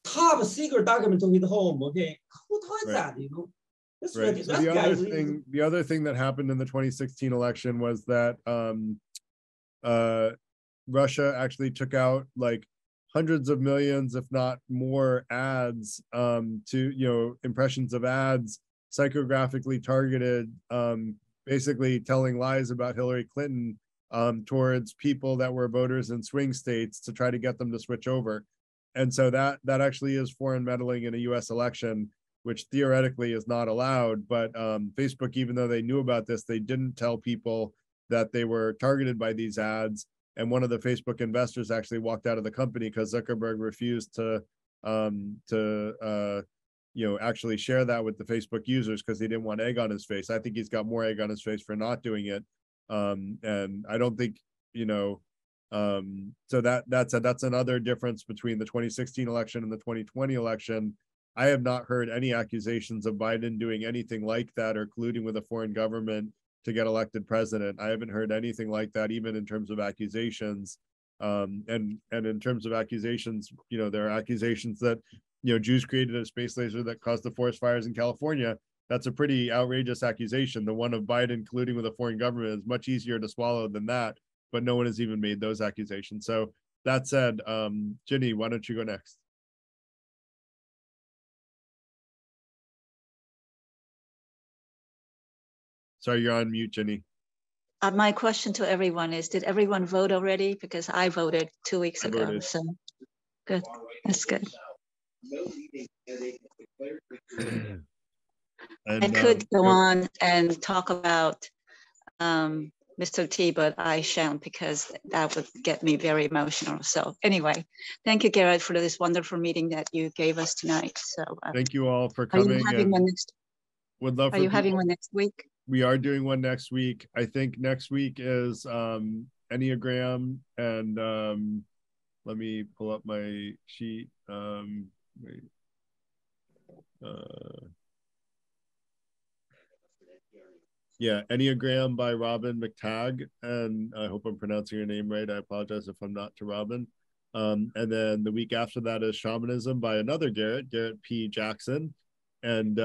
top secret document to his home. Okay, who does that? You know. That's right. That's so the other thing that happened in the 2016 election was that Russia actually took out like hundreds of millions, if not more, ads to impressions of ads, psychographically targeted, basically telling lies about Hillary Clinton towards people that were voters in swing states to try to get them to switch over. And so that actually is foreign meddling in a US election, which theoretically is not allowed. But Facebook, even though they knew about this, they didn't tell people that they were targeted by these ads. And one of the Facebook investors actually walked out of the company because Zuckerberg refused to actually share that with the Facebook users because he didn't want egg on his face. I think he's got more egg on his face for not doing it. And I don't think, so that's another difference between the 2016 election and the 2020 election. I have not heard any accusations of Biden doing anything like that or colluding with a foreign government to get elected president. I haven't heard anything like that, even in terms of accusations. And in terms of accusations, there are accusations that, Jews created a space laser that caused the forest fires in California. That's a pretty outrageous accusation. The one of Biden colluding with a foreign government is much easier to swallow than that, but no one has even made those accusations. So that said, Ginny, why don't you go next? Sorry, you're on mute, Ginny. My question to everyone is, did everyone vote already? Because I voted 2 weeks ago, so good, that's good. I could go on and talk about Mr. T, but I shan't because that would get me very emotional. So anyway, thank you, Garrett, for this wonderful meeting that you gave us tonight. So thank you all for coming. Are you having one next? Would love. Are you having one next week? We are doing one next week. I think next week is Enneagram, and let me pull up my sheet. Wait. Yeah, Enneagram by Robin McTagg, and I hope I'm pronouncing your name right. I apologize if I'm not, to Robin. And then the week after that is Shamanism by another Garrett P. Jackson, and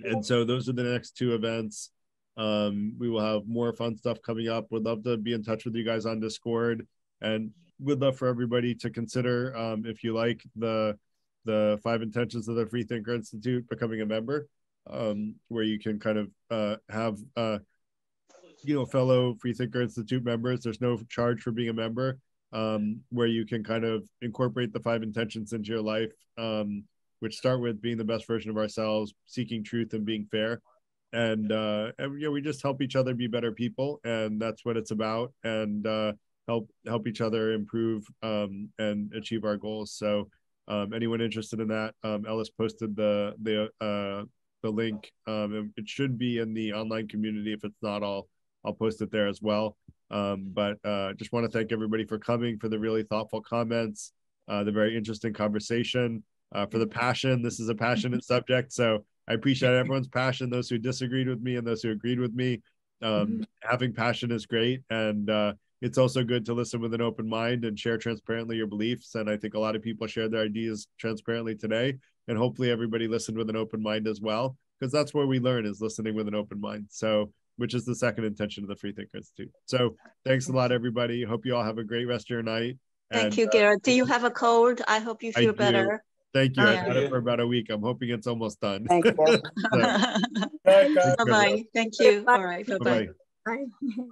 and so those are the next two events. We will have more fun stuff coming up. Would love to be in touch with you guys on Discord, and would love for everybody to consider, if you like the 5 intentions of the Freethinker Institute, becoming a member, where you can kind of have fellow Freethinker Institute members. There's no charge for being a member, where you can kind of incorporate the 5 intentions into your life, which start with being the best version of ourselves, seeking truth, and being fair. And we just help each other be better people, and that's what it's about. And help each other improve and achieve our goals. So anyone interested in that, Ellis posted the link. It should be in the online community. If it's not, I'll post it there as well. But just want to thank everybody for coming, for the really thoughtful comments, the very interesting conversation, for the passion. This is a passionate subject, so I appreciate everyone's passion, those who disagreed with me and those who agreed with me. Having passion is great, and it's also good to listen with an open mind and share transparently your beliefs. And I think a lot of people shared their ideas transparently today, and hopefully everybody listened with an open mind as well, because that's where we learn, is listening with an open mind. So, which is the second intention of the Freethinker Institute. So thanks a lot, everybody. Hope you all have a great rest of your night. Thank you, Garrett. Do you have a cold? I hope you feel better. Thank you. I've had it for about a week. I'm hoping it's almost done. Thank you. So, bye-bye. Thank you. All right. Bye-bye. Bye-bye. Bye.